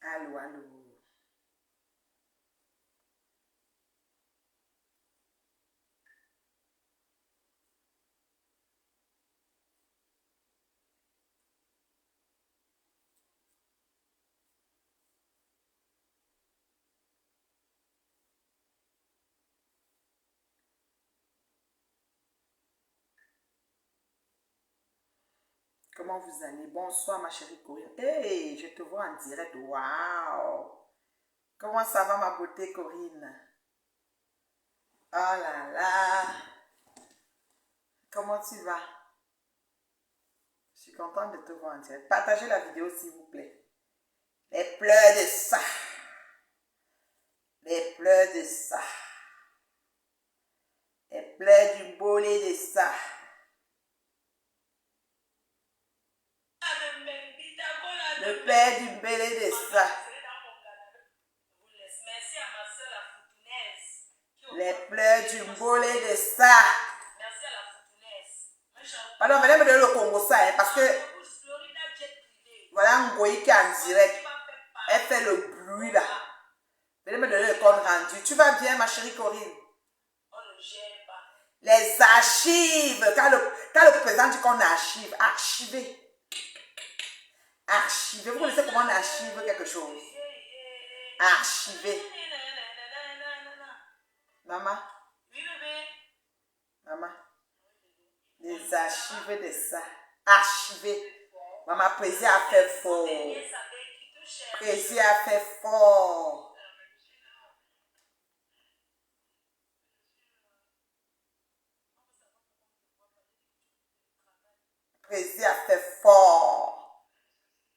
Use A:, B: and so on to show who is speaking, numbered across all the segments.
A: Allô, allô. Comment vous allez? Bonsoir, ma chérie Corinne. Hey, je te vois en direct. Waouh! Comment ça va, ma beauté Corinne? Oh là là! Comment tu vas? Je suis contente de te voir en direct. Partagez la vidéo, s'il vous plaît. Les pleurs de ça. Les pleurs de ça. Les pleurs du bolé de ça. Le père du belé de ça. Les pleurs du bolé de ça. Pardon, venez me donner le Congo ça, hein, parce que voilà Ngoyi qui est en direct. Elle fait le bruit là. Venez me donner le compte rendu. Tu vas bien, ma chérie Corinne? Les archives. Quand le président dit qu'on archive, archiver. Archiver. Vous connaissez comment on archive quelque chose? Archiver. Maman. Maman. Les archives de ça. Archiver. Maman, Prési a fait fort. Prési a fait fort. Prési a fait fort.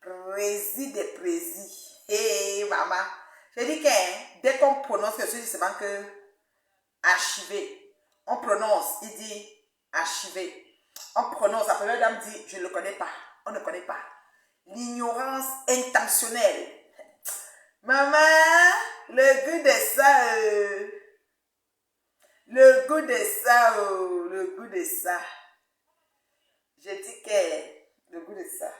A: Prési de Prési. Hé, maman. Je dis que dès qu'on prononce quelque chose, c'est que archiver. On prononce, il dit archiver. On prononce, la première dame dit je ne le connais pas. On ne connaît pas. L'ignorance intentionnelle. Maman, le goût de ça, le goût de ça, le goût de ça. Je dis que le goût de ça.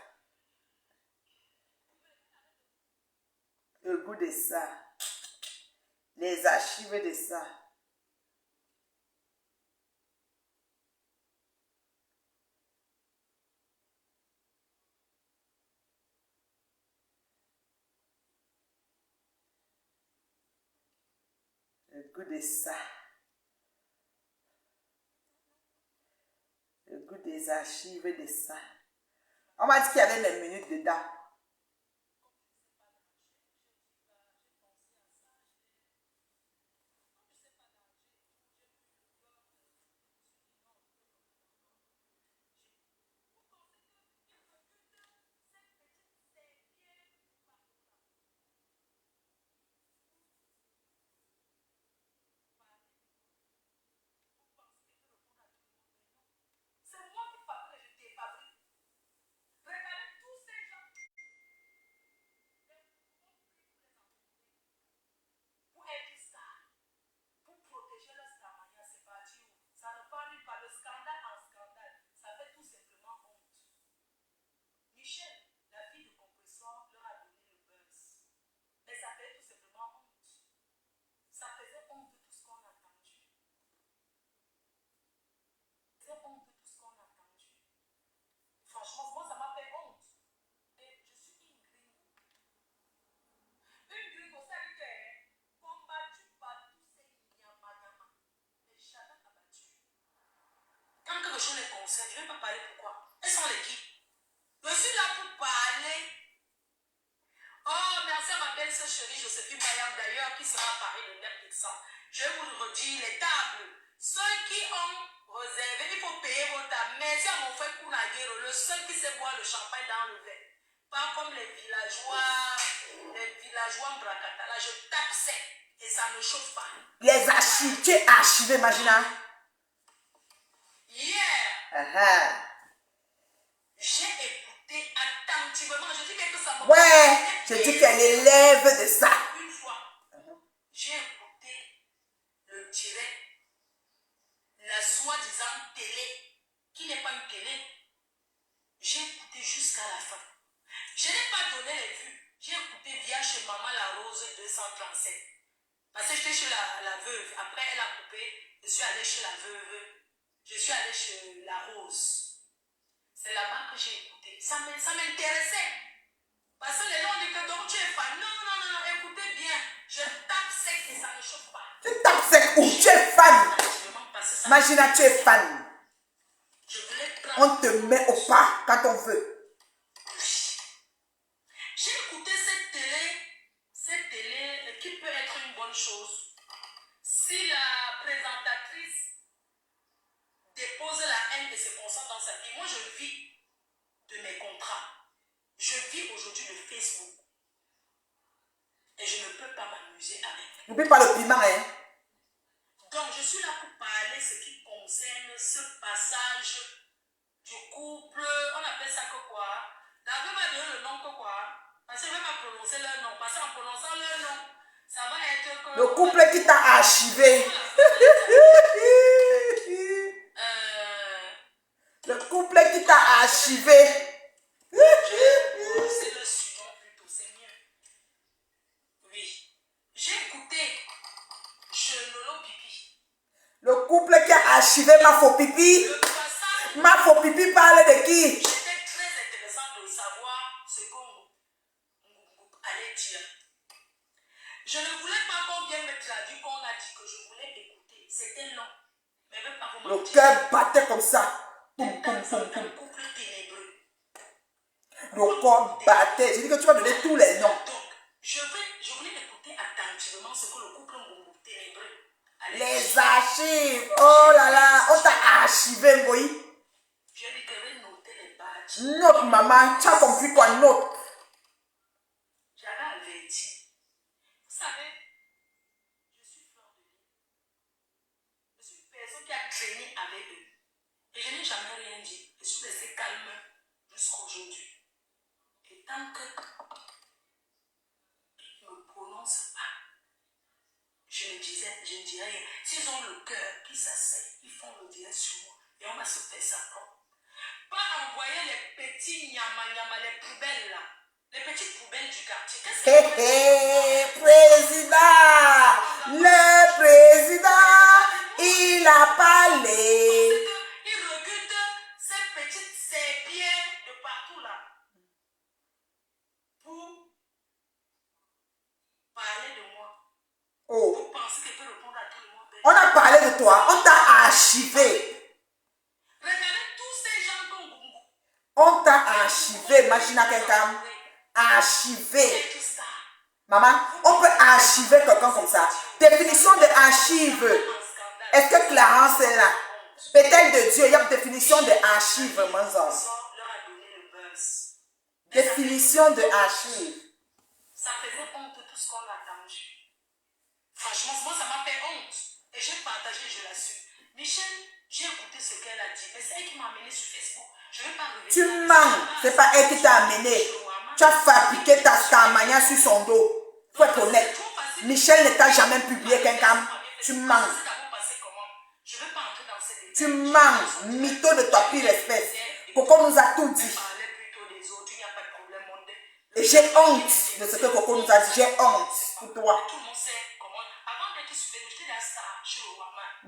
A: Le goût de ça. Les archives de ça. Le goût de ça. Le goût des archives de ça. On m'a dit qu'il y avait mes minutes dedans. Tant que je les concerne, je ne vais pas parler pourquoi. Elles sont les qui? Je suis là pour parler. Oh, merci à ma belle-sœur chérie Joséphine Bayard d'ailleurs qui sera à Paris le 9 décembre. Je vais vous le redire, les tables. Ceux qui ont réservé, il faut payer vos tables. Merci à mon frère Kounaguero, le seul qui sait boire le champagne dans le verre. Pas comme les villageois en Bracata. Là, je tape sec et ça ne chauffe pas. Les archives, tu es archivé, imagine. Yeah. J'ai écouté attentivement. Je dis que ça me... Ouais, je dis qu'elle élève de ça. Une fois, j'ai écouté le direct, la soi-disant télé, qui n'est pas une télé. J'ai écouté jusqu'à la fin. Je n'ai pas donné les vues.
B: J'ai écouté Via chez Maman la Rose 237. Parce que j'étais chez la veuve. Après, elle a coupé. Je suis allée chez la veuve. Je suis allée chez la Rose. C'est là-bas que j'ai écouté. Ça m'intéressait. Parce que les gens disent que donc tu es fan. Non, écoutez bien. Je tape sec et ça ne chauffe pas.
A: Tu tapes sec où? Tu es fan. Imagine, tu es fan. On te met au pas quand on veut.
B: J'ai écouté cette télé qui peut être une bonne chose. Si la présentatrice dépose la haine et se concentre dans sa vie, moi je vis de mes contrats. Je vis aujourd'hui de Facebook. Et je ne peux pas m'amuser avec.
A: N'oublie pas le piment, hein.
B: Donc je suis là pour parler ce qui concerne ce passage du couple. On appelle ça que quoi? La veuve m'a donné le nom que quoi? Parce que je ne vais pas prononcer leur nom. Parce qu'en prononçant leur nom, ça va être que...
A: Le couple qui t'a archivé. Le couple qui t'a archivé.
B: Je vais prononcer le surnom plutôt, c'est mieux. Oui. J'ai écouté Chenolo Pipi.
A: Le couple qui a archivé ma faux pipi.
B: Le passage...
A: Ma faux pipi parle de qui?
B: C'était très intéressant de savoir ce qu'on allait dire. Je ne voulais pas qu'on vienne me traduire, qu'on a dit que je voulais écouter. C'était long. Mais même pas vous
A: Le
B: mentir.
A: cœur battait comme ça. Poum, poum, poum, poum.
B: Un couple ténébreux.
A: Le corps battait. J'ai dit que tu vas donner tous les noms.
B: Donc, je voulais écouter attentivement ce que le couple ténébreux allait dire.
A: Les archives. Oh là là. On t'a archivé, oui.
B: Je dis que je vais noter les badges.
A: Note, maman. Tu as compris quoi? Note.
B: J'avais averti. Vous savez, je suis fleur de vie. Je suis une personne qui a traîné avec eux. Et je n'ai jamais rien dit. Je suis restée calme jusqu'à aujourd'hui. Et tant que ils ne me prononcent pas, je ne dis rien. S'ils ont le cœur qui s'asseye, ils font le bien sur moi. Et on va se faire ça propre. Pas envoyer les petits nyama, les poubelles là. Les petites poubelles du quartier. Qu'est-ce que
A: Hé hé, président. Le président, il a parlé.
B: ils recrutent ces petites serpillères de partout là. Pour parler de moi.
A: Oh.
B: Pour penser qu'elle peut répondre à tout le monde.
A: On a parlé de toi. On t'a archivé.
B: Regardez tous ces gens comme Gungu.
A: On t'a archivé. Imagine quelqu'un. Archivé. Maman, on peut archiver quelqu'un comme ça. Définition de archive. Est-ce que Clarence est là? Peut-être de Dieu, il y a une définition de archive, mon enfant. Définition de archive.
B: Ça faisait honte tout ce qu'on a entendu. Franchement, moi, ça m'a fait honte. Et j'ai partagé, je l'assume. Michel, j'ai écouté ce qu'elle a dit. Mais c'est elle qui m'a amené sur Facebook. Je ne vais pas revenir.
A: Tu mens. C'est pas elle qui t'a amené. Tu as fabriqué ta manière sur son dos. Faut être honnête. Michel ne t'a jamais publié quelqu'un. Tu mens. Tu mens. Mytho de ta pire espèce. Coco nous a tout dit. Et j'ai honte de ce que Coco nous a dit. J'ai honte pour toi.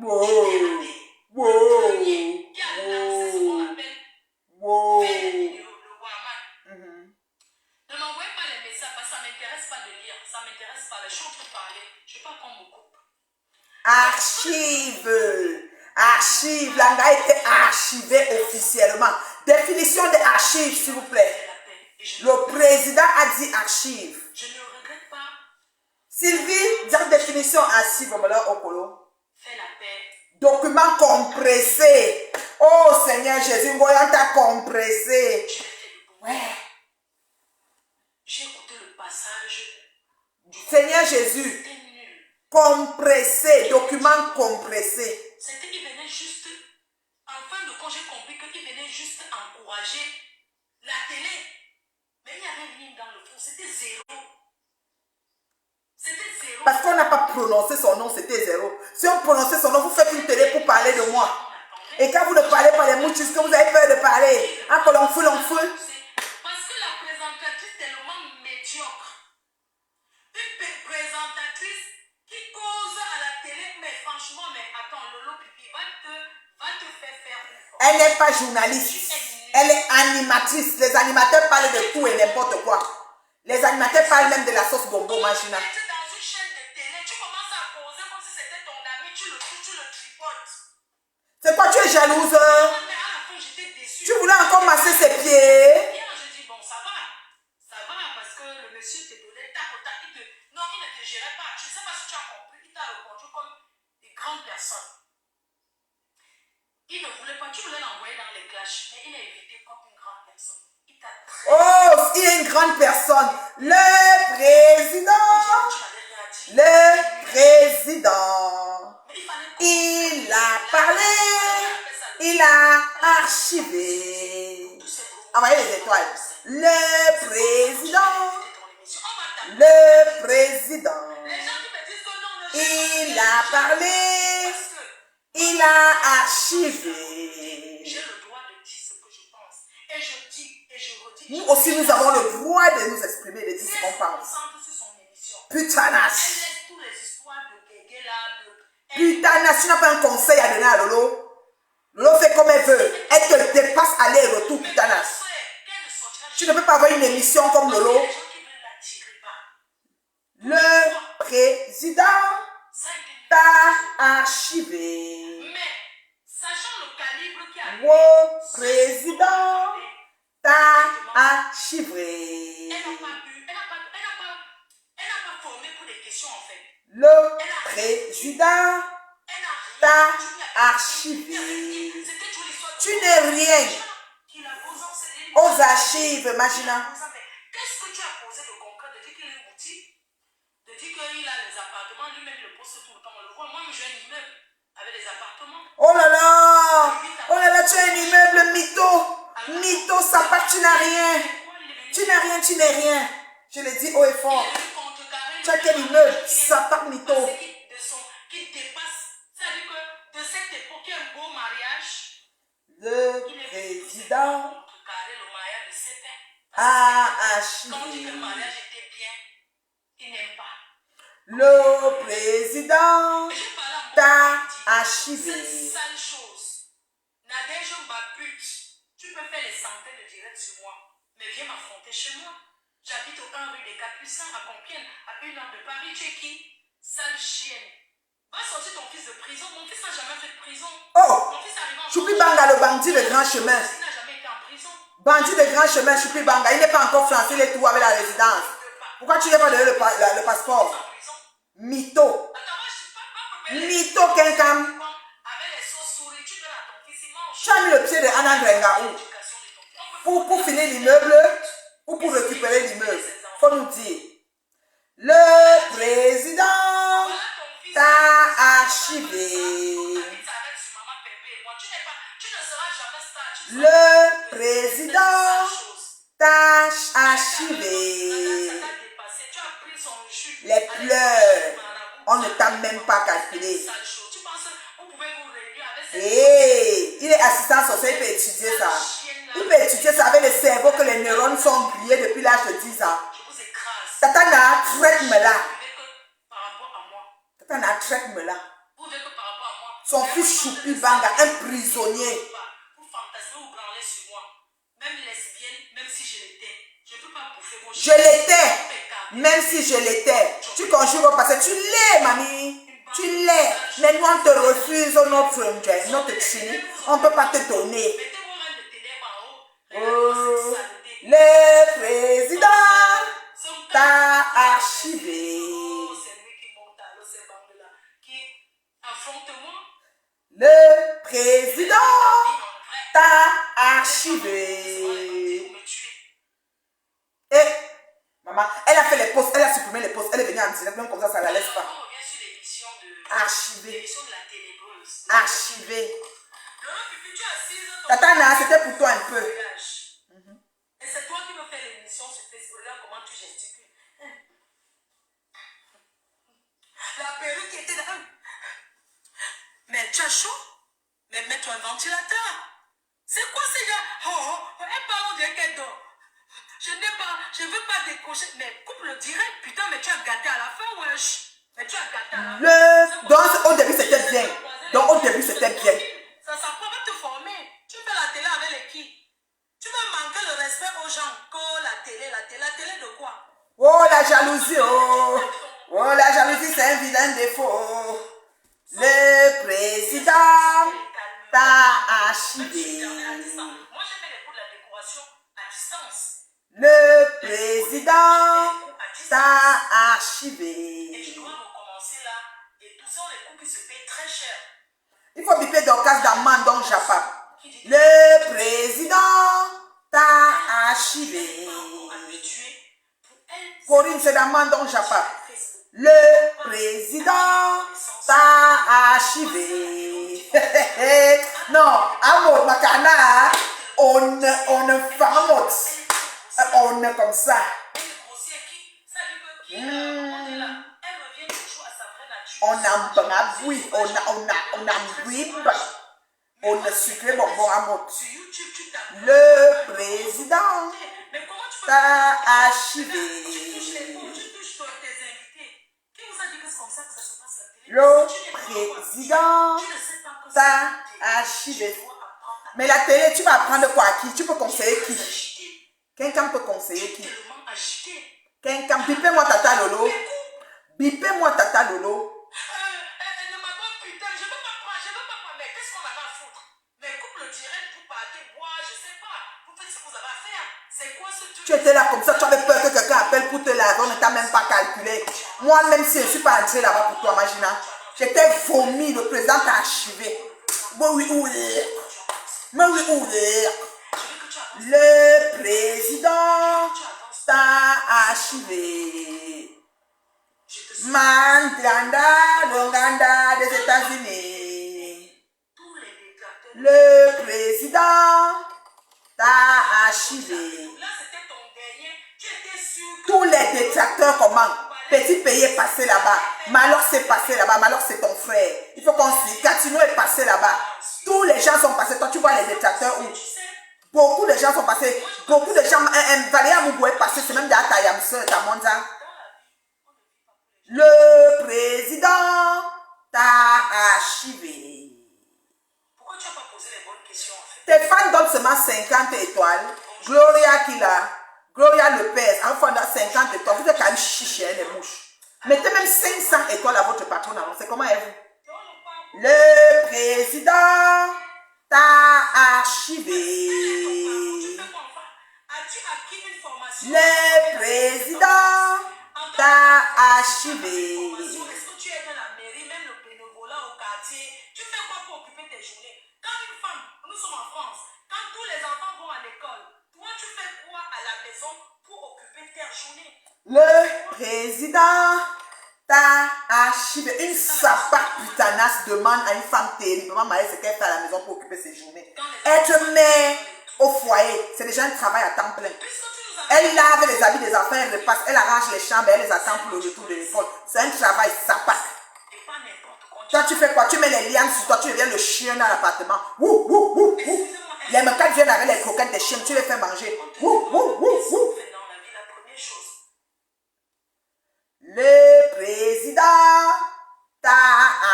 A: Wow. Wow. Wow.
B: Ne m'envoyez pas les messages parce que ça ne m'intéresse pas de lire. Ça ne m'intéresse pas. Je suis en train de parler. Je ne veux pas qu'on me coupe.
A: Archive. Archive. L'anga a été archivé officiellement. Définition de archive, s'il vous plaît. Le président a dit archive.
B: Je ne regrette pas.
A: Sylvie, dire définition archive.
B: Fais la paix.
A: Document compressé. Oh Seigneur Jésus, voyons t'a compressé. Ouais.
B: J'ai écouté le passage.
A: Seigneur Jésus, compressé, document compressé.
B: C'était qu'il venait juste, en fin de compte, j'ai compris qu'il venait juste encourager la télé. Mais il n'y avait rien dans le fond, c'était zéro. C'était zéro.
A: Parce qu'on n'a pas prononcé son nom, c'était zéro. Si on prononçait son nom, vous faites une télé pour parler de moi. Et quand vous ne parlez pas les mouches, que vous avez peur de parler. Ah, que l'on fout.
B: Parce que la présentatrice est tellement médiocre. Lolo Pipi va te faire faire une fois.
A: Elle n'est pas journaliste. Elle est animatrice. Les animateurs parlent de tout et n'importe quoi. Les animateurs parlent même de la sauce bonbon, Magina.
B: Tu es dans une chaîne de télé, tu commences à causer comme si c'était ton ami, tu le touches, tu le tripotes.
A: C'est quoi, tu es jalouse?
B: Mais à la fin, j'étais déçue.
A: Tu voulais encore masser ses pieds?
B: Hier, je dis, bon, ça va, parce que le monsieur te donnait tac au tac. Non, il ne te gérait pas. Je ne sais pas si tu as compris, il t'a répondu comme des grandes personnes. Il ne voulait pas, tu voulais l'envoyer dans les clashs, mais il a évité comme une grande personne. Il t'a très...
A: Oh, il est une grande personne. Le président. Le président. Il a parlé. Il a archivé. Envoyez les étoiles. Le président. Le président. Il a parlé. Il a archivé.
B: J'ai le droit de dire ce que je pense. Et je dis, et je redis.
A: Nous aussi, nous avons le droit de nous exprimer, de dire ce qu'on pense. Putanasse. Putanasse, tu n'as pas un conseil à donner à Lolo. Lolo fait comme elle veut. Elle te dépasse aller et retour, putanasse. Tu ne peux pas avoir une émission comme Lolo. Le président t'a archivé.
B: Mais, sachant le calibre qui a...
A: Le président t'a archivé.
B: Elle n'a pas formé pour des questions en fait.
A: Le président t'a archivé. Tu n'es rien aux archives, Magina.
B: Qu'est-ce que tu as posé de concret? De dire qu'il a une boutique, de dire qu'il a les appartements, lui-même il le poste tout le temps, on le voit. Moi, j'ai un immeuble avec des appartements.
A: Oh là là, tu as un immeuble mytho. Mytho, ça part, tu n'as rien. Tu n'as rien, tu n'es rien. Je le dis haut et fort. Tu as quel immeuble? Ça part, mytho.
B: Qui dépasse, c'est-à-dire que de cette époque, il y a un beau mariage.
A: Le président
B: Le mariage de 7 ans.
A: a
B: Quand on dit que le
A: archivé.
B: mariage était bien, il n'aime pas.
A: Le président t'a archivé.
B: Cette sale chose, Nadège Mbaput, tu peux faire les centaines de directs sur moi, mais viens m'affronter chez moi. J'habite au 1 rue des Capucins à Compiègne, à 1 heure de Paris. Tu es qui? Sale chienne. Va sortir ton fils de prison. Mon fils n'a jamais fait de prison.
A: Oh,
B: Mon fils arrive en
A: Choupi Banga, le bandit de grand chemin.
B: Il n'a jamais été en prison.
A: Bandit de grand chemin, Choupi Banga. Il n'est pas encore français, il est tout avec la résidence. Pourquoi tu n'as pas donné le passeport? Mytho.
B: Attends, moi, je suis pas
A: Mytho, quelqu'un.
B: avec les sauces souris, tu donnes à ton fils, il mange.
A: Tu as mis le pied de Anna Drenga où? Pour finir l'immeuble ou pour récupérer l'immeuble? Faut nous dire. Le président t'a archivé. Le président t'a archivé. Les pleurs, on ne t'a même pas calculé. Hey, il est assistant social, il peut étudier ça. Il peut étudier ça avec le cerveau que les neurones sont grillés depuis l'âge de 10 ans. Tatana, traite-moi là. Tatana, traite-moi là. Son fils Choupi Banga, un prisonnier. Je l'étais, même si je l'étais. Tu conjugues au passé, tu l'es, mamie. Tu l'es. Mais nous, on te refuse notre chine. On ne peut pas te donner. Oh, le président t'a archivé. Le président t'a archivé. Et maman, elle a fait les posts, elle a supprimé les posts, elle est venue en direct, même comme ça ne la laisse pas. Archivé. Archivé. Tatana, c'était pour toi un peu.
B: Et c'est toi qui me fais l'émission sur Facebook. Regarde comment tu gesticules. La perruque était là. Mais tu as chaud? Mais mets-toi un ventilateur. C'est quoi ces gars? Oh, elle parle, on dirait qu'elle dort. Je veux pas décocher. Mais coupe le direct. Putain, mais tu as gâté à la fin, wesh. Mais tu as gâté à la fin.
A: Donc, au début, c'était bien. Donc, au début, c'était bien.
B: Ça s'apprend, va te former. Tu fais la télé avec les qui? Tu veux manquer le respect aux gens que la télé de quoi?
A: Oh, la jalousie, oh. Oh, la jalousie, c'est un vilain défaut. Le président t'a archivé.
B: Moi, j'ai fait les cours de la décoration à distance.
A: Le président t'a archivé.
B: Et tu dois recommencer là. Et tout ça, les cours qui se payent très cher.
A: Il faut biper Dorcas d'Amman dans Japa. Le président t'a archivé. Corinne, c'est d'Amman dans Japa. Le président t'a archivé. Non, Amour, Makana, on ne famote. On est comme ça. On embraboui, on embribe. On ne sucre bonbon à mot. Le président t'a archivé. Le président t'a archivé. Mais la télé, tu vas apprendre quoi à qui? Tu peux conseiller qui? Quelqu'un peut conseiller qui? Quelqu'un, bipez-moi Tata Lolo. Bipez-moi Tata Lolo. Tu étais là comme ça, tu avais peur que quelqu'un appelle pour te laver, on ne t'a même pas calculé. Moi-même, si je ne suis pas entrée là-bas pour toi, imagine. J'étais vomi, le président t'a archivé. Le président t'a archivé. Mandanda, Longanda des États-Unis. Le président t'a archivé. Tous les détracteurs, comment? Petit pays est passé là-bas. Malheur s'est passé là-bas. Malheur c'est ton frère. Il faut qu'on se dise. Catino est passé là-bas. Tous les gens sont passés. Toi, tu vois les détracteurs où? Beaucoup de gens sont passés. Beaucoup de gens. Valéa Mougou est passé. C'est même d'Ata Yamse, Tamonza. Le président t'a archivé.
B: Pourquoi tu n'as pas posé les bonnes questions en fait?
A: Tes fans donnent seulement 50 étoiles. Gloria Kila. Gloria Lopez, un fond dans 50 étoiles, vous êtes quand même chiché, les mouches. Mettez même 500 étoiles à votre patron. C'est comment est-vous? Le président t'a archivé. Le président t'a archivé.
B: Est-ce que tu es dans la mairie, même le bénévolat au quartier? Tu fais quoi pour occuper tes journées? Quand une femme, nous sommes en France, quand tous les enfants vont à l'école, toi tu fais quoi à la maison pour occuper tes journées?
A: Le président t'a archivé. Une sapate putanasse demande à une femme terriblement mariée ce qu'elle fait à la maison pour occuper ses journées. Être mère au foyer, c'est déjà un travail à temps plein. Elle lave les habits des enfants, elle repasse, elle arrange les chambres, elle les attend pour le retour de l'école. C'est un travail sapate. Toi, tu fais quoi? Tu mets les lianes sur toi, tu deviens le chien dans l'appartement. Les mecs viennent avec les croquettes des chiens, tu les fais manger. Le président t'a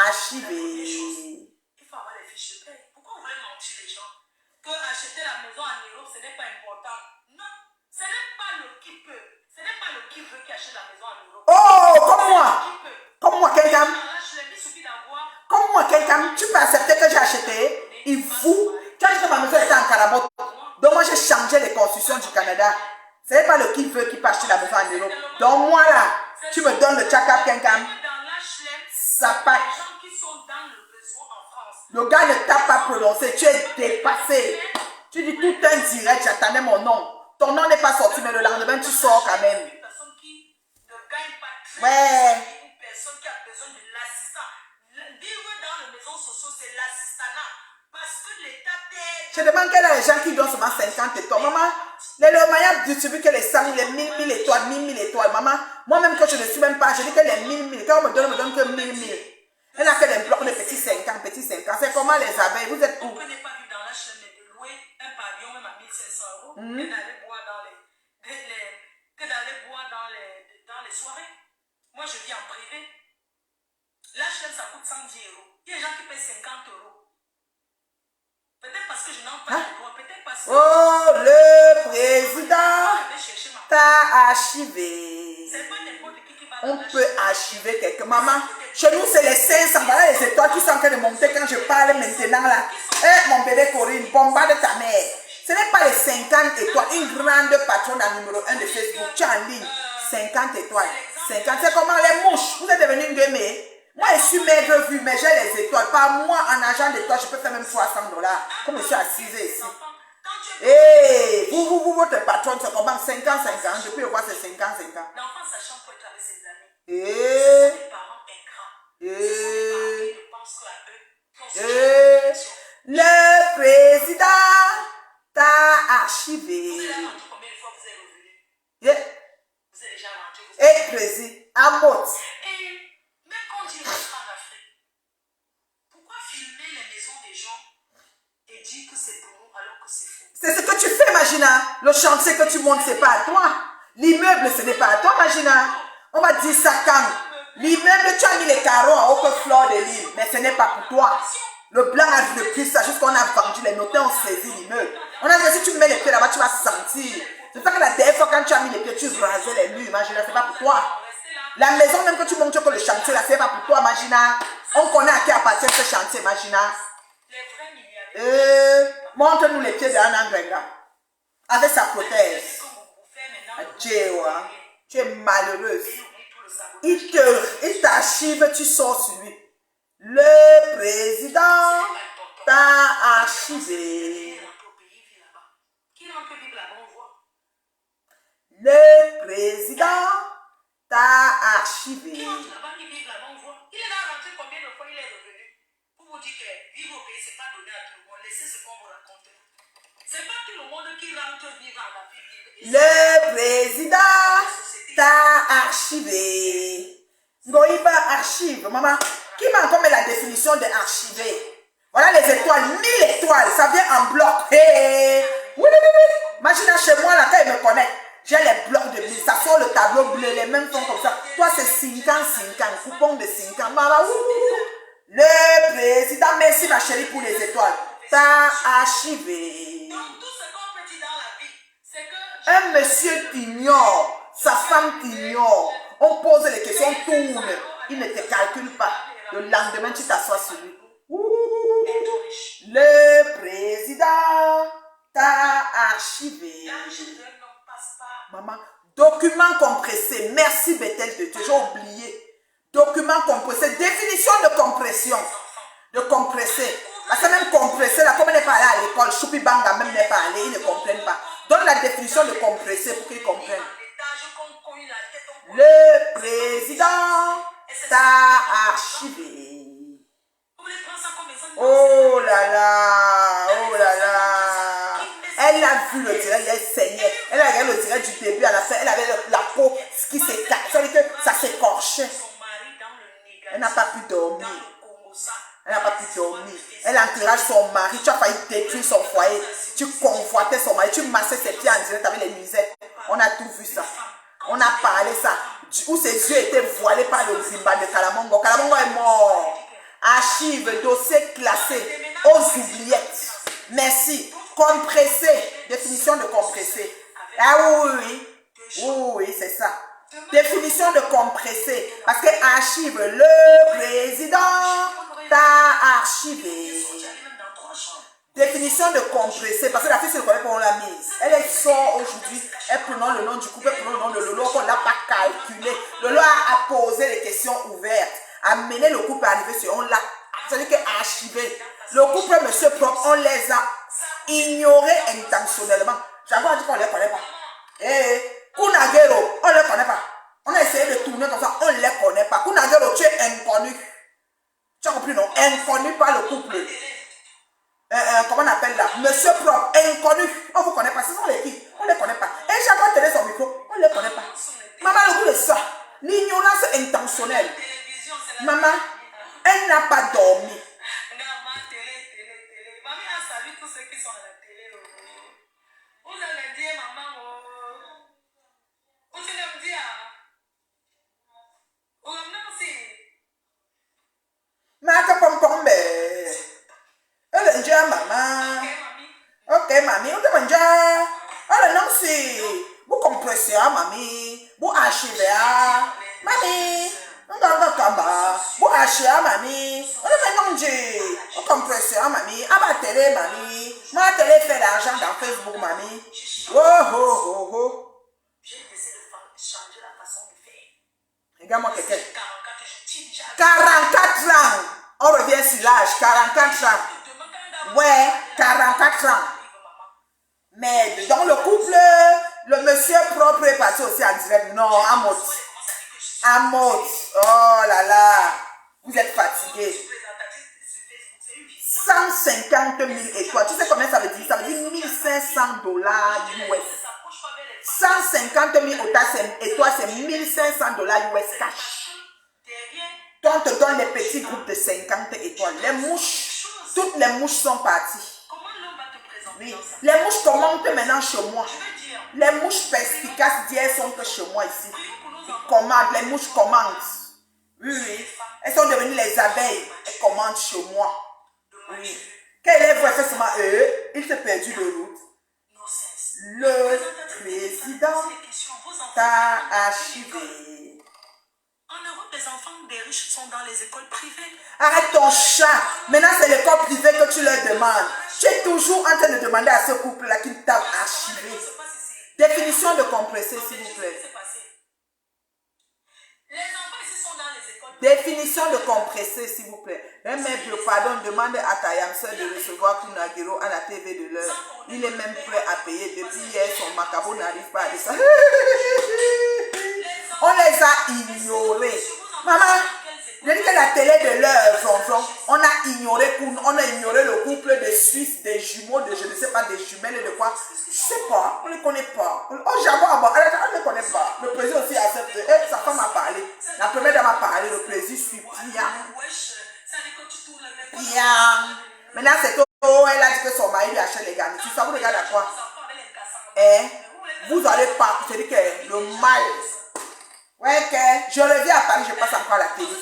A: archivé.
B: Il faut avoir les fiches de paie. Pourquoi vous voulez mentir les gens? Que acheter la maison en Europe, ce n'est pas important. Non, ce n'est pas le qui peut. Ce n'est pas le qui veut qui achète la maison en Europe.
A: Oh, comme moi. Comme moi, quelqu'un. Comme moi, quelqu'un. Tu peux accepter que j'ai acheté. Il faut. Tu as acheté ma maison, elle était en Carabote. Donc moi, j'ai changé les constitutions du Canada. Ce n'est pas le qui veut qui peut acheter la maison en Europe. Donc moi, là, tu me donnes le check-up, quelqu'un. Ça part. Le gars ne t'a pas prononcé. Tu es dépassé. Tu dis tout un direct, j'attendais mon nom. Ton nom n'est pas sorti, mais le lendemain, tu sors quand même. Ouais. Je demande quel est les gens qui donnent seulement 50 étoiles. Maman, les Mayas distribuent que les 100, les 1000 étoiles, 1000 étoiles. Maman, moi-même, quand je ne suis même pas, je dis que les 1000. Quand on me donne que 1000. Elle a que les blocs de petits 50, petits 50. C'est comment les abeilles? Vous êtes où?
B: On n'est pas vu dans la chaîne de louer un pavillon même à 1500 €, que d'aller boire dans les soirées. Moi, je vis en privé. L'HLM, ça coûte 110 euros. Il y a des gens qui payent 50 euros. Peut-être parce que je n'en parle pas. Peut-être parce que...
A: Oh, le président t'a archivé.
B: C'est pas n'importe qui va...
A: On peut archiver quelque... Maman, chez nous, c'est les 500. Voilà les étoiles qui sont en train de monter quand je parle maintenant là. Eh, mon bébé Corinne, bombarde ta mère. Ce n'est pas les 50 étoiles. Une grande patronne à numéro 1 de Facebook. Tu es en ligne. 50 étoiles. 50, c'est comment les mouches. Vous êtes devenu une gamée. Moi, je suis maigre vue, mais j'ai les étoiles. Par mois, en argent d'étoiles, je peux faire même 300 $. Comme je suis assise ici. Et vous, votre patronne, c'est comment 50, 50. Depuis le mois, c'est 50, 50.
B: L'enfant sachant pour être avec ses amis.
A: Et
B: Les parents ingrats. Ce sont les parents qui ne pensent qu'à eux.
A: le président t'a archivé.
B: Vous allez rentrer combien de fois vous êtes revenu? Vous êtes déjà rentré.
A: Et président, à mot.
B: Et même quand il rentre en Afrique, pourquoi filmer les maisons des gens et dire que c'est pour nous alors que c'est faux?
A: C'est ce que tu fais, Magina. Le chantier que tu montes, ce n'est pas à toi. L'immeuble, ce n'est pas à toi, Magina. On va dire ça quand. L'immeuble, tu as mis les carreaux en haut que fleur de l'île, mais ce n'est pas pour toi. Le blanc a repris ça jusqu'on a vendu, les notaires ont saisi l'immeuble. On a dit si tu mets les pieds là-bas, tu vas sentir. C'est ça que la dernière fois quand tu as mis les pieds, tu rasais les murs, Magina, c'est pas pour toi. La maison même que tu montres que le chantier là, c'est pas pour toi, Magina. On connaît à qui appartient ce chantier, Magina. Montre-nous les pieds d'Anna Grenga. Avec sa prothèse. Adieu, tu es malheureuse. Il t'archive, tu sors sur lui. Le président t'a archivé. Le président t'a archivé.
B: Il est là rentré combien de fois il est revenu pour vous dire que vivre au pays, c'est pas donné à tout le monde. Laissez ce qu'on vous raconte. C'est pas tout le monde qui rentre vivre en Afrique.
A: Le président t'a archivé. Goïba archive, maman. Qui m'a encore mis la définition de archiver? Voilà les étoiles, 1000 étoiles, ça vient en bloc. Hey. Oui. Imagine chez moi, là, quand il me connaît, j'ai les blocs de 1000, ça sort le tableau bleu, les mêmes sont comme ça. Toi, c'est 50, coupon de 50. Maman, le président, merci ma chérie pour les étoiles. T'as archivé.
B: Donc, tout ce qu'on peut dire dans la vie, c'est que...
A: Un monsieur t'ignore, sa femme t'ignore. On pose les questions, tourne. Il ne te calcule pas. Le lendemain, tu t'assois sur lui. Le président t'a archivé. Maman, document compressé. Merci Bethel de Dieu. J'ai oublié. Document compressé. Définition de compression. De compresser. Parce que même compressé, là, comme elle n'est pas allée à l'école, Choupi Banga même n'est pas allé, ils ne comprennent pas. Donne la définition de compresser pour qu'ils comprennent. Le président t'a archivé. Oh là là, oh là là. Elle a vu le direct, elle saignait. Elle a regardé le direct du début à la fin. Elle avait la peau qui s'écarte. Ça veut dire que ça s'écorchait. Elle n'a pas pu dormir. Elle n'a pas pu dormir. Elle encourage son mari. Tu as failli détruire son foyer. Tu convoitais son mari. Tu massais ses pieds en direct avec les musettes. On a tout vu ça. On a parlé ça. Où ses yeux étaient voilés par le Zimba de Kalamongo. Kalamongo est mort. Archive, dossier classé aux oubliettes. Merci. Compressé. Définition de compressé. Ah oui, c'est ça. Définition de compressé. Parce que archive, le président t'a archivé. Définition de compressé. Parce que la fille se connaît pas, on l'a mise. Elle sort aujourd'hui. Elle prononce le nom du couple, elle prononce le nom de Lolo qu'on n'a pas calculé. Lolo a posé les questions ouvertes. Amener le couple à arriver sur on l'a. C'est-à-dire qu'archivé. Le couple, monsieur propre, on les a ignorés intentionnellement. J'avoue dit qu'on ne les connaît pas. Kunagero, on ne les connaît pas. On a essayé de tourner comme ça, on ne les connaît pas. Kunagero, tu es inconnu. Tu as compris, non? Inconnu par le couple. Comment on appelle là? Monsieur propre, inconnu. On ne vous connaît pas. Ce sont les qui? On ne les connaît pas. Et chacun tenait son micro, on ne les connaît pas. Maman, le goût de ça. L'ignorance intentionnelle. Maman, elle n'a pas dormi. maman.
B: Ok,
A: Ok,
B: mamie.
A: mamie, on te mange. Oh, non, c'est. Vous compressez, mamie. Vous achevez, mamie. On va kamba. Vous achetez, mamie. On va manger. Vous compressez, mamie. Ah, bah, télé, mamie. Ma télé fait l'argent dans Facebook, mamie. Oh, oh, oh, oh.
B: J'ai décidé de changer la façon de faire.
A: Regarde-moi quelqu'un.
B: 44, je dis déjà.
A: 44 ans. On revient sur l'âge. 44 ans. Ouais, 44 ans. Mais dans le couple, le monsieur propre est passé aussi en direct. Non, Amot. Amot. Oh là là. Vous êtes fatigué. 150 000 étoiles. Tu sais combien ça veut dire? Ça veut dire 1500 dollars US. 150 000 étoiles, c'est 1500 dollars US cash. Toi, on te donne les petits groupes de 50 étoiles. Les mouches, toutes les mouches sont parties. Oui. Les mouches commentent maintenant chez moi. Les mouches perspicaces d'hier sont que chez moi ici. Ils commandent, les mouches commandent. Oui, oui. Elles sont devenues les abeilles. Elles commandent chez moi. Oui. Quand élève voit seulement eux, il s'est perdu de route. Le président t'a archivé.
B: En Europe, les enfants des riches sont dans les écoles privées.
A: Arrête ton chat. Maintenant, c'est l'école privée que tu leur demandes. Tu es toujours en train de demander à ce couple-là qu'il t'a archivé. Définition de compressé, s'il vous plaît.
B: Les enfants ici sont dans les écoles.
A: Définition de compressé, s'il vous plaît. Un maître, pardon, demande à ta yamseur de recevoir Kunagiro à la TV de l'heure. Il est même prêt à payer. Depuis hier, son macabo n'arrive pas à dire ça. On les a ignorés. Maman, je dis que la télé de l'heure, on a ignoré le couple de Suisses, des jumeaux, de je ne sais pas, des jumelles, de quoi. Je ne sais pas, on ne les connaît pas. Oh, j'avoue, on ne les connaît pas. Le président aussi accepte. Sa femme a parlé. La première dame a parlé, le président suit bien. Bien. Maintenant, c'est oh, elle a dit que son mari lui achète les garnitures. Ça vous regarde à quoi? Vous n'allez pas. C'est-à-dire que le mal. Ouais, que je reviens à Paris, je passe encore à la télé.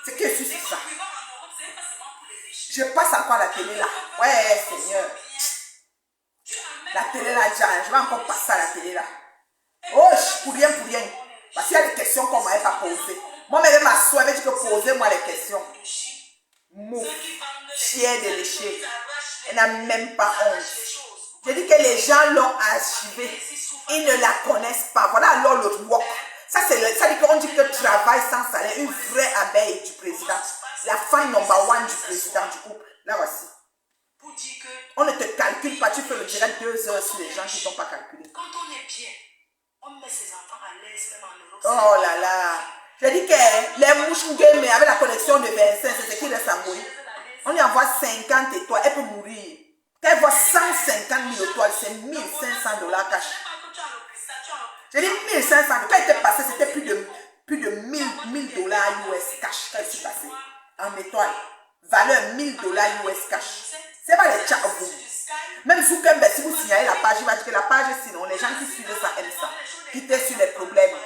A: C'est que je suis ça. Je passe encore à la télé là. Ouais, Seigneur. La télé là, je vais encore passer à la télé là. Oh, pour rien, pour rien. Parce qu'il y a des questions qu'on ne m'avait pas posées. Moi-même, ma soeur avait dit que posez-moi les questions. Mouf, fière de lécher. Elle n'a même pas honte. Je dis que les gens l'ont archivée. Ils ne la connaissent pas. Voilà alors le work. Ça dit qu'on dit que travail sans salaire, une vraie abeille du président. La femme number one du président du couple. Là voici. On ne te calcule pas, tu fais le direct 2 heures sur les gens qui ne t'ont pas calculé.
B: Quand on est bien, on met ses enfants à l'aise même en Europe.
A: Oh là là. Je dis que les mouches game avec la connexion de 25, c'est ce qui reste en mourir. On lui envoie 50 étoiles, elle peut mourir. Quand elle voit 150 000 étoiles, c'est 1500 dollars cash. J'ai dit 1500. Quand elle était passée, c'était plus de 1000 dollars US cash quand elle s'est passée. En étoile. Valeur 1000 dollars US cash. C'est pas les chats vous. Même Zuckerberg, si vous signalez la page, il va dire que la page, sinon, les gens qui suivent ça aiment ça. Quittez sur les problèmes.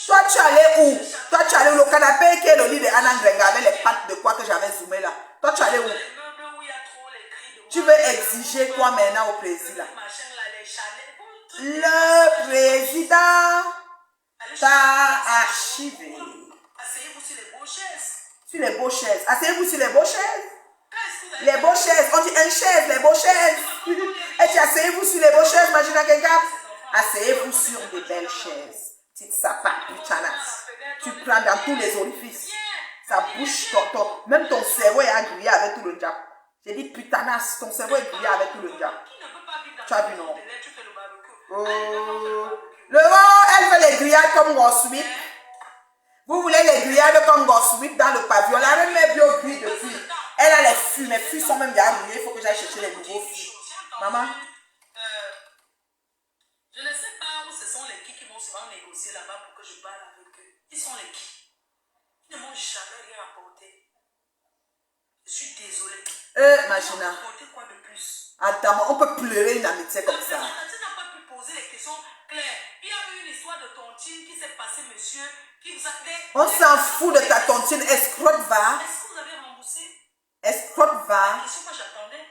A: Toi, tu allais où? Toi, tu allais où? Le canapé qui est le lit de Anna Ngrenga avec les pattes de quoi que j'avais zoomé là. Toi, tu allais où? Tu veux exiger quoi maintenant au président? Le président t'a archivé.
B: Asseyez-vous sur les beaux chaises.
A: Sur les beaux chaises. Asseyez-vous sur les beaux chaises. Les beaux chaises. On dit une chaise, les beaux chaises. Et tu asseyez-vous sur les beaux chaises, imagine quelqu'un. Asseyez-vous sur des belles chaises. Petite sapin, putanas. Tu prends dans tous les orifices. Ça bouge, même ton cerveau est grillé avec tout le diable. J'ai dit putanas, ton cerveau est grillé avec tout le diable. Tu as vu, non? Oh. Le vent, elle veut les grillades comme Gosswip. Vous voulez les grillades comme Gosswip dans le pavillon. La reine met bio grille depuis. Elle a les fûts. Mes fûts sont même bien grillés. Il faut que j'aille chercher les nouveaux fûts. Maman?
B: Je ne sais pas où ce sont les qui vont souvent négocier là-bas pour que je parle avec eux. Ils sont les qui? Ils ne m'ont jamais rien apporté. Je suis désolée.
A: Machina.
B: Apporter quoi de plus?
A: Attends, on peut pleurer une amitié comme ça.
B: Tu n'as pas pu poser les questions claires. Il y a eu une histoire de tontine qui s'est passée, monsieur, qui vous a fait...
A: On s'en fout de ta tontine, escroc va.
B: Est-ce que vous avez remboursé?
A: va.
B: La question que j'attendais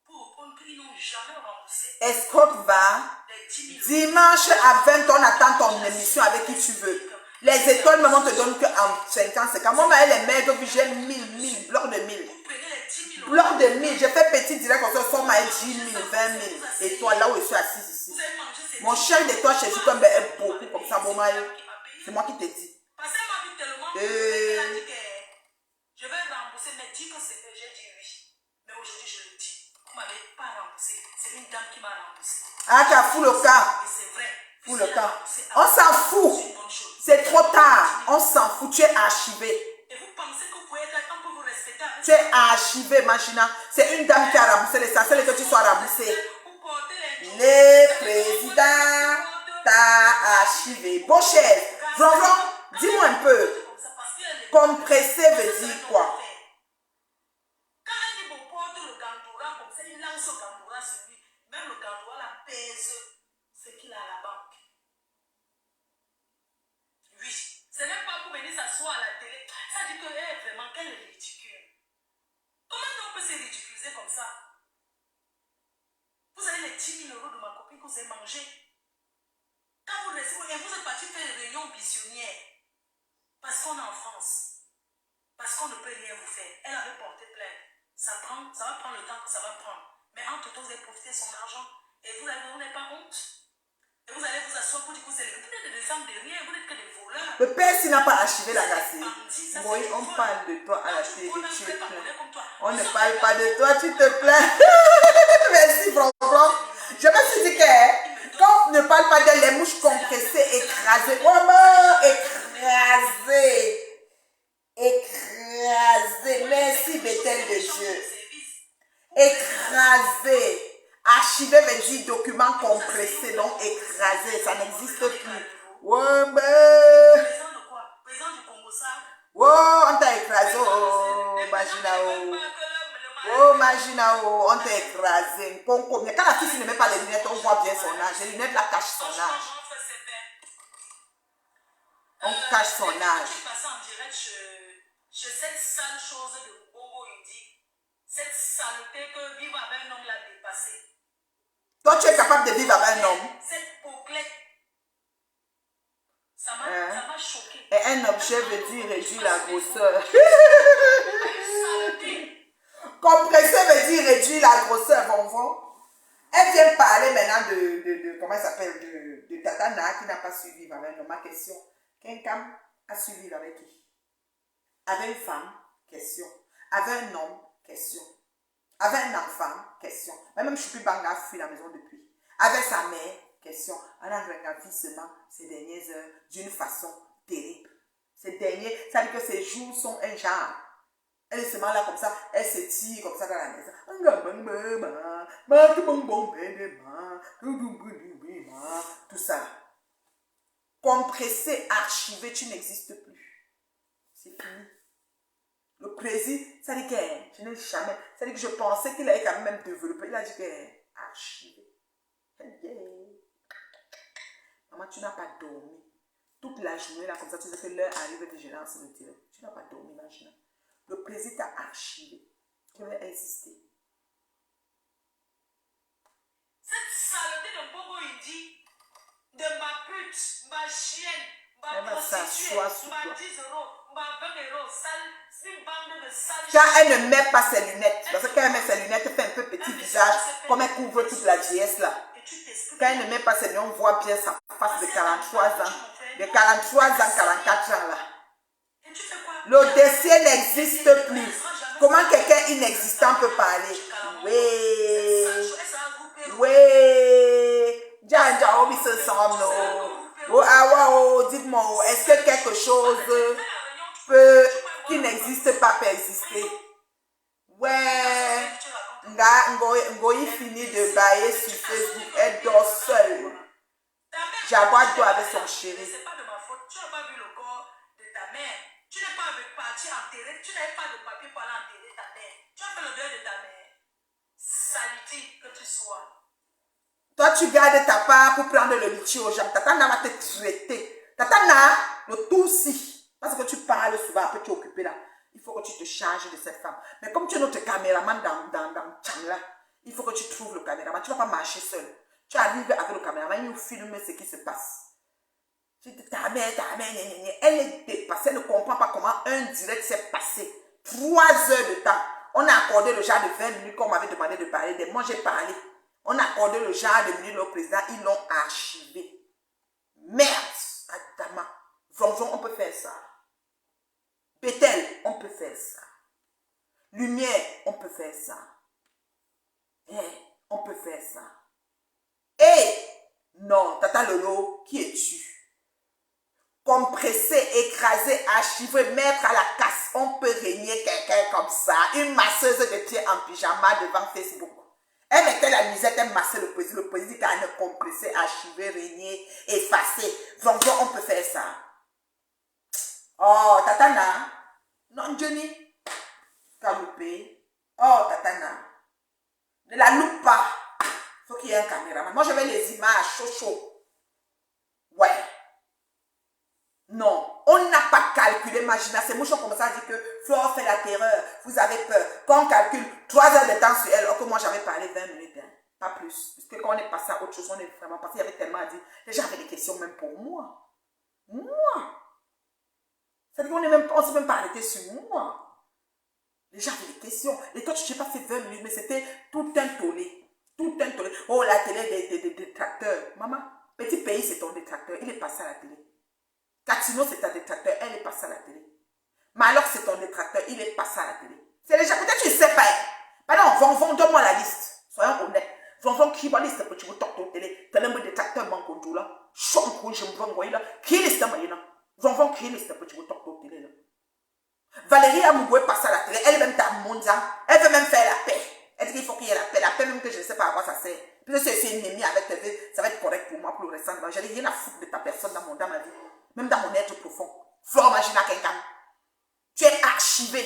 B: pour répondre qu'ils n'ont jamais remboursé
A: Escroc va.
B: les 10 000
A: Dimanche à 20h, on attend ton émission avec qui tu veux. Les étoiles, maman te donne qu'en 50, 50. Moi, les maigres, j'ai 1000, blocs de 1000.
B: Vous prenez les 10 000
A: Blocs de 1000. J'ai fait petit direct comme ça, soit 10 000, 20 000. Et toi, là où je suis assise ici.
B: Vous avez mangé ces
A: Mon cher de toi, chez lui, comme est beaucoup comme ça, bon, c'est moi qui t'ai dit.
B: Parce qu'elle m'a vu tellement qu'elle a dit que je vais rembourser, mais dis que c'est que j'ai dit oui. Mais aujourd'hui, je le dis. Vous ne m'avez pas remboursé. C'est une dame qui m'a remboursé.
A: Ah, tu as fou le cas.
B: Et c'est vrai.
A: Fou le cas. On s'en fout. C'est trop tard. On s'en fout. Tu es archivé.
B: Et vous pensez que vous pouvez être là, on peut vous respecter avec
A: Tu es archivé, Machina. C'est une dame qui a remboursé les ça. C'est que tu sois remboursé.
B: vous portez les
A: Le président t'a archivé. Beau cher. Ronron, dis-moi un peu.
B: comme ça parce qu'il y a les
A: Compressé veut dire quoi?
B: Quand elle dit bon, porte le gandoura comme ça, il lance le gandoura sur lui. Même le gandoura la pèse ce qu'il a à la banque. Oui, ce n'est pas pour venir s'asseoir à la télé. Ça dit que vraiment, qu'elle est ridicule. Comment on peut se ridiculiser comme ça? Vous avez les 10 000 euros de ma copine que vous avez mangé. Quand vous restez, et vous êtes parti faire une réunion missionnaire. Parce qu'on est en France. Parce qu'on ne peut rien vous faire. Elle avait porté plainte. Ça va prendre le temps que ça va prendre. Mais entre-temps, vous avez profité de son argent. Et vous n'avez pas honte. Et vous allez vous asseoir pour dire que vous êtes des femmes de rien. Vous n'êtes que des voleurs.
A: Le père, s'il n'a pas archivé la gâterie.
B: Bandits, ça,
A: Oui,
B: c'est
A: on
B: du vol.
A: parle de toi à la
B: Tu
A: télé.
B: voles,
A: Tu
B: tu
A: es
B: es pas
A: plein.
B: volé comme toi.
A: On
B: Nous
A: ne
B: sommes
A: parle
B: des
A: pas de
B: femmes.
A: toi, tu te plains. Merci, Franck. Je me suis dit que quand on ne parle pas d'elle, les mouches compressées, écrasées. Vraiment, écrasées. Écrasées. Merci, Bethel de Dieu. Écrasé. Archivé veut dire document compressé, donc écrasé. Ça n'existe plus. Ouais, mais.
B: Président de quoi? Président du Congo, ça?
A: Oh, on t'a écrasé. Oh, Magina. Oh, Magina. Oh, on t'a écrasé. Mais quand la fille ne met pas les lunettes, on voit bien son âge. Les lunettes la cachent son âge. On cache son âge.
B: Je suis passé en direct chez cette sale chose de Bongo Indi. Cette saleté que vivre avec un homme l'a dépassé.
A: Toi, tu es capable de vivre avec un homme.
B: Cette peuplée. Ça m'a choqué.
A: Et un objet veut dire réduire la grosseur. Compressé veut dire réduire la grosseur, bonbon. Elle vient parler maintenant de comment elle s'appelle, de Tatana qui n'a pas su vivre avec un homme. Ma question, quelqu'un a su vivre avec qui? Avec une femme? Question. Avec un homme? Question. Avec un enfant? Question. Même je ne suis plus banga, je fuis la maison depuis. Avec sa mère? Question. On a regardé seulement ces dernières heures d'une façon terrible. Ces derniers, ça veut dire que ces jours sont un genre. Elle est seulement là comme ça, elle se tire comme ça dans la maison. Tout ça. Compressé, archivé, tu n'existes plus. C'est fini. Le président, ça dit que je n'ai jamais. Ça dit que je pensais qu'il allait quand même développer. Il a dit que archivé. Maman, tu n'as pas dormi. Toute la journée, là, comme ça, tu sais que l'heure arrive de gérance de direct. Tu n'as pas dormi, imagine. Le président t'a archivé. Tu vas exister.
B: Cette saleté de Bongo Indi, de ma pute, ma chienne, ma prostituée, ma 10 euros, ma 20 euros, sale, une bande de sales.
A: Quand elle ne met pas ses lunettes, parce que quand elle met ses lunettes, elle fait un peu petit visage, comme elle couvre toute la dièse là. Quand elle ne met pas ses lunettes, on voit bien sa face de 43 ans. De 43 ans, 44 ans là. Le dossier n'existe plus. Comment quelqu'un inexistant peut parler? Oui. Oui. Dites-moi, est-ce que quelque chose qui n'existe pas peut exister? Ouais. Ngoï finit de bailler sur Facebook. Elle dort seule. Jaguar dort avec son chéri.
B: C'est pas de ma faute. Tu n'as pas vu le corps de ta mère. Tu n'es pas parti enterrer. Tu n'avais pas de papier pour aller enterrer ta mère. Tu as fait le deuil de ta mère. Saleté que tu sois.
A: Toi, tu gardes ta part pour prendre le litier aux gens. Tatana va te traiter. Tatana, le tout si. Parce que tu parles souvent, après tu es occupé là. il faut que tu te charges de cette femme. Mais comme tu es notre caméraman dans Tchamla, il faut que tu trouves le caméraman. Tu ne vas pas marcher seul. Tu arrives avec le caméraman, il filme ce qui se passe. Ta mère, elle est dépassée, elle ne comprend pas comment un direct s'est passé. 3 heures de temps. On a accordé le genre de 20 minutes qu'on m'avait demandé de parler. Moi, j'ai parlé. On a accordé le genre de minutes au président. Ils l'ont archivé. Merde, Adama. Zonzon, on peut faire ça. Bethel, on peut faire ça. Lumière, on peut faire ça. On peut faire ça. Non, Tata Lolo, qui es-tu? Compresser, écraser, archiver, mettre à la casse. On peut régner quelqu'un comme ça. Une masseuse de pied en pyjama devant Facebook. Elle mettait la musette, elle massait le président. Le président qui a compressé, archiver, régner, effacer. Donc, on peut faire ça. Oh, Tatana. Non, Johnny. T'as loupé. Oh, Tatana. Ne la loupe pas. Faut qu'il y ait un caméraman. Moi, je veux les images chaud. Ouais. Non, on n'a pas calculé, imagine, c'est mouchon comme ça, dit que Flore fait la terreur, vous avez peur. Quand on calcule 3 heures de temps sur elle, alors que moi j'avais parlé 20 minutes, hein, pas plus. Parce que quand on est passé à autre chose, on est vraiment passé, il y avait tellement à dire. Les gens avaient des questions même pour moi. Moi. C'est-à-dire qu'on ne s'est même pas arrêté sur moi. Les gens avaient des questions. Et toi, tu n'as pas fait 20 minutes, mais c'était tout un tollé. Tout un tollé. Oh, la télé des détracteurs. Maman, petit pays, c'est ton détracteur. Il est passé à la télé. Katino, c'est un détracteur, elle est passée à la télé. Malok, c'est ton détracteur, il est passé à la télé. C'est les gens, peut-être tu ne sais pas. Pardon, donne-moi la liste. Soyons honnêtes. Qui va liste pour que tu me toques ton télé. Tu as un détracteur, mon contrôle là. Chouan, je me vois là. Qui est liste, moi, qui est liste pour que tu me toques ton télé là. Valérie Amougou est passée à la télé. Elle est même ta mondiale. Elle veut même faire la paix. Elle dit qu'il faut qu'il y ait la paix. La paix, même que je ne sais pas à quoi ça sert. Puis si c'est une ennemie avec TV, ça va être correct pour moi pour le restant. Je n'ai rien à foutre de ta personne dans ma vie. Même dans mon être profond. Flore Magina quelqu'un. Tu es archivé.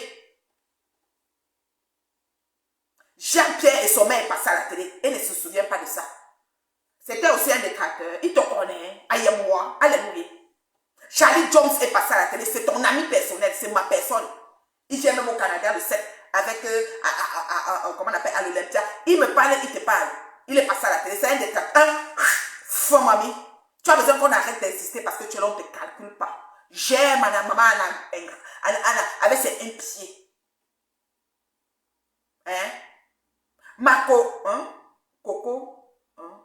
A: Jean-Pierre et son mère est passé à la télé. Elle ne se souvient pas de ça. C'était aussi un détracteur. Il te connaît. Aïe-moi. Alléluia. Charlie Jones est passé à la télé. C'est ton ami personnel. C'est ma personne. Il vient même au Canada le 7 avec, comment on appelle, à l'Olympia. Il me parle, il te parle. Il est passé à la télé. C'est un détracteur. Faux mamie. Tu as besoin qu'on arrête d'insister parce que tu ne te calcules pas. J'aime madame maman Anna avec ses un pied. Hein? Marco, hein? Coco, hein?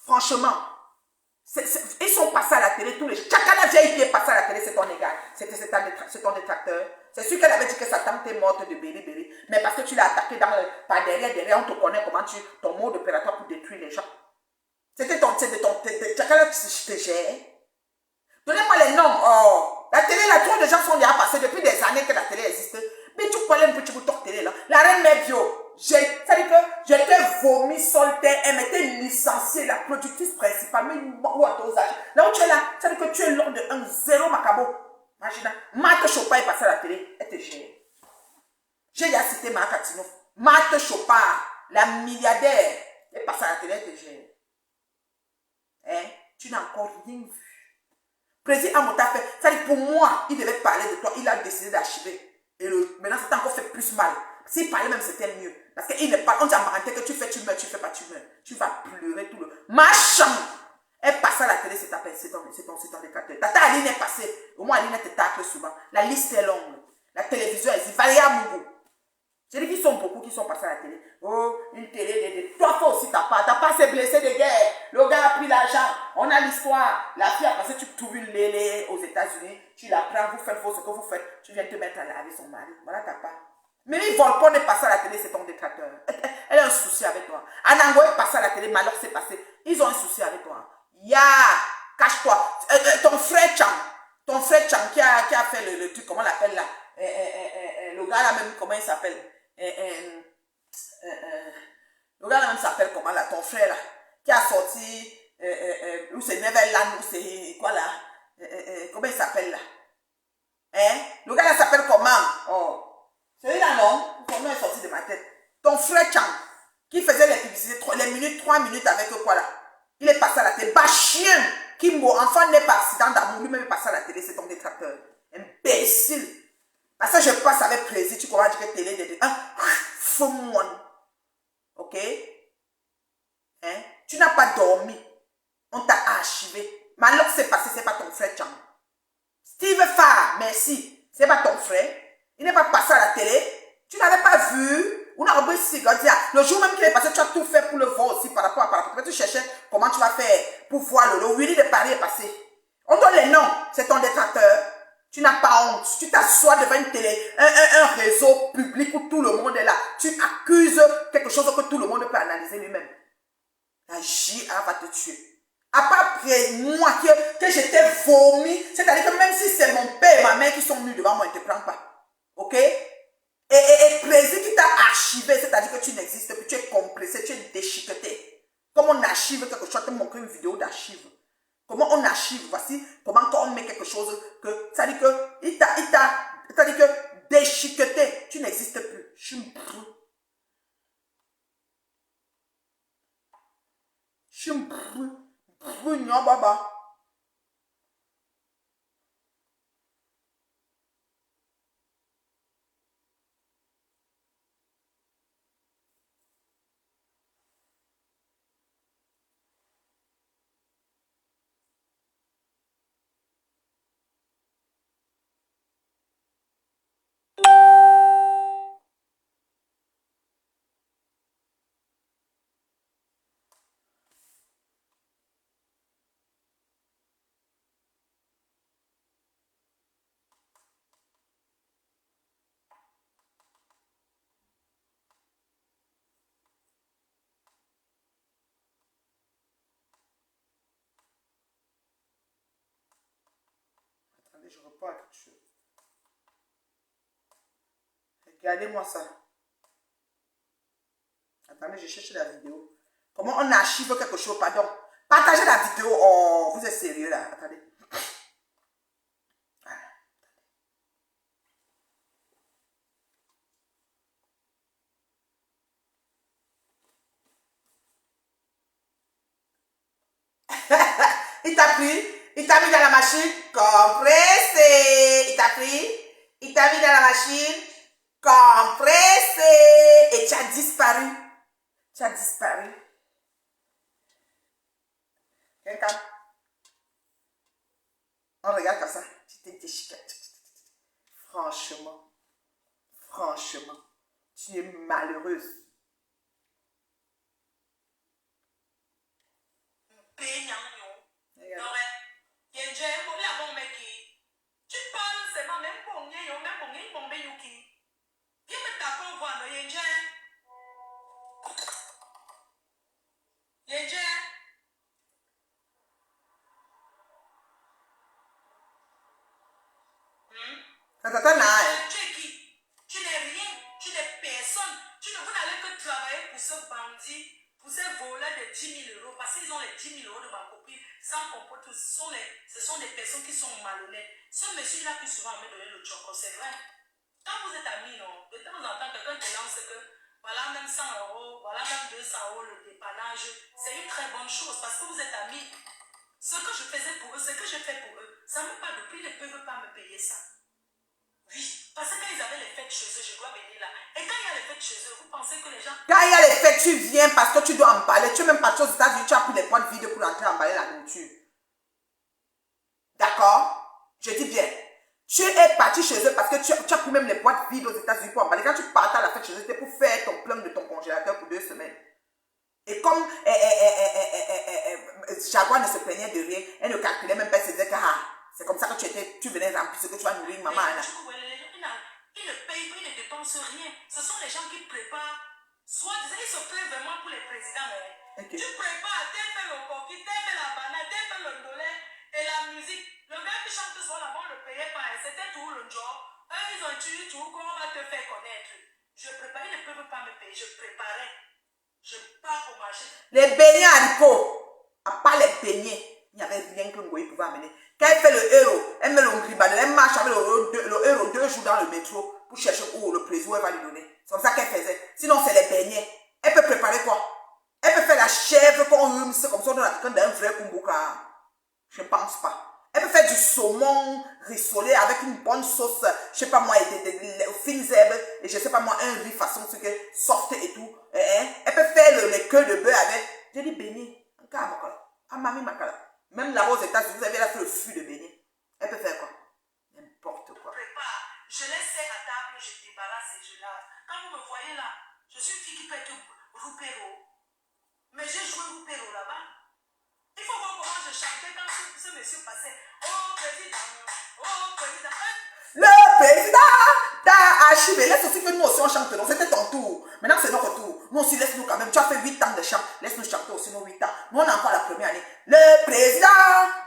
A: Franchement, ils sont passés à la télé tous les jours. Chacun vieille qui est passé à la télé, c'est ton égal. C'est ton détracteur. C'est sûr qu'elle avait dit que sa tante est morte de béli. Mais parce que tu l'as attaqué par derrière, on te connaît comment ton mode opératoire pour détruire les gens. C'était chacun te gère. Donnez-moi les noms. Oh, la télé, là, trop de gens sont déjà passés depuis des années que la télé existe. Mais tu parlais un petit bout de télé là. La reine mère bio. C'est-à-dire que j'étais vomi, solitaire, elle m'était licenciée, la productrice principale, mais ou à ton âge. Là où tu es là, c'est-à-dire que tu es lors de 1-0 macabo. Imagine, Marthe Chopin est passée à la télé, elle te gère. J'ai déjà cité Marc Catino. Marthe Chopin, la milliardaire, est passée à la télé, elle te gère. Hein? Tu n'as encore rien vu. Président Amota fait, c'est-à-dire pour moi, il devait parler de toi, il a décidé d'archiver. Et maintenant, c'est encore fait plus mal. S'il parlait même, c'était mieux. Parce qu'il n'est pas, on t'a parenté que tu fais, tu meurs, tu fais pas, tu meurs. Tu vas pleurer tout le... Ma chambre, elle passe à la télé, c'est ton détracteur. Tata Aline est passée. Au moins, Aline te tacle souvent. La liste est longue. La télévision existe. Valérie Amougou. J'ai dit qu'ils sont beaucoup qui sont passés à la télé. Oh, une télé, toi aussi t'as pas s'est blessé de guerre. Le gars a pris l'argent. On a l'histoire. La fille a passé, tu trouves une lélé aux États-Unis. Tu la prends, vous faites ce que vous faites. Tu viens te mettre à laver son mari. Voilà, t'as pas. Mais Volpon est passé à la télé, c'est ton détracteur. Elle a un souci avec toi. Anango est passé à la télé, Malok s'est passé. Ils ont un souci avec toi. Ya, cache-toi. Ton frère Chang qui a fait le truc, comment on l'appelle là? Le gars là même, comment il s'appelle? Le gars là même s'appelle comment là? Ton frère là, qui a sorti, ou c'est Neverland, ou c'est quoi là? Comment il s'appelle là? Hein? Le gars là s'appelle comment? Oh. Celui-là, non, son nom est sorti de ma tête. Ton frère Chang, qui faisait les publicités, les minutes, 3 minutes avec quoi là? Il est passé à la télé. Bachien, Kimbo, enfant né par accident d'amour, lui-même est passé à la télé, c'est ton détracteur. Imbécile. Parce que je on va dire que télé de un faux ok? Hein? Tu n'as pas dormi. On t'a archivé. Mais alors c'est passé, c'est pas ton frère Tchang. Steve Farr, merci. C'est pas ton frère. Il n'est pas passé à la télé. Tu n'avais pas vu. On a repris le jour même qu'il est passé, tu as tout fait pour le voir aussi par rapport à tu cherchais comment tu vas faire pour voir le Willy de Paris est passé. On donne les noms, c'est ton détracteur. Tu n'as pas honte. Tu t'assois devant une télé, un réseau public où tout le monde est là. Tu accuses quelque chose que tout le monde peut analyser lui-même. La JA va te tuer. À part après moi que j'étais vomi, c'est-à-dire que même si c'est mon père et ma mère qui sont venus devant moi, ils ne te prennent pas. Ok? Et Président qui t'a archivé, c'est-à-dire que tu n'existes plus, tu es compressé, tu es déchiqueté. Comme on archive quelque chose, je vais te montrer une vidéo d'archive. Comment on archive, voici comment quand on met quelque chose, que ça dit que il t'a dit que déchiqueté, tu n'existes plus. Je suis non, baba. Attendez, je repars à quelque chose. Regardez-moi ça. Attendez, je cherche la vidéo. Comment on archive quelque chose, pardon. Partagez la vidéo. Oh, vous êtes sérieux là. Attendez. Il t'a pris, il t'a mis dans la machine compressée. Il t'a pris, il t'a mis dans la machine compressée. Et tu as disparu. Tu as disparu. Quelqu'un? On regarde comme ça. Tu t'es déchiqueté. Franchement, tu es malheureuse.
B: Tu parles seulement même pour même pour Yuki. Viens me taper en voix, Yenje. Yenje. Tu es qui? Tu n'es rien, tu n'es personne. Vous n'allez que travailler pour ce bandit, pour ces voleurs de 10 000 euros, parce qu'ils ont les 10 000 euros de ma copine, sans compote, ce sont des personnes qui sont malhonnêtes. Ce monsieur-là peut souvent me donner le choco, c'est vrai. Quand vous êtes amis, non, de temps en temps, quelqu'un te lance que voilà même 100 euros, voilà même 200 euros le dépannage, c'est une très bonne chose parce que vous êtes amis. Ce que je faisais pour eux, ce que je fais pour eux, ça ne me pas de prix, ils ne peuvent pas me payer ça. Oui, parce que quand ils avaient les fêtes chez eux, je dois venir là. Et quand il y a les fêtes chez eux, vous pensez que les gens...
A: Quand il y a les fêtes, tu viens parce que tu dois emballer. Tu n'es même pas aux États-Unis, tu as pris les boîtes vides pour entrer emballer la nourriture. D'accord? Je dis bien. Tu es parti chez eux parce que tu as pris même les boîtes vides aux États-Unis pour emballer. Quand tu partais à la fête chez eux, c'était pour faire ton plein de ton congélateur pour 2 semaines. Et comme Jaguar ne se plaignait de rien, elle ne calculait même pas, elle se disait que c'est comme ça que tu venais remplir ce que tu vas nourrir maman.
B: Ils ne payent pas, ils ne dépensent rien. Ce sont les gens qui préparent. Soit ils se plaignent vraiment pour les présidents. Mais okay. Tu prépares, tel fait le coquille, tel fait la banane, tel fait le dolé et la musique. Le gars qui chante soir là-bas, on ne le payait pas. C'était tout le job. Eux, ils ont tué tout, comment on va te faire connaître. Je préparais, ils ne peuvent pas me payer. Je préparais. Je pars au marché. Les beignets haricots, à part les beignets, il n'y avait rien que Ngoï pouvait amener. Quand elle fait le euro, elle met le ngriban, elle marche avec le euro 2 jours dans le métro pour chercher où le président elle va lui donner. C'est comme ça qu'elle faisait. Sinon, c'est les beignets. Elle peut préparer quoi? Elle peut faire la chèvre qu'on hume, c'est comme ça, on donne quelqu'un d'un vrai kumbuka. Je ne pense pas. Elle peut faire du saumon rissolé avec une bonne sauce, je ne sais pas moi, des fines herbes.
A: et je sais pas moi, un riz façon ce que soft et tout. Elle peut faire les queues de beurre avec. J'ai dit Béni, même là-bas aux États-Unis, vous avez là fait le fût de Béni. Elle peut faire quoi? N'importe quoi.
B: Je laisse à table, je débarrasse et je lave. Quand vous me voyez là, je suis une fille qui peut être roupéro. Mais j'ai joué roupéro là-bas. Il faut voir comment je chantais quand ce monsieur passait. Oh président, oh président.
A: Le président t'a archivé. Laisse aussi que nous aussi on chante. Donc c'était ton tour. Maintenant c'est notre tour. Nous aussi laisse-nous quand même. Tu as fait 8 ans de chant. Laisse-nous chanter aussi nos 8 ans. Nous on a encore la première année. Le président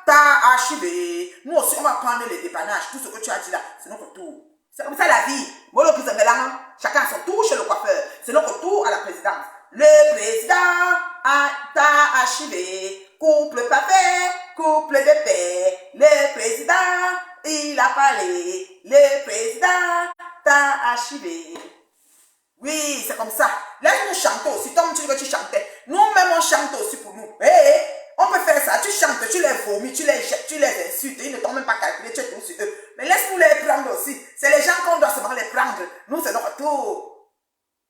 A: t'a archivé. Nous aussi on va prendre les dépannages. Tout ce que tu as dit là, c'est notre tour. C'est comme ça la vie. Chacun a son tour chez le coiffeur. C'est notre tour à la présidence. Le président t'a archivé. Couple parfait, couple de paix. Le président, il a parlé. Le président t'a archivé. Oui, c'est comme ça. Laisse-nous chanter aussi. Toi, tu dis que tu chantais. Nous-mêmes, on chante aussi pour nous. Hey, on peut faire ça. Tu chantes, tu les vomis, tu les jettes, tu les insultes. Ils ne t'ont même pas calculé, tu es tout sur eux. Mais laisse-nous les prendre aussi. C'est les gens qu'on doit seulement les prendre. Nous, c'est notre tour.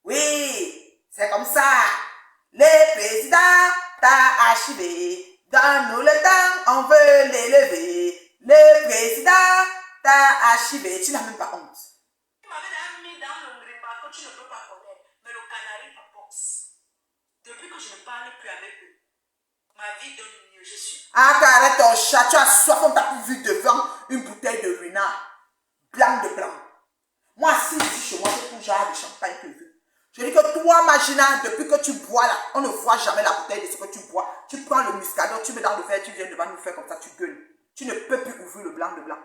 A: Oui, c'est comme ça. Le président t'a archivé. Donne-nous le temps, on veut l'élever. Le président t'a archivé. Tu n'as même pas honte.
B: Tu m'avais mis dans le repas que tu ne peux pas connaître. Mais le canari t'apporte. Depuis que je ne parle plus avec eux, ma vie donne mieux. Je suis.
A: Ah, arrête ton chat, tu as soif, on t'a vu devant une bouteille de renard. Blanc de blanc. Moi, si je dis chez moi, j'ai tout genre de champagne que je veux. Je dis que toi, Magina, depuis que tu bois là, on ne voit jamais la bouteille de ce que tu bois. Tu prends le muscador, tu mets dans le verre, tu viens devant nous faire comme ça, tu gueules. Tu ne peux plus ouvrir le blanc de blanc.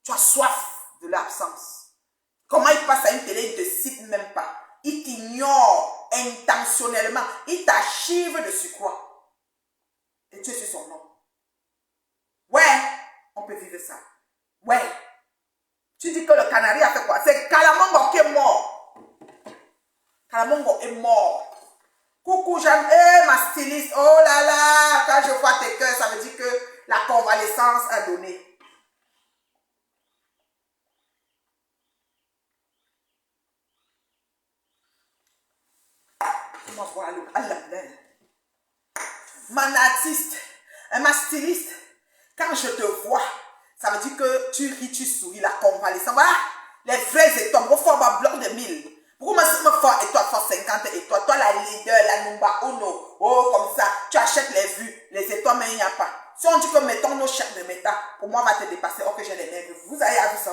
A: Tu as soif de l'absence. Comment il passe à une télé, il ne te cite même pas. Il t'ignore intentionnellement. Il t'archive de surcroît. Et tu es sur son nom. Ouais, on peut vivre ça. Ouais. Tu dis que le canari a fait quoi? C'est Kalamongo qui est mort. Kalamongo est mort. Coucou, j'aime. Ma styliste. Oh là là. Quand je vois tes cœurs, ça veut dire que la convalescence a donné. Mon artiste, ma styliste, quand je te vois, ça veut dire que tu ris, tu souris, la convalescence. Voilà, les vrais étoiles. Pourquoi on va bloquer de 1000? Pourquoi moi, je me fais étoile, fort 50 étoiles? Toi, la leader, la number uno. Oh, comme ça, tu achètes les vues, les étoiles, mais il n'y a pas. Si on dit que mettons nos chèques de méta, pour moi, on va te dépasser. Ok, j'ai les nègres. Vous avez vu ça?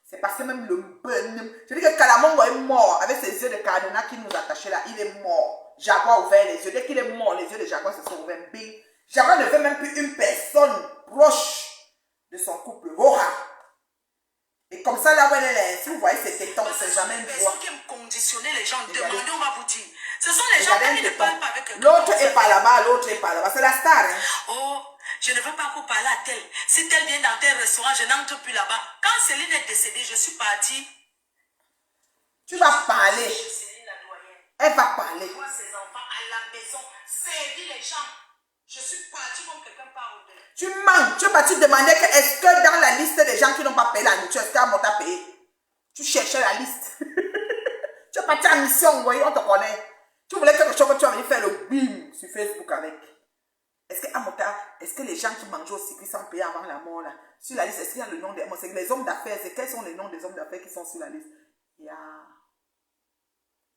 A: C'est parce que même le bonhomme. Je dis que Kalamongo est mort avec ses yeux de Cardona qui nous attachaient là. Il est mort. Jaguar a ouvert les yeux. Dès qu'il est mort, les yeux de Jaguar se sont ouverts. Bing. Jaguar ne veut même plus une personne proche de son couple. Hora. Et comme ça, là où elle est, si vous voyez ses tétons, c'est jamais une voix.
B: Qui aiment conditionner les gens. Demandez, on va vous dire. Ce sont les gens qui ne parlent pas avec eux.
A: L'autre est pas là-bas, l'autre est pas là-bas. C'est la star. Hein?
B: Oh, je ne veux pas vous parler à tel. Si tel vient dans tel restaurant, je n'entre plus là-bas. Quand Céline est décédée, je suis partie.
A: Tu vas parler.
B: Céline la doyenne.
A: Elle va parler.
B: Moi, ses enfants à la maison, servir les gens. Je suis partie comme quelqu'un part au-delà.
A: Tu mens. Tu es parti demander que est-ce que dans la liste des gens qui n'ont pas payé la nourriture, est-ce qu'un monte à payer? Tu cherchais la liste. Tu es parti en mission, vous voyez, on te connaît. Tu voulais quelque chose que tu as envie de faire le bim sur Facebook avec. Est-ce que les gens qui mangent au circuit sans payer avant la mort, là, sur la liste, est-ce qu'il y a le nom des... C'est les hommes d'affaires, quels sont les noms des hommes d'affaires qui sont sur la liste?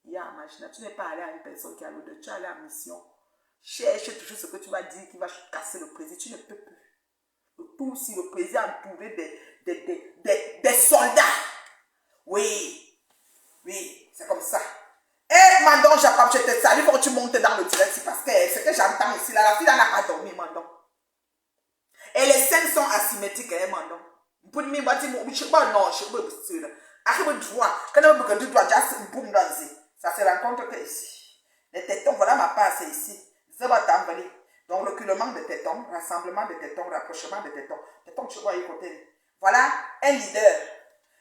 A: Imagine, tu n'es pas allé à une personne qui a l'odeur, tu es allé en mission. Cherche toujours ce que tu vas dire qui va casser le président, tu ne peux plus. Le tout si le président a entouré des soldats. Oui, c'est comme ça. Eh, Mandon, Japap, je te salue quand tu montes dans le direct, parce que ce que j'entends ici, là, la fille n'a pas dormi, Mandon. Et les scènes sont asymétriques, hein, Mandon. Pour moi, non, je veux dire, ça se rencontre que ici. Les tétons, voilà ma part, c'est ici. Donc, reculement de tétons, rassemblement de tétons, rapprochement de tétons. Tétons, tu vois, à côté. Voilà un leader.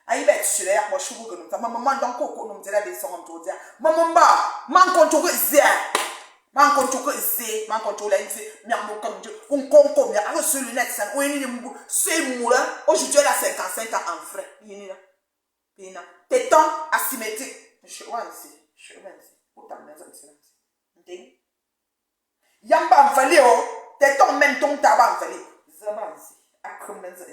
A: Aïe, ben, tu l'as, moi, je suis vous, maman, donc, on nous dira des sons, on te dit, maman, man, contour, zé, man, contour, zé, man, contour, zé, merde, comme Dieu, on concourt, mais avec ce lunette, c'est moulin, aujourd'hui, elle a 55 ans en frais. Tétons asymétriques. ici. Yamba envalé, oh, téton même ton tabac envalé. Zamanzi, akrumbenzi.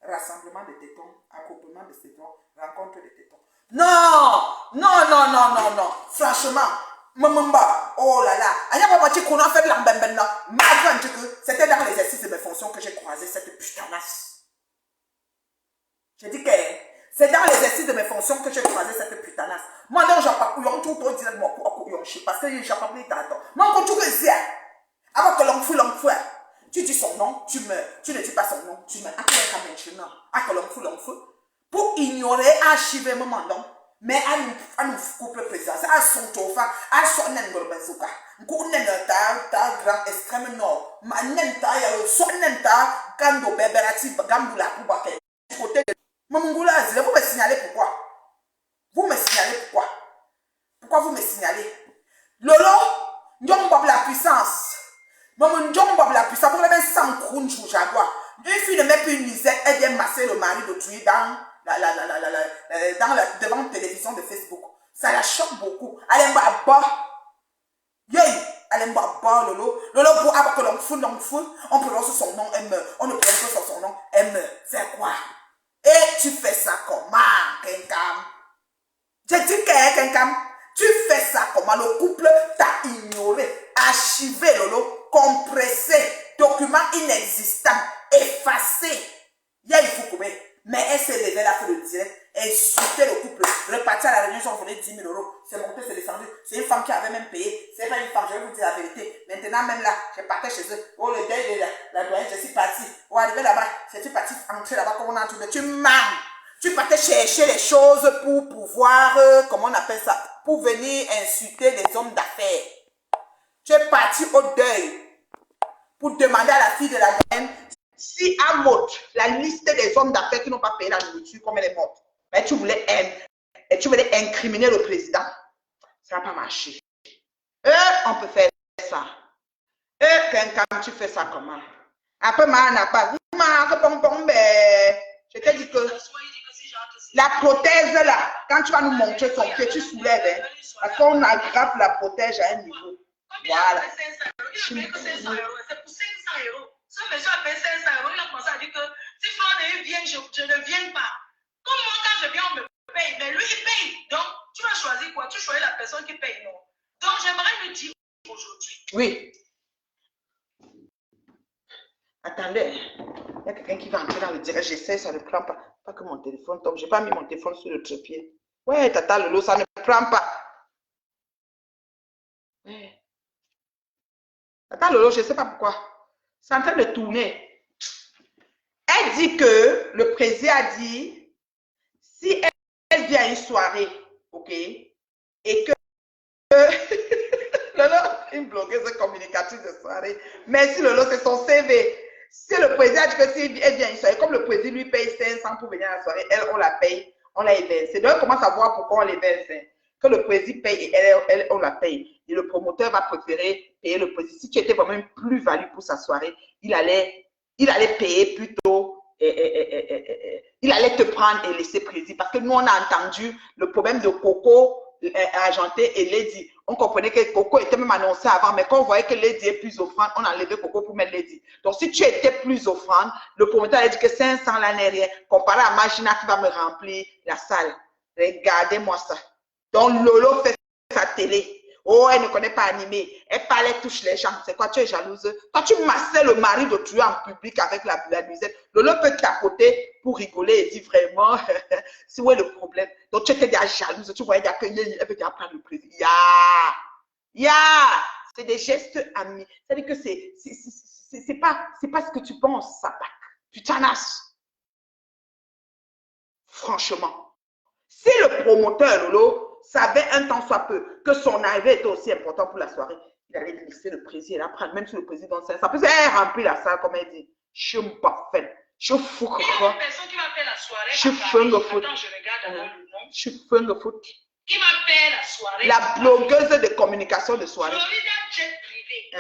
A: Rassemblement de tétons, accouplement de tétons, rencontre de tétons. Non, non, non, non, non, non. Franchement, Mamamba, oh là là. Anya papa tu qu'on a fait de l'ambemben là. Malgré que c'était dans l'exercice de mes fonctions que j'ai croisé cette putanasse. J'ai dit que c'est dans l'exercice de mes fonctions que j'ai croisé cette putanasse. Moi, non, j'ai pas couillon, tout le dire moi, parce que j'ai pas pris tantôt. Non, quand tu veux dire, avant que l'on fout, tu dis son nom, tu meurs. Tu ne dis pas son nom, tu meurs. Pour ignorer, archiver mon nom. Mais à nous couple président, à son tofa, à son n'engolbazuka. Nous ta grand extrême nord. Ma nenta, son nenta, gando beberati, gambula, poubake. Côté de Mamungula, vous me signalez pourquoi? Vous me signalez pourquoi? Pourquoi vous me signalez? Lolo, n'yombob la puissance. Maman n'yombob la puissance. Vous l'avez sans crunch ou jaguar. Une fille ne met plus une misette, elle vient masser le mari d'autrui dans devant la télévision de Facebook. Ça la choque beaucoup. Elle aime bas. Yay! Elle aime bas, Lolo. Lolo, pour avoir que l'on fout, on prononce son nom, elle meurt. On ne prononce pas son nom, elle meurt. C'est quoi? Et tu fais ça comment, Kenkam? J'ai dit Kenkam, tu fais ça comment? Le couple t'a ignoré, archivé, Lolo, compressé, document inexistant, effacé. Yay, il faut couper. Mais elle s'est levée là pour le direct, insulter le couple, repartir à la réunion, ils ont volé 10 000 €. C'est monté, c'est descendu. C'est une femme qui avait même payé. C'est pas une femme, je vais vous dire la vérité. Maintenant, même là, je partais chez eux. Oh, le deuil de la doyenne, je suis partie. Oh, arrivé là-bas, je suis partie entrer là-bas comme on a entendu. Tu mens. Tu partais chercher les choses pour pouvoir, comment on appelle ça, pour venir insulter les hommes d'affaires. Tu es parti au deuil pour demander à la fille de la doyenne. Si à Maud, la liste des hommes d'affaires qui n'ont pas payé la nourriture, comme elle est morte, mais tu voulais incriminer le président, ça n'a pas marché. On peut faire ça. Quand tu fais ça comment? Après, n'a pas. Je t'ai dit que la prothèse là, quand tu vas nous montrer son pied, tu soulèves. Parce qu'on aggrave la prothèse à un niveau. Voilà.
B: C'est pour 500 €. Ce monsieur a payé 500 €, il a commencé à dire que si Florent vient, je ne viens pas. Comme moi, quand je viens, on me paye, mais lui, il paye. Donc, tu vas choisir quoi? Tu choisis la personne qui paye, non? Donc, j'aimerais lui dire aujourd'hui.
A: Oui. Attendez, il y a quelqu'un qui va entrer dans le direct, j'essaie, ça ne prend pas. Pas que mon téléphone tombe, je n'ai pas mis mon téléphone sur le trépied. Ouais, Tata Lolo, ça ne prend pas. Ouais. Tata Lolo, je ne sais pas pourquoi. C'est en train de tourner. Elle dit que le président a dit, si elle vient à une soirée, ok, et que Lolo, une blogueuse communicatrice de soirée, merci Lolo, c'est son CV. Si le président a dit que si elle vient à une soirée, comme le président lui paye 500 pour venir à la soirée, elle, on la paye, on la éverse. Donc, on commence à voir pourquoi on l'éverse. Que le président paye et elle, on la paye. Et le promoteur va préférer payer le président. Si tu étais vraiment une plus-value pour sa soirée, il allait payer plutôt, il allait te prendre et laisser président. Parce que nous, on a entendu le problème de Coco Argenté et Lady. On comprenait que Coco était même annoncé avant, mais quand on voyait que Lady est plus offrande, on a enlevé Coco pour mettre Lady. Donc, si tu étais plus offrande, le promoteur a dit que 500 là n'est rien, comparé à Magina qui va me remplir la salle. Regardez-moi ça. Donc, Lolo fait sa télé. Oh, elle ne connaît pas animé. Elle parle, elle touche les gens. C'est quoi, tu es jalouse? Quand tu massais le mari d'autrui en public avec la nuisette, Lolo peut tapoter pour rigoler et dire vraiment, c'est où est le problème? Donc, tu étais déjà jalouse. Tu voyais qu'elle veut déjà prendre le président. C'est des gestes amis. C'est-à-dire que c'est pas ce que tu penses, ça pack. Putanasse. Franchement. Si le promoteur, Lolo, savait un temps soit peu que son arrivée était aussi important pour la soirée, il allait laisser le président la prendre, même si le président ça peut remplir la salle, comme elle dit. Je me baffelle. Je fous quoi.
B: Il y a une personne qui m'a fait la soirée.
A: Je fais le foot.
B: Attends, je regarde alors le nom.
A: Je fais le foot.
B: Qui m'a fait la soirée.
A: La blogueuse de communication de soirée.
B: Florida Jet Privé.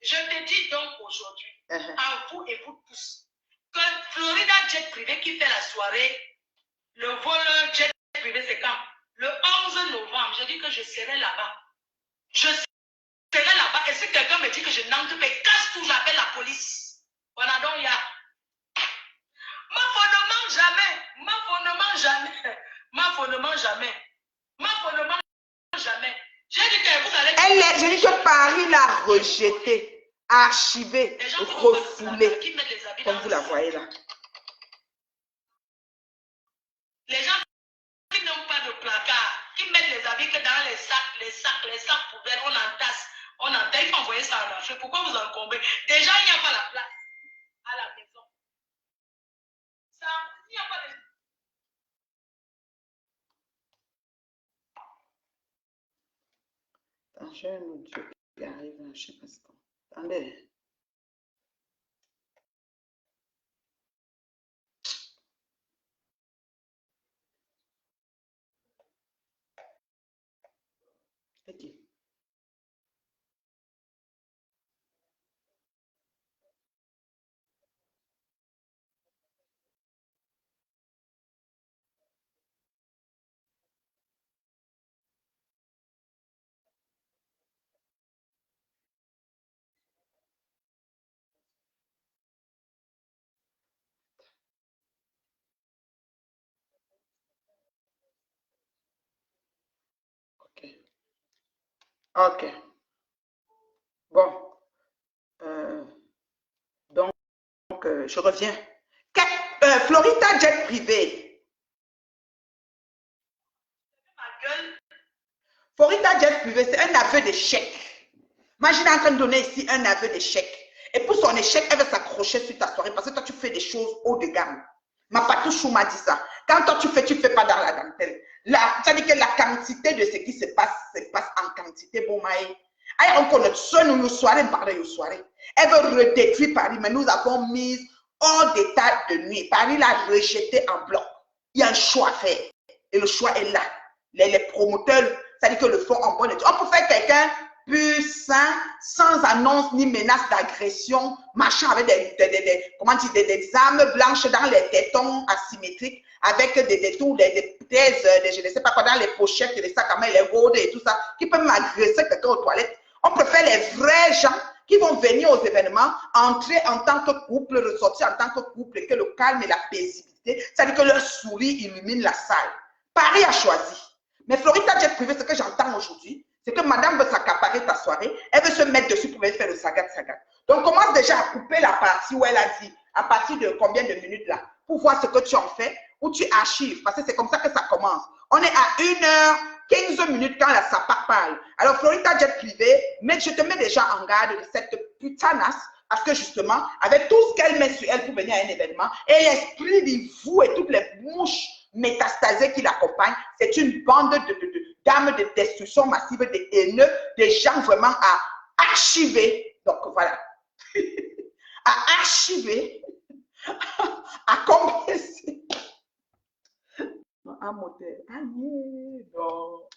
B: Je te dis donc aujourd'hui, à vous et vous tous, que Florida Jet Privé qui fait la soirée, le voleur Jet Privé, c'est quand? Le 11 novembre. je dis que je serai là-bas. Je serai là-bas. Et si quelqu'un me dit que je n'entre pas, casse tout, j'appelle la police. Voilà, donc il y a. Ma ne mange jamais. Ma ne mange jamais. Ma ne mange jamais. Ma ne mange jamais. J'ai dit que vous allez.
A: J'ai dit que Paris l'a rejeté, archivé, refoulé. Comme vous la voyez là.
B: Les gens qui n'ont pas de placard, qui mettent les habits que dans les sacs poubelles, on entasse. Il faut envoyer ça en Afrique. Pourquoi vous encombrez? Déjà, il n'y a pas la place à la maison. Ça, il n'y a pas de...
A: Attends, j'ai un audio qui arrive là, je ne sais pas ce qu'on... Attendez. Ok. Ok. Bon. Donc, je reviens. Florida Jet Privé. Florida Jet Privé, c'est un aveu d'échec. Imagine en train de donner ici un aveu d'échec. Et pour son échec, elle va s'accrocher sur ta soirée parce que toi, tu fais des choses haut de gamme. Ma Patouchou m'a dit ça. Quand toi, tu fais pas dans la dentelle. Ça dit que la quantité de ce qui se passe en quantité. Bon, maï. On connaît ça, nous soirée, elle veut redétruire Paris, mais nous avons mis hors d'état de nuit. Paris l'a rejeté en bloc. Il y a un choix à faire. Et le choix est là. Les promoteurs, ça dit que le font en bonne étude. On peut faire quelqu'un pur, sain, sans annonce ni menace d'agression, marchant avec des armes blanches dans les tétons asymétriques, avec des tours, des je ne sais pas quoi, dans les pochettes, les sacs à main, les rôdes et tout ça, qui peuvent m'agresser quelqu'un aux toilettes. On préfère les vrais gens qui vont venir aux événements, entrer en tant que couple, ressortir en tant que couple, et que le calme et la paisibilité, c'est-à-dire que leur sourire illumine la salle. Paris a choisi. Mais Florida Jet Privé, ce que j'entends aujourd'hui, c'est que madame veut s'accaparer ta soirée, elle veut se mettre dessus pour faire le sagat. Donc, commence déjà à couper la partie où elle a dit, à partir de combien de minutes là, pour voir ce que tu en fais, ou tu archives, parce que c'est comme ça que ça commence. On est à 1h15 quand la SAPAC parle. Alors, Florida Jet Privé, mais je te mets déjà en garde de cette putanasse, parce que justement, avec tout ce qu'elle met sur elle pour venir à un événement, et l'esprit de vous et toutes les mouches métastasées qui l'accompagnent, c'est une bande d'armes de destruction massive, des haineux, des gens vraiment à archiver. Donc voilà. À archiver, à compresser. Un modèle. Ah non.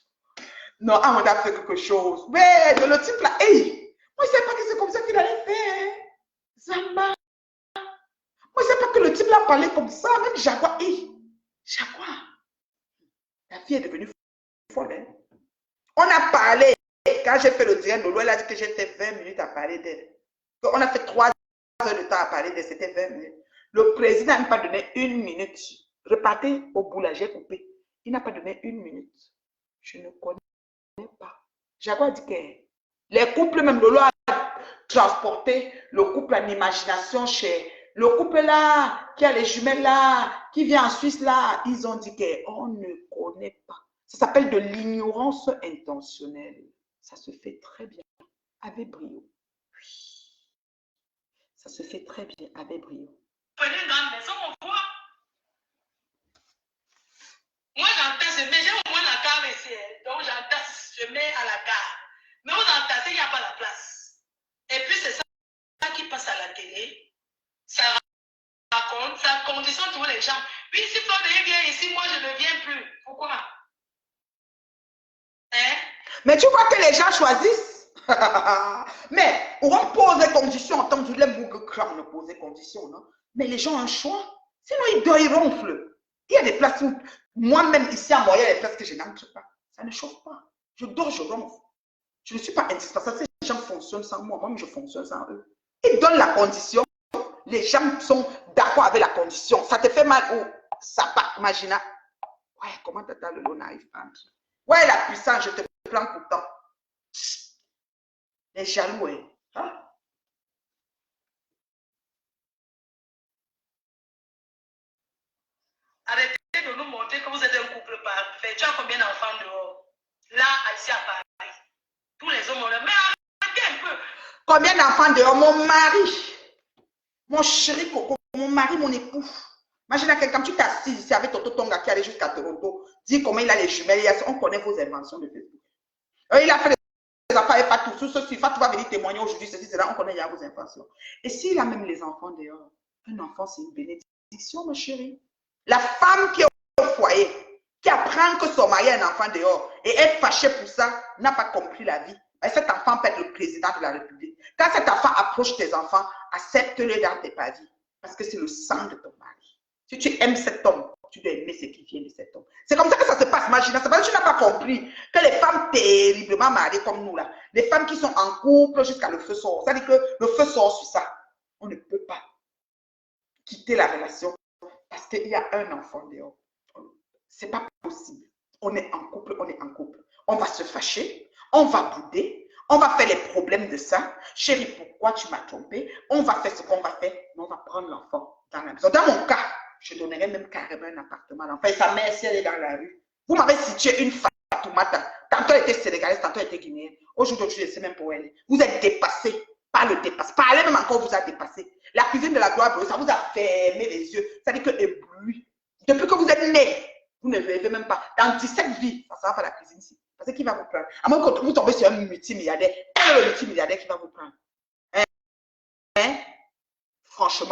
A: Non, un modèle fait quelque chose. Mais le type là, hey, moi je ne sais pas que c'est comme ça qu'il allait faire. Zamba. Moi je ne sais pas que le type là parlait comme ça. Même Jaguar, hey, Jaguar. La fille est devenue folle. Hein? On a parlé, quand j'ai fait le direct de l'eau, elle a dit que j'ai fait 20 minutes à parler d'elle. On a fait 3 heures de temps à parler d'elle, c'était 20 minutes. Le président n'a pas donné 1 minute. Repartez au boulot, j'ai coupé. Il n'a pas donné 1 minute. Je ne connais pas. Jaguar dit que les couples, même Lolo a transporté le couple en imagination chez le couple là, qui a les jumelles là, qui vient en Suisse là. Ils ont dit qu'on ne connaît pas. Ça s'appelle de l'ignorance intentionnelle. Ça se fait très bien avec brio. Oui. Ça se fait très bien avec brio.
B: Prenez dans la maison, on voit. Moi, j'entasse, mais j'ai au moins la carte ici. Donc, j'entasse, je mets à la carte. Mais vous entassez, il n'y a pas la place. Et puis, c'est ça qui passe à la télé. Ça raconte, ça conditionne tous les gens. Puis, si Florida vient ici, moi, je ne viens plus. Pourquoi? Hein?
A: Mais tu vois que les gens choisissent. Mais on pose des conditions en tant que les Mougokram ne pose des conditions, non? Mais les gens ont un choix. Sinon, ils ronflent. Il y a des places où, moi-même ici à Montréal, il y a des places que je n'entre pas. Ça ne chauffe pas. Je dors, je ronfle. Je ne suis pas indispensable. Ces gens fonctionnent sans moi. Moi, je fonctionne sans eux. Ils donnent la condition. Les gens sont d'accord avec la condition. Ça te fait mal ou ça part. Imagine. Ouais, comment tata le lot n'arrive pas. Ouais, la puissance, je te prends pourtant. Les jaloux, hein?
B: Arrêtez de nous montrer que vous êtes un couple parfait. Tu as combien d'enfants dehors? Là, ici à Paris. Tous les hommes ont le... Mais arrêtez un peu.
A: Combien d'enfants dehors? Mon mari. Mon chéri Coco. Mon mari, mon époux. Imagine quelqu'un, tu t'assis ici avec Toto Tonga qui allait jusqu'à Toronto. Dis comment il a les jumelles. On connaît vos inventions de Facebook. Il a fait les affaires et pas tout. Sur ceci, Fatou va venir témoigner aujourd'hui. Ceci, c'est là, on connaît vos inventions. Et s'il a même les enfants dehors, un enfant, c'est une bénédiction, ma chérie. La femme qui est au foyer, qui apprend que son mari a un enfant dehors et est fâchée pour ça, n'a pas compris la vie. Et cet enfant peut être le président de la République. Quand cet enfant approche tes enfants, accepte-le dans tes pavis. Parce que c'est le sang de ton mari. Si tu aimes cet homme, tu dois aimer ce qui vient de cet homme. C'est comme ça que ça se passe, imagine. C'est parce que tu n'as pas compris que les femmes terriblement mariées comme nous, là, les femmes qui sont en couple jusqu'à le feu sort, c'est-à-dire que le feu sort sur ça. On ne peut pas quitter la relation parce qu'il y a un enfant dehors. C'est pas possible. On est en couple, on est en couple. On va se fâcher, on va bouder, on va faire les problèmes de ça. Chérie, pourquoi tu m'as trompé? On va faire ce qu'on va faire, mais on va prendre l'enfant dans la maison. Dans mon cas, je donnerais même carrément un appartement à l'enfant. Et sa mère, si elle est dans la rue, vous m'avez situé une Fatoumata. Tantôt elle était sénégalaise, tantôt elle était guinéenne. Aujourd'hui, je ne sais même pas où elle est. Vous êtes dépassé par le dépassé. Parler même encore vous a dépassé. La cuisine de la gloire, ça vous a fermé les yeux. Ça dit que ébloui. Depuis que vous êtes né, vous ne rêvez même pas. Dans 17 vies, ça ne sera pas la cuisine ici. Parce que qui va vous prendre? À moins que vous tombez sur un multimilliardaire. Quel est le multimilliardaire qui va vous prendre? Hein? Franchement.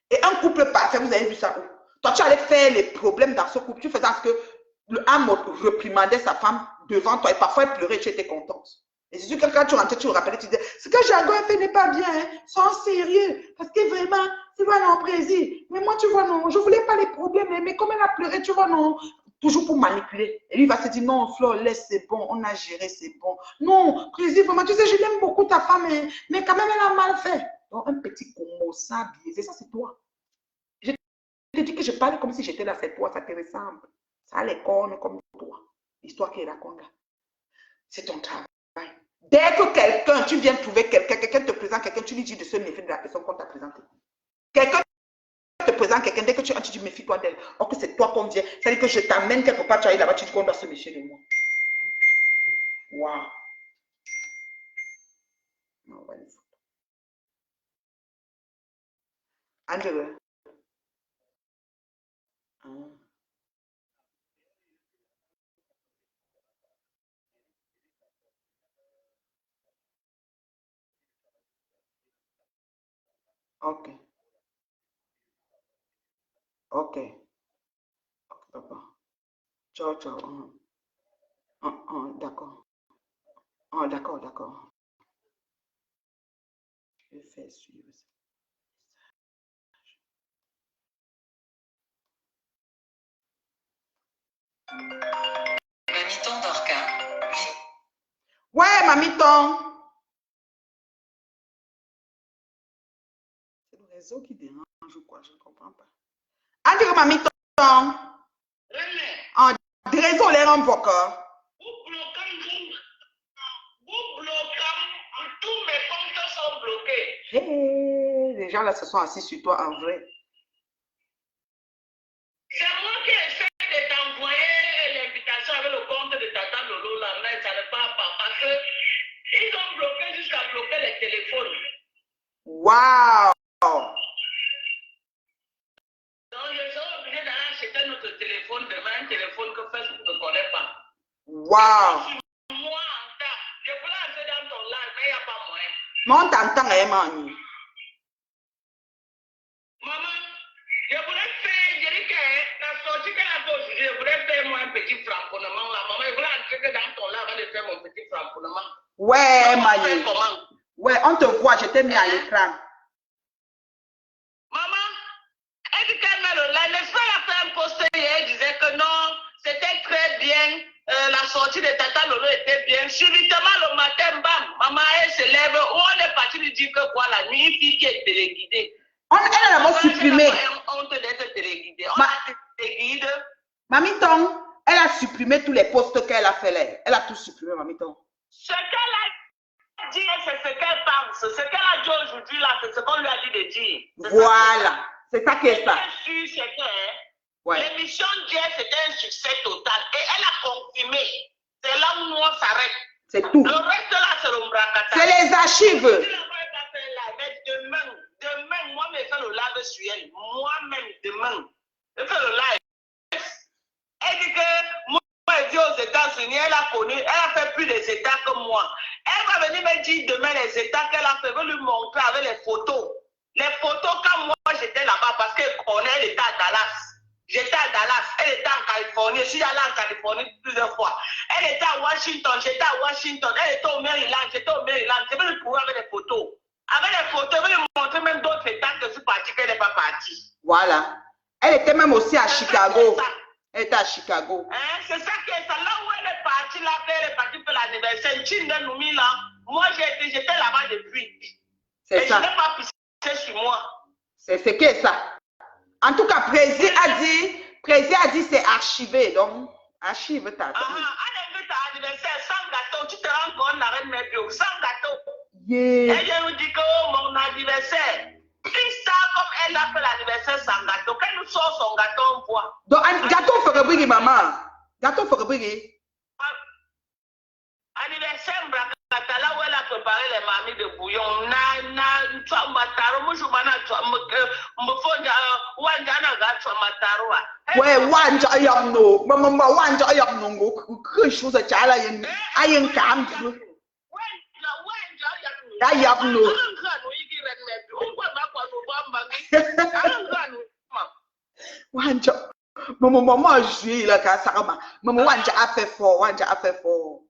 A: Et un couple parfait, vous avez vu ça où? Toi, tu allais faire les problèmes dans ce couple. Tu faisais ce que l'homme reprimandait sa femme devant toi. Et parfois, elle pleurait et tu étais contente. Et c'est sûr que quand tu rentrais, tu le rappelais, tu disais, ce que Jago a fait n'est pas bien, hein. Sois sérieux. Parce que vraiment, tu vois, non, président. Mais moi, tu vois, non, je ne voulais pas les problèmes. Mais comme elle a pleuré, tu vois, non. Toujours pour manipuler. Et lui va se dire, non, Flo, laisse, c'est bon, on a géré, c'est bon. Non, président, vraiment, tu sais, je l'aime beaucoup ta femme, mais quand même, elle a mal fait. Donc, un petit combo, ça, biaisé, ça, c'est toi. Je te dis que je parle comme si j'étais là, c'est toi, ça te ressemble. Ça a les cornes comme toi. L'histoire qui raconte là. C'est ton travail. Dès que quelqu'un, tu viens trouver quelqu'un, quelqu'un te présente quelqu'un, tu lui dis de se méfier de la personne qu'on t'a présentée. Quelqu'un te présente quelqu'un, dès que tu dis méfie-toi d'elle. Or que c'est toi qu'on vient. C'est-à-dire que je t'amène quelque part, tu arrives là-bas, tu dis qu'on doit se méfier de moi. Waouh. On va les foutre. Angela. Ok. Ok. Ok, papa. Ciao, ciao. D'accord. D'accord, d'accord. Je vais faire suivre ça.
C: Mamiton Dorca.
A: Ouais, Mamiton. C'est le réseau qui dérange ou quoi? Je ne comprends pas. André, Mamiton. Ah, réseau, les renvoca.
B: Vous bloquez, tous mes comptes sont bloqués.
A: Hey, les gens là se sont assis sur toi en vrai.
B: C'est moi qui essaie de t'envoyer l'invitation avec le compte de Tata Lolo là, mais ça ne part pas parce que ils ont bloqué jusqu'à bloquer les téléphones.
A: Waouh!
B: Donc je suis obligé d'aller acheter notre téléphone demain, un téléphone que Facebook ne connaît pas.
A: Waouh!
B: Moi, je voulais entrer dans ton live, mais il n'y a pas moyen.
A: Mais on t'entend, hein, Manu?
B: Maman, je voulais faire, je dis que la sortie qu'elle a fait aujourd'hui, je voulais faire moi un petit framponnement là. Maman, je voulais entrer dans ton live avant de faire mon petit framponnement.
A: Ouais, Manu. Ouais, on te voit, je t'ai mis à l'écran.
B: Maman, elle dit qu'elle met le live. N'est-ce pas, elle a fait un post hier, elle disait que non, c'était très bien. La sortie de Tata Lolo était bien. Subitement, le matin, bam, maman, elle se lève. On est parti lui dire que quoi, la nuit, fille qui est téléguidée.
A: Elle a d'abord supprimé.
B: On te laisse téléguider. On a téléguidé.
A: Mamiton, elle a supprimé tous les posts qu'elle a fait là. Elle a tout supprimé, Mamiton.
B: Ce qu'elle a dit, c'est ce qu'elle pense. Ce qu'elle a dit aujourd'hui, là, c'est ce qu'on lui a dit de dire.
A: Voilà. C'est ça qui est ça.
B: Ouais. L'émission d'hier, c'était un succès total. Et elle a confirmé. C'est là où nous on s'arrête.
A: C'est tout.
B: Le reste là, c'est l'Ombrakata.
A: C'est les archives.
B: Mais demain, moi, je fais le live sur elle. Moi-même, demain, je fais le live. Elle dit que moi, je dis aux États-Unis, elle a connu, elle a fait plus des États que moi. Elle va venir me dire demain les États qu'elle a fait, je vais lui montrer avec les photos. Les photos, quand moi, j'étais là-bas, parce qu'elle connaît, elle était à Dallas. J'étais à Dallas, elle était en Californie, je suis allée en Californie plusieurs fois. Elle était à Washington, j'étais à Washington, elle était au Maryland, j'étais au Maryland. Je vais lui prouver avec les photos. Avec les photos, je vais lui montrer même d'autres États que je suis partie, qu'elle n'est pas partie.
A: Voilà. Elle était même aussi à Chicago. Elle était à Chicago.
B: Hein, c'est ça qui est ça. Là où elle est partie, là, elle est partie pour l'anniversaire. Chine là, moi j'étais là-bas depuis.
A: C'est ça.
B: Je n'ai pas pissé sur moi.
A: C'est ce qui est ça. En tout cas, Prési a dit c'est archivé. Donc, archive ta.
B: Un anniversaire sans gâteau, tu te rends compte, n'arrête même plus. Sans gâteau.
A: Yeah.
B: Elle vient nous dire que oh, mon anniversaire. Une star comme elle a fait l'anniversaire sans gâteau. Quand nous sort son gâteau, on voit.
A: Donc, gâteau faut rebriguer, maman. Gâteau faut rebriguer.
B: Anniversaire, là où elle a préparé les mamies de bouillon.
A: Ouais, wanja yamno. Maman, wanja yamno. Que chose tu as là, ayen kam. Da yamno. Wanja. Maman, je suis là, Kassama. Maman, wanja a fait fort, wanja a fait fort.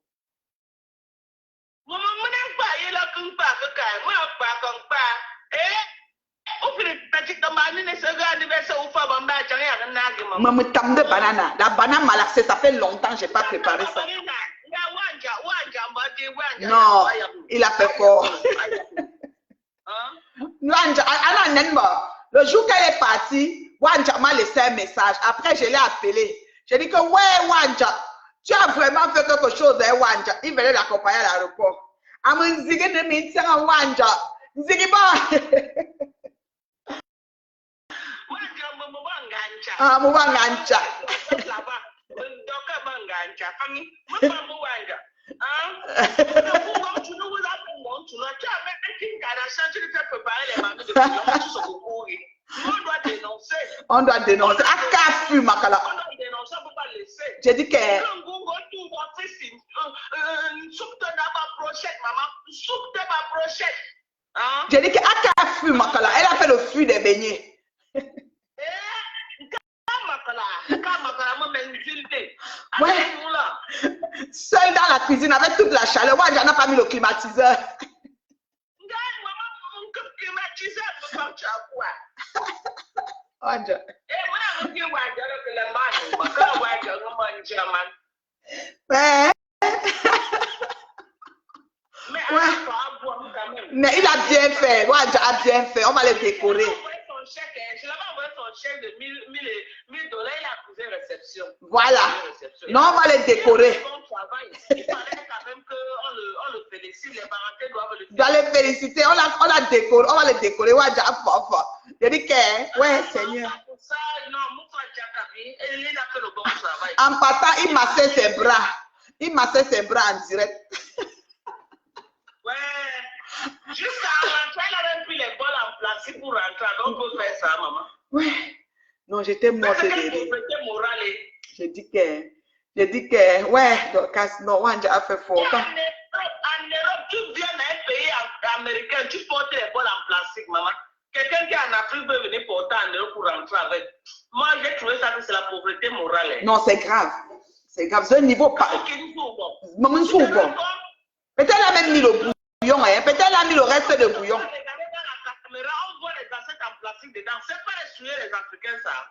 A: Maman, tam de banana. La banane malaxée, ça fait longtemps que je n'ai pas préparé ça. Non, il a fait fort. Le jour qu'elle est partie, Wanja m'a laissé un message. Après, je l'ai appelé. J'ai dit que, ouais, Wanja, tu as vraiment fait quelque chose, hein, Wanja. Il venait l'accompagner à l'aéroport. Amunzigi ne m'intéresse Wanja. Nzigi ah, Mwangancha. On doit dénoncer. Akafu Makala. J'ai dit que j'ai dit que Akafu Makala, elle a fait le fruit des beignets. Ouais. Seule dans la cuisine avec toute la chaleur. Moi, j'en ai pas mis le climatiseur. Mais il a bien fait. Wanja a bien fait. On va les décorer.
B: Je l'avais envoyé son chèque de 1000 $, il a posé réception.
A: Voilà. Non, on va les décorer.
B: Il fallait quand même qu'on le félicite. Les parentés doivent le féliciter.
A: Doit les féliciter. On la décore. On va les décorer. Wanja a fort. Je dis que, ouais, Seigneur. En partant, il massait ses bras. Il massait ses bras en direct.
B: Ouais. Jusqu'à rentrer, elle a même pris les bols en plastique pour rentrer. Donc, on peut faire ça, maman.
A: Ouais. Non, j'étais morte de rire. J'ai dit que, ouais, donc, non, Wanja a fait fort.
B: En Europe, tu viens dans un pays américain, tu portes les bols en plastique, maman. Quelqu'un qui est en Afrique peut venir porter en Europe pour rentrer avec. Moi, j'ai trouvé ça que c'est la pauvreté morale.
A: Non, c'est grave. C'est grave. C'est un niveau pas. Maman, c'est bon. Peut-être elle a même mis le bouillon, hein. Peut-être elle a mis le reste de bouillon.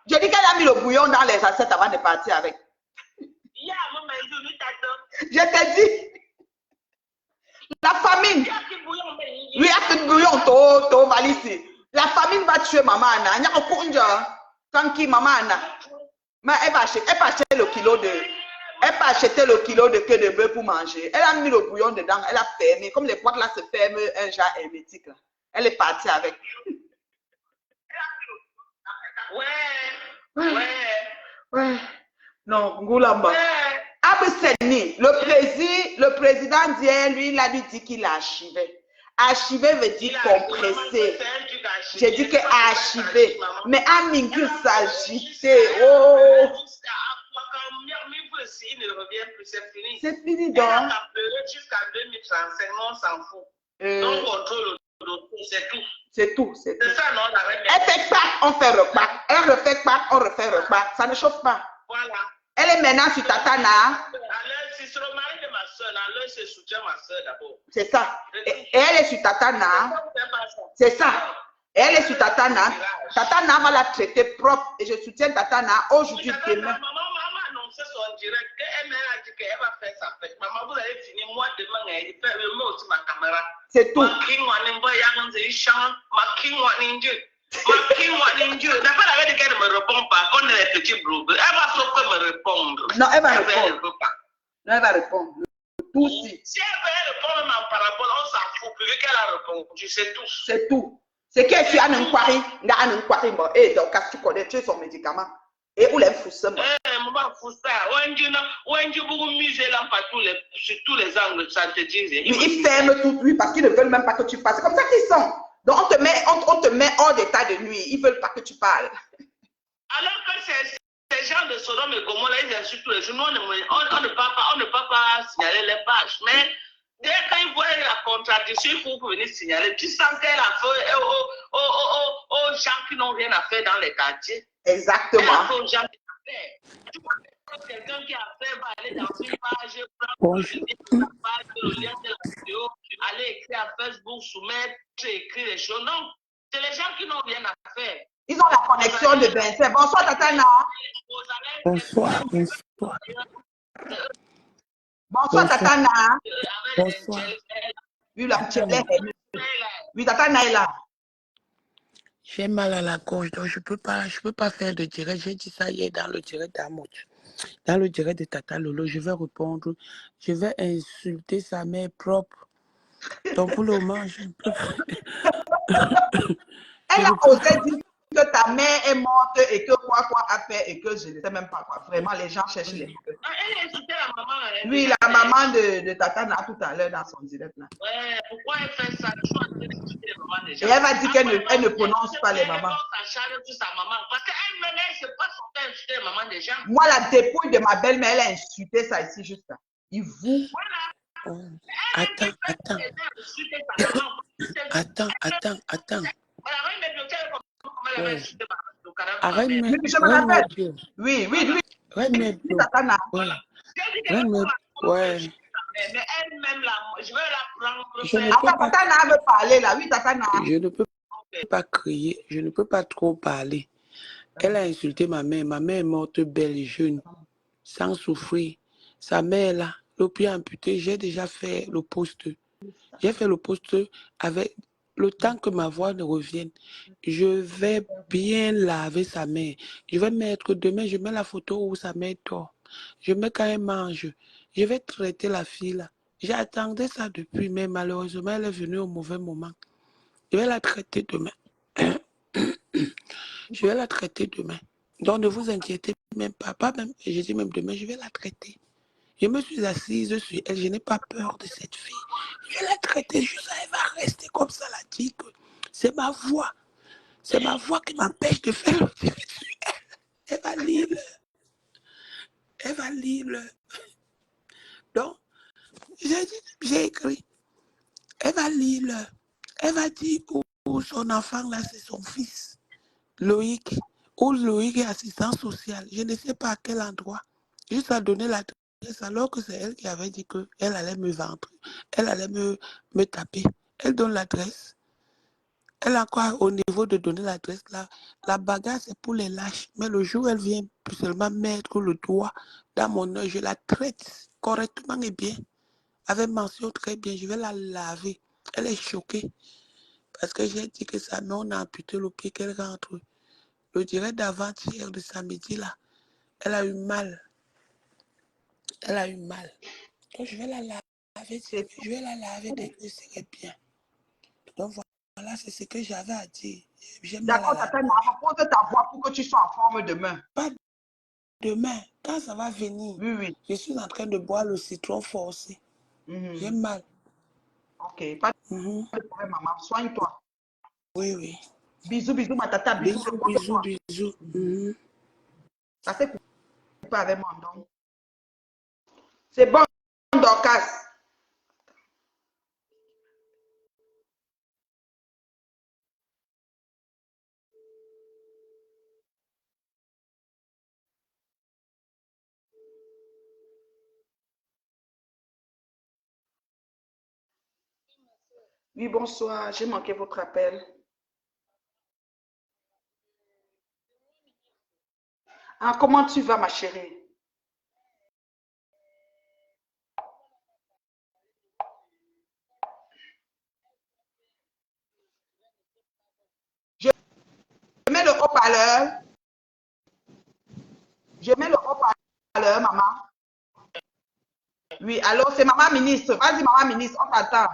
A: Je dis qu'elle a mis le bouillon dans les assiettes avant de partir avec. Je t'ai dit. La famine. Oui, il y a un bouillon, valise. La famine va tuer maman Anna. Il y a un kunja. Tranquille, maman Anna. Mais elle va acheter le kilo de... Elle peut acheter le kilo de queue de bœuf pour manger. Elle a mis le bouillon dedans. Elle a fermé. Comme les boîtes là se ferment, un genre hermétique. Là. Elle est partie avec. Ouais. Non, Ngoulamba. Abseni, le président d'hier, lui, il a dit qu'il a archivé. Archivé veut dire compressé. J'ai dit que archivé. Mais à Mingil s'agiter. Oh.
C: Il ne revient plus, c'est fini.
A: C'est fini
C: Elle
A: donc.
C: a pleuré jusqu'à 2035, on s'en fout. Donc, on contrôle le dossier, c'est tout.
A: C'est tout, c'est tout.
C: C'est ça, non, la règle.
A: Elle fait pas, on fait repas. Elle refait pas, on refait repas. Ça ne chauffe pas.
C: Voilà.
A: Elle est maintenant sur Tatana.
C: Si c'est le mari de ma soeur, alors c'est soutient ma soeur d'abord.
A: C'est ça. Et elle est sur Tatana. C'est ça. Et elle est sur Tatana. Tatana va la traiter propre. Et je soutiens Tatana aujourd'hui, demain.
C: Maman a annoncé son direct. Elle m'a dit qu'elle va faire sa fête. Maman, vous avez fini. Moi, demain, elle fait le mot aussi ma caméra.
A: C'est tout.
C: D'abord, elle avait dit qu'elle ne me répond pas. Qu'on est les petits broubles. Elle va sauf me répondre.
A: Non, elle va répondre. Non, elle va répondre. Tout si.
C: Si elle veut répondre même en parabole, on s'en fout. Plus qu'elle a répondu, c'est tout.
A: C'est tout. C'est que tu as un inquiry. Et donc, quand tu connais, tu es son médicament. Et où les fous ça?
C: Maman, fou ça. On beaucoup musée là sur tous les angles, ça te dit.
A: Ils ferment tout, oui, parce qu'ils ne veulent même pas que tu passes. C'est comme ça qu'ils sont. Donc, on te met hors d'état de nuit. Ils ne veulent pas que tu parles.
C: Alors que ces gens de Sodome et Gomorrhe, ils insultent tous les jours. On ne peut pas signaler les pages. Mais dès qu'ils voient la contradiction, il faut venir signaler. Tu sens qu'elle a fait aux gens qui n'ont rien à faire dans les quartiers.
A: Exactement.
C: Elle a fait aux gens qui n'ont rien à faire. Tu vois, quelqu'un qui a fait va aller dans une page, prendre le lien de la vidéo, aller écrire à Facebook, soumettre, écrire les choses. Non, c'est les gens qui n'ont rien à faire.
A: Ils ont la connexion de Vincent. Bonsoir, Tatana.
D: Bonsoir, bonsoir.
A: Bonsoir, Tatana.
D: Bonsoir.
A: Oui, la oui, Tatana est là.
D: J'ai mal à la gorge, donc je peux pas faire de direct. J'ai dit ça hier dans le direct d'Amot. Dans le direct de Tata Lolo, je vais répondre. Je vais insulter sa mère propre. Donc pour le moment, je ne peux pas.
A: Elle a osé dire que ta mère est morte et que quoi a fait et que je ne sais même pas quoi. Vraiment, les gens cherchent les trucs.
C: Elle a insulté la maman.
A: Oui, la maman de Tatana tout à l'heure dans son direct là.
C: Ouais, pourquoi elle fait ça?
A: Et elle va dire qu'elle ne prononce pas les mamans.
C: Parce qu'elle-même, elle ne sait pas son temps insulter les mamans des gens.
A: Moi, la dépouille de ma belle-mère, elle a insulté ça ici juste là. Il vous.
D: Attends. Ouais. Arrête-moi.
A: Je me rappelle. Oui. Tatana.
D: Ouais.
C: Mais elle-même, je vais la prendre.
A: Tatana veut parler là. Oui, Tatana.
D: Je ne peux pas crier. Je ne peux pas trop parler. Elle a insulté ma mère. Ma mère est morte belle et jeune, sans souffrir. Sa mère là, le pied amputé, j'ai déjà fait le poste. J'ai fait le poste avec le temps que ma voix ne revienne. Je vais bien laver sa mère. Je vais mettre demain, je mets la photo où sa mère dort. Je mets quand elle mange. Je vais traiter la fille là. J'attendais ça depuis, mais malheureusement, elle est venue au mauvais moment. Je vais la traiter demain. Je vais la traiter demain. Donc ne vous inquiétez même pas même, je dis même demain, je vais la traiter. Je me suis assise sur elle, je n'ai pas peur de cette fille. Je vais la traiter juste, elle va rester comme ça, la dit que c'est ma voix. C'est ma voix qui m'empêche de faire le direct sur elle. Elle va lire. Elle va lire. Donc, j'ai écrit. Elle va lire. Elle va dire où son enfant là, c'est son fils. Loïc. Où Loïc est assistant social. Je ne sais pas à quel endroit. Juste à donner l'adresse alors que c'est elle qui avait dit qu'elle allait me vendre. Elle allait me taper. Elle donne l'adresse. Elle a quoi au niveau de donner l'adresse là? La bagarre, c'est pour les lâches. Mais le jour où elle vient seulement mettre le doigt dans mon œil, je la traite correctement et bien. Avec mention très bien, je vais la laver. Elle est choquée. Parce que j'ai dit que sa mère, on a amputé le pied qu'elle rentre. Le direct d'avant-hier de samedi là, elle a eu mal. Elle a eu mal. Donc je vais la laver. Je vais la laver dès que je serai bien. Donc voilà, c'est ce que j'avais à dire. J'ai mal à
A: D'accord,
D: la
A: Tata
D: gorge.
A: Nana, pose ta voix pour que tu sois en forme demain.
D: Pas demain, quand ça va venir,
A: Oui, oui.
D: je suis en train de boire le citron forcé. J'ai mal.
A: Ok, pas
D: Mhm.
A: de problème, maman. Soigne-toi.
D: Oui, oui.
A: Bisous, bisous, ma tata. Bisous,
D: Bisous, bisous,
A: repose-toi.
D: bisous. Mhm.
A: Ça s'est coupé avec mon don. C'est bon, Dorcas. Oui, bonsoir. J'ai manqué votre appel. Ah, comment tu vas, ma chérie? Je mets le haut-parleur. Je mets le haut-parleur, maman. Oui, alors c'est maman ministre. Vas-y, maman ministre, on t'attend.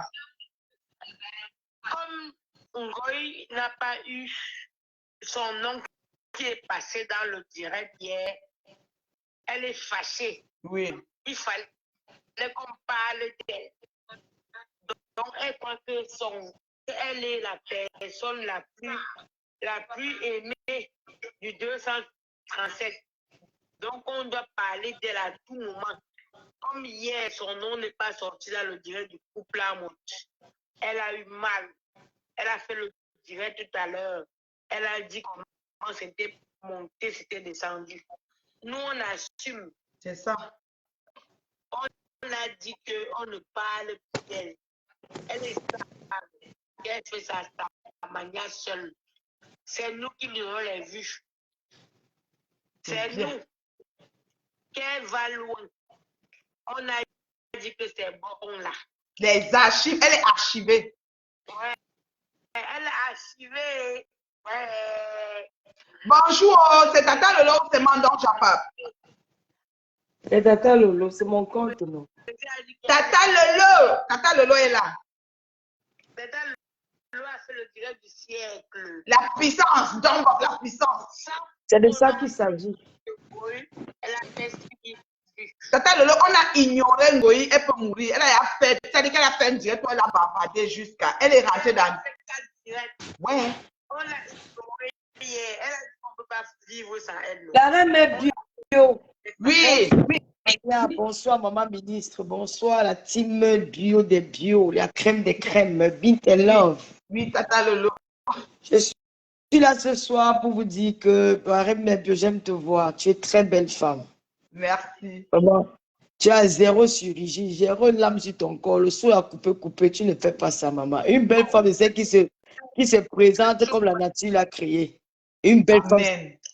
C: Comme Ngoï n'a pas eu son nom qui est passé dans le direct hier, elle est fâchée.
A: Oui.
C: Il fallait qu'on parle d'elle. Donc, elle croit que elle est la personne la plus aimée du 237. Donc, on doit parler d'elle à tout moment. Comme hier, son nom n'est pas sorti dans le direct du couple Amout. Elle a eu mal. Elle a fait le direct tout à l'heure. Elle a dit comment c'était monté, c'était descendu. Nous, on assume.
A: C'est ça.
C: On a dit qu'on ne parle plus d'elle. Elle est stable. Elle fait sa manière seule. C'est nous qui lui avons les vues. C'est nous. Qu'elle va loin. On a dit que c'est bon là.
A: Les archives, elle est archivée.
C: Ouais. Elle est archivée. Ouais.
A: Bonjour, c'est Tata Lolo, c'est Mandon Japap.
E: C'est Tata Lolo, c'est mon compte, non?
A: Tata Lolo est là.
C: Tata Lolo a fait le direct du siècle.
A: La puissance, donc la puissance.
E: C'est de ça qu'il s'agit.
C: Elle a fait ce qu'il dit.
A: Tata Lolo, on a ignoré Ngoï, elle peut mourir. Elle a fait, c'est-à-dire qu'elle a fait un direct, elle a bavardé jusqu'à. Elle est rentrée dans. Ouais.
C: On l'a ignoré hier. Elle a dit qu'on ne peut pas vivre sans elle.
E: La reine est bio.
A: Oui.
E: Bonsoir, maman ministre. Bonsoir, la team bio des bio, la crème des crèmes, Bint et Love.
A: Oui, Tata Lolo.
E: Je suis là ce soir pour vous dire que, reine est bio, j'aime te voir. Tu es très belle femme.
A: Merci.
E: Maman, tu as zéro chirurgie, zéro lame sur ton corps. Le seau a coupé. Tu ne fais pas ça, maman. Une belle femme, c'est celle qui se présente comme la nature l'a créée. Une belle femme,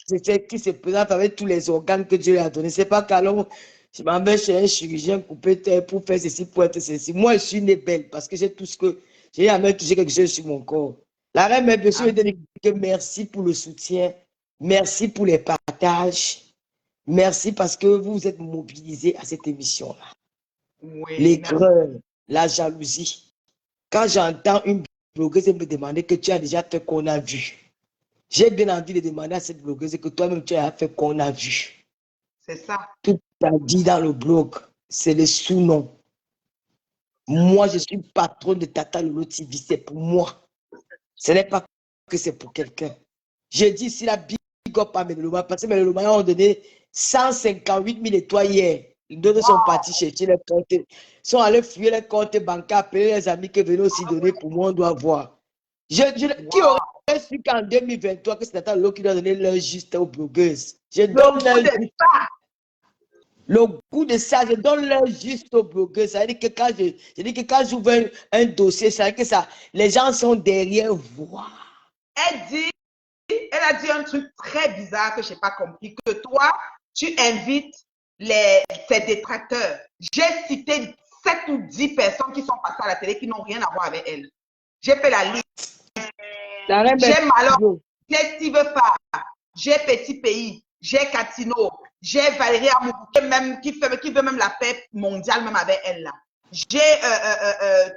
E: c'est celle qui se présente avec tous les organes que Dieu lui a donnés. C'est pas qu'alors, je m'en vais chez un chirurgien couper pour faire ceci, pour être ceci. Moi, je suis née belle parce que j'ai tout ce que. J'ai jamais touché quelque chose sur mon corps. La reine mère, bien sûr, je te dis que merci pour le soutien. Merci pour les partages. Merci parce que vous vous êtes mobilisés à cette émission-là.
A: Oui,
E: l'aigreur, la jalousie. Quand j'entends une blogueuse me demander que tu as déjà fait qu'on a vu, j'ai bien envie de demander à cette blogueuse que toi-même tu as fait qu'on a vu.
A: C'est ça.
E: Tout a dit dans le blog, c'est le sous-nom. Moi, je suis patron de Tata Lolo TV, c'est pour moi. Ce n'est pas que c'est pour quelqu'un. J'ai dit si la big up à Meloma, parce que Meloma a donné 158 000 étoiles hier. Les autres sont partis chercher les comptes, sont allés fouiller les comptes bancaires, appeler les amis qui venaient aussi donner pour moi, on doit voir. Qui aurait su qu'en 2023, que c'est Tata Lolo qui doit donner l'heure juste aux blogueuses? Je donne l'heure juste. Le goût de ça, je donne leur juste au blogueur. Ça veut dire que je dis que quand j'ouvre un dossier, ça veut dire que ça, les gens sont derrière voir.
A: Elle a dit un truc très bizarre que je n'ai pas compris, que toi, tu invites ses détracteurs. J'ai cité 7 ou 10 personnes qui sont passées à la télé qui n'ont rien à voir avec elle. J'ai fait la liste. J'ai Malon, j'ai Steve Farr, j'ai Petit Pays, j'ai Catino, j'ai Valérie Amoubou qui veut même la paix mondiale même avec elle là. J'ai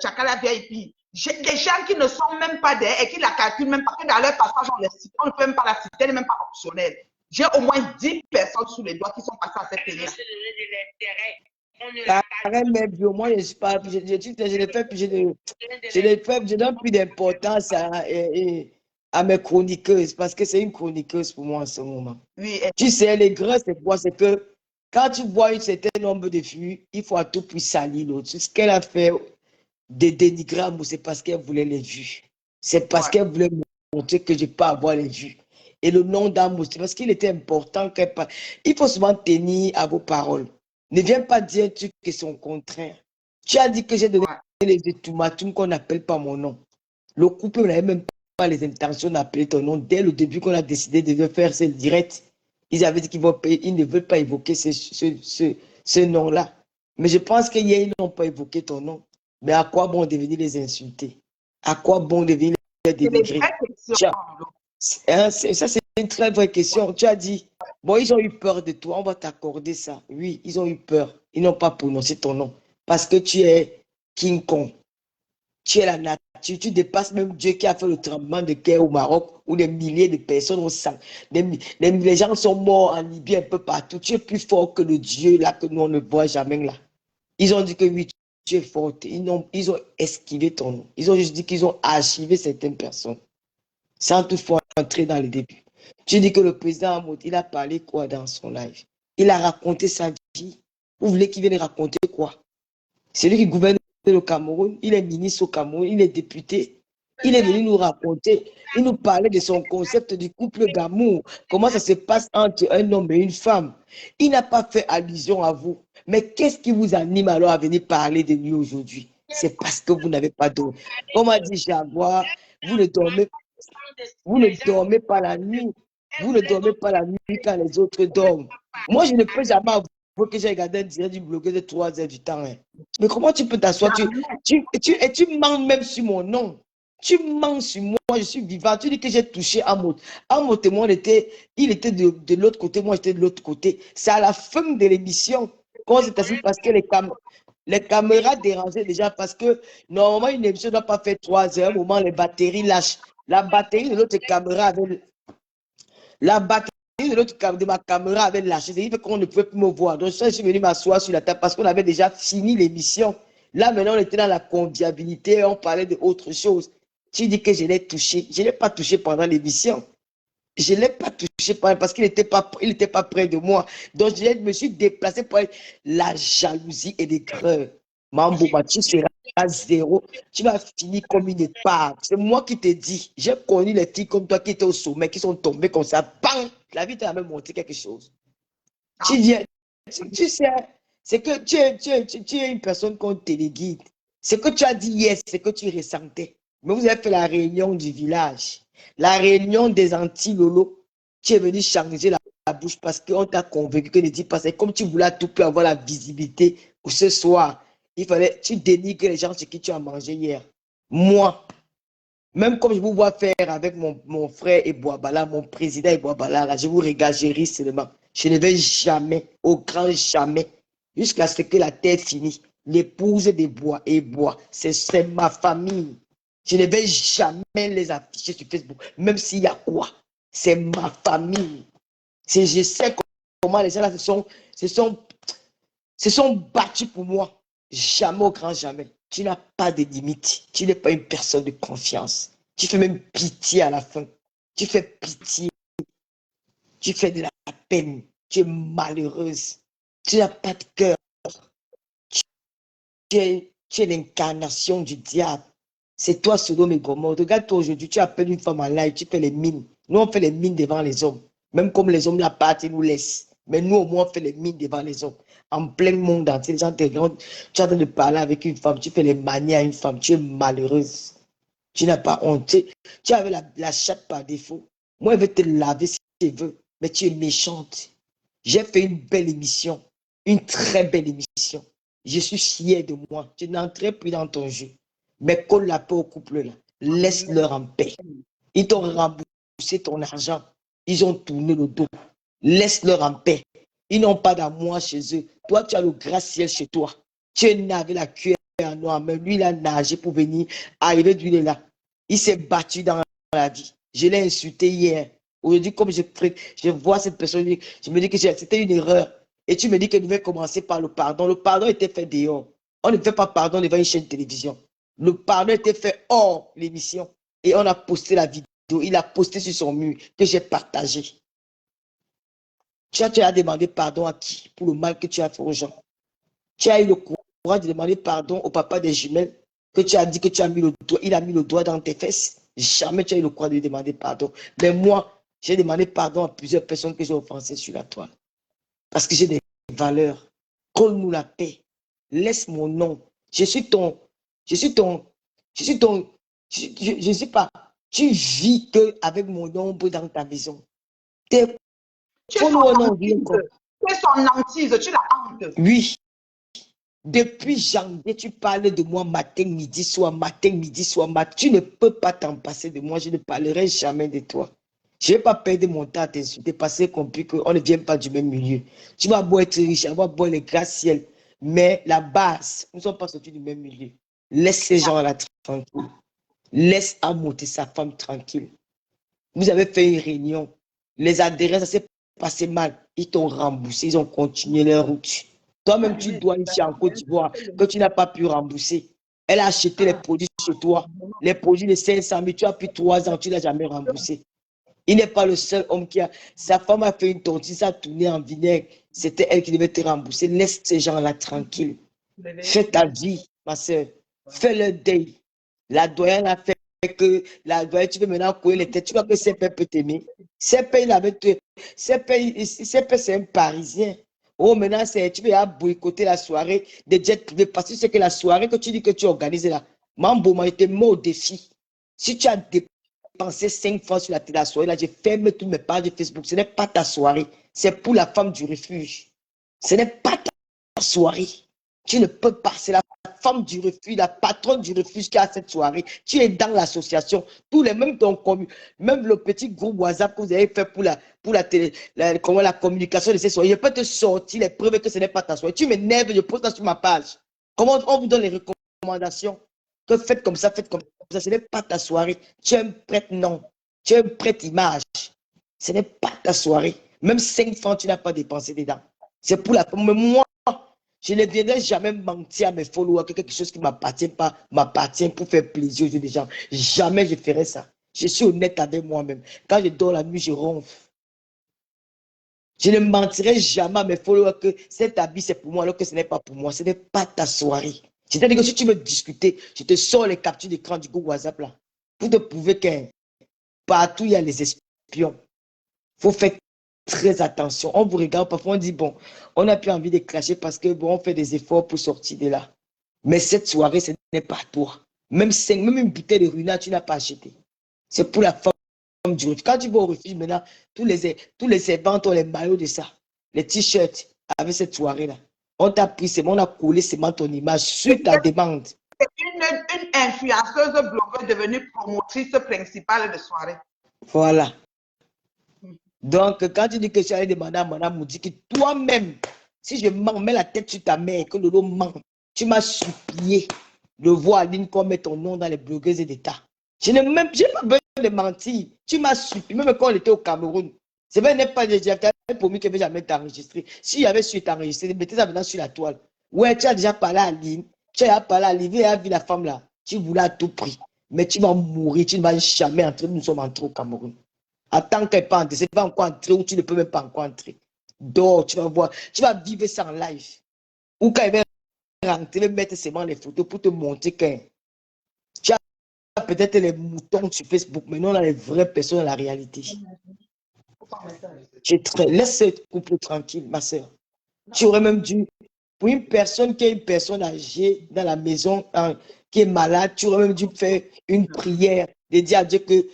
A: Chakala VIP. J'ai des gens qui ne sont même pas derrière et qui la calculent même pas, que dans leur passage on ne peut même pas la citer, elle n'est même pas optionnelle. J'ai au moins 10 personnes sous les doigts qui sont passées à cette télé.
E: Moi, je suis pas, je donne plus d'importance à mes chroniqueuses parce que c'est une chroniqueuse pour moi en ce moment.
A: Oui,
E: tu sais, les grands, c'est quoi? C'est que quand tu vois un certain nombre de vues, il faut à tout prix salir l'autre. Ce qu'elle a fait de dénigrer, c'est parce qu'elle voulait les vues. C'est parce qu'elle voulait montrer que je peux avoir les vues. Et le nom d'Amos, c'est parce qu'il était important qu'elle parle. Il faut souvent tenir à vos paroles. Ne viens pas dire un truc qui sont contraire. Tu as dit que j'ai donné les ultimatums qu'on n'appelle pas mon nom. Le couple n'avait même pas les intentions d'appeler ton nom. Dès le début qu'on a décidé de faire ce direct, ils avaient dit qu'ils ne veulent pas évoquer ce nom-là. Mais je pense qu'hier, ils n'ont pas évoqué ton nom. Mais à quoi bon devenir les insulter? À quoi bon devenir les dénigrer? Ça, c'est une très vraie question. Tu as dit, bon, ils ont eu peur de toi, on va t'accorder ça. Oui, ils ont eu peur. Ils n'ont pas prononcé ton nom. Parce que tu es King Kong. Tu es la nature. Tu dépasses même Dieu qui a fait le tremblement de terre au Maroc où des milliers de personnes ont sang. Les gens sont morts en Libye un peu partout. Tu es plus fort que le Dieu là que nous on ne voit jamais là. Ils ont dit que oui, tu es fort. Ils ont esquivé ton nom. Ils ont juste dit qu'ils ont archivé certaines personnes. Sans toutefois entrer dans le début. Tu dis que le président Hamoud, il a parlé quoi dans son live? Il a raconté sa vie. Vous voulez qu'il vienne raconter quoi? C'est lui qui gouverne le Cameroun, il est ministre au Cameroun, il est député. Il est venu nous raconter, il nous parlait de son concept du couple d'amour, comment ça se passe entre un homme et une femme. Il n'a pas fait allusion à vous. Mais qu'est-ce qui vous anime alors à venir parler de lui aujourd'hui? C'est parce que vous n'avez pas dormi. Comme a dit Jaguar, vous ne dormez pas la nuit. Vous ne dormez pas la nuit quand les autres dorment. Moi, je ne peux jamais avouer que j'ai regardé un direct du blogueur de 3 heures du temps. Hein. Mais comment tu peux t'asseoir? Tu mens même sur mon nom. Tu mens sur moi, je suis vivant. Tu dis que j'ai touché Amos. Amos et moi, il était de l'autre côté, moi j'étais de l'autre côté. C'est à la fin de l'émission qu'on s'est assis parce que les caméras dérangeaient déjà parce que normalement une émission ne doit pas faire 3 heures, au moment les batteries lâchent. La batterie de l'autre caméra avait ma caméra avait lâché. C'est-à-dire qu'on ne pouvait plus me voir. Donc je suis venu m'asseoir sur la table parce qu'on avait déjà fini l'émission. Là maintenant on était dans la convivialité, on parlait d'autre chose. Tu dis que je l'ai touché. Je ne l'ai pas touché pendant l'émission. Je ne l'ai pas touché parce qu'il n'était pas près de moi. Donc je me suis déplacé pour la jalousie et l'aigreur. Mambo, tu seras à zéro. Tu vas finir comme une épave. C'est moi qui te dis. J'ai connu les filles comme toi qui étaient au sommet, qui sont tombées comme ça. Bang! La vie t'a même montré quelque chose. Tu viens. Tu sais, c'est que tu es une personne qu'on téléguide. Ce que tu as dit hier, c'est que tu ressentais. Mais vous avez fait la réunion du village. La réunion des anti-lolo. Tu es venu changer la bouche parce qu'on t'a convaincu que ne dis pas. C'est comme tu voulais tout peu avoir la visibilité pour ce soir. Il fallait, tu dénigres les gens sur qui tu as mangé hier. Moi, même comme je vous vois faire avec mon frère Ebouabala, mon président Ebouabala, là, je vous regarde, je ris seulement. Je ne vais jamais, au grand jamais, jusqu'à ce que la terre finisse, l'épouse des bois et bois, c'est ma famille. Je ne vais jamais les afficher sur Facebook, même s'il y a quoi. C'est ma famille. Je sais comment les gens là se sont battus pour moi. Jamais au grand jamais. Tu n'as pas de limite. Tu n'es pas une personne de confiance. Tu fais même pitié à la fin. Tu fais pitié. Tu fais de la peine. Tu es malheureuse. Tu n'as pas de cœur. Tu es l'incarnation du diable. C'est toi, Sodome et Gomorrhe. Regarde-toi aujourd'hui, tu appelles une femme en live, tu fais les mines. Nous, on fait les mines devant les hommes. Même comme les hommes la partent, ils nous laissent. Mais nous, au moins, on fait les mines devant les hommes. En plein monde entier, les gens te regardent, tu es en train de parler avec une femme, tu fais les manières à une femme, tu es malheureuse. Tu n'as pas honte. Tu avais la chatte par défaut. Moi, je vais te laver si tu veux, mais tu es méchante. J'ai fait une belle émission, une très belle émission. Je suis fier de moi. Tu n'entrais plus dans ton jeu. Mais colle la paix au couple là. Laisse-leur en paix. Ils t'ont remboursé ton argent. Ils ont tourné le dos. Laisse-leur en paix. Ils n'ont pas d'amour chez eux. Toi, tu as le gratte-ciel chez toi. Tu es né avec la cuillère en noir. Mais lui, il a nagé pour venir arriver d'où il est là. Il s'est battu dans la vie. Je l'ai insulté hier. Aujourd'hui, comme je vois cette personne, je me dis que c'était une erreur. Et tu me dis qu'elle devait commencer par le pardon. Le pardon était fait dehors. On ne fait pas pardon devant une chaîne de télévision. Le pardon était fait hors l'émission. Et on a posté la vidéo. Il a posté sur son mur que j'ai partagé. Tu as demandé pardon à qui pour le mal que tu as fait aux gens? Tu as eu le courage de demander pardon au papa des jumelles que tu as dit que tu as mis le doigt, il a mis le doigt dans tes fesses. Jamais tu as eu le courage de lui demander pardon. Mais moi, j'ai demandé pardon à plusieurs personnes que j'ai offensées sur la toile. Parce que j'ai des valeurs. Colle-nous la paix. Laisse mon nom. Je suis ton, je ne sais pas. Tu vis que avec mon ombre dans ta maison.
F: Tu es son hantise, tu la hantes.
E: Oui. Depuis janvier, tu parles de moi matin, midi, soir, matin, midi, soir, matin. Tu ne peux pas t'en passer de moi. Je ne parlerai jamais de toi. Je ne vais pas perdre mon temps à t'insulter parce que compris qu'on ne vient pas du même milieu. Tu vas beau être riche, avoir beau les gratte-ciel. Mais la base, nous ne sommes pas sortis du même milieu. Laisse ces gens-là tranquilles. Laisse Amoté sa femme tranquille. Vous avez fait une réunion. Les adhérents, ça s'est passé mal. Ils t'ont remboursé, ils ont continué leur route. Toi-même, tu dois ici en Côte d'Ivoire que tu n'as pas pu rembourser. Elle a acheté les produits chez toi. Les produits de 500 000, tu as pris 3 ans, tu ne l'as jamais remboursé. Il n'est pas le seul homme qui a... Sa femme a fait une tontine, ça a tourné en vinaigre. C'était elle qui devait te rembourser. Laisse ces gens-là tranquilles. Fais ta vie, ma soeur. Fais le deuil. La doyenne a fait que la doyenne, tu veux maintenant courir les têtes. Tu vois que CP peut t'aimer. CP, il avait tué. CP, c'est un Parisien. Oh, maintenant, tu veux boycotter la soirée des jets privés parce que c'est que la soirée que tu dis que tu organises là. Mambo, moi, je te mets au défi. Si tu as dépensé 5 francs sur la soirée, là, je ferme toutes mes pages de Facebook. Ce n'est pas ta soirée. C'est pour la femme du refuge. Ce n'est pas ta soirée. Tu ne peux pas. C'est la femme du refuge, la patronne du refuge qui a cette soirée. Tu es dans l'association. Tous les mêmes même le petit groupe WhatsApp que vous avez fait pour la communication de ces soirées. Je peux te sortir les preuves que ce n'est pas ta soirée. Tu m'énerves, je poste ça sur ma page. Comment on vous donne les recommandations? Que faites comme ça, faites comme ça. Ce n'est pas ta soirée. Tu es un prêtre, non. Tu es un prêtre image. Ce n'est pas ta soirée. Même 5 francs, tu n'as pas dépensé dedans. C'est pour la... Mais moi, je ne viendrai jamais mentir à mes followers que quelque chose qui ne m'appartient pas m'appartient pour faire plaisir aux yeux des gens. Jamais je ferai ça. Je suis honnête avec moi-même. Quand je dors la nuit, je ronfle. Je ne mentirai jamais à mes followers que cet habit c'est pour moi alors que ce n'est pas pour moi. Ce n'est pas ta soirée. C'est-à-dire que si tu veux discuter, je te sors les captures d'écran du Google WhatsApp là. Pour te prouver que partout il y a les espions. Il faut faire très attention. On vous regarde, parfois on dit, bon, on n'a plus envie de clasher parce que bon, on fait des efforts pour sortir de là. Mais cette soirée, ce n'est pas toi. Même une bouteille de Runa, tu n'as pas acheté. C'est pour la femme du refuge. Quand tu vas au refuge maintenant, tous les servants ont les maillots de ça, les t-shirts avec cette soirée-là. On t'a pris, on a collé seulement ton image sur ta demande.
F: C'est une influenceuse blogueuse devenue promotrice principale de soirée.
E: Voilà. Donc, quand tu dis que tu allais demander à Madame Moudi que toi-même, si je mets la tête sur ta mère, que Lolo ment, tu m'as supplié de voir Aline qu'on met ton nom dans les blogueuses d'État. Je n'ai pas besoin de mentir. Tu m'as supplié, même quand on était au Cameroun. C'est vrai, n'est pas déjà promis que je ne vais jamais t'enregistrer. Si j'avais su t'enregistrer, mettez ça maintenant sur la toile. Ouais, tu as déjà parlé à Aline. Tu as parlé à Aline, tu as vu la femme là. Tu voulais à tout prix. Mais tu vas mourir, tu ne vas jamais entrer. Nous sommes entrés au Cameroun. Attends qu'elle pas entrer, c'est pas encore entrer ou tu ne peux même pas encore entrer. Dors, tu vas voir, tu vas vivre ça en live. Ou quand elle va rentrer, elle va mettre seulement les photos pour te montrer que tu as peut-être les moutons sur Facebook, mais non, on a les vraies personnes dans la réalité. Laisse ce couple tranquille, ma soeur. Tu aurais même dû, pour une personne qui est une personne âgée dans la maison, qui est malade, tu aurais même dû faire une prière, de dire à Dieu que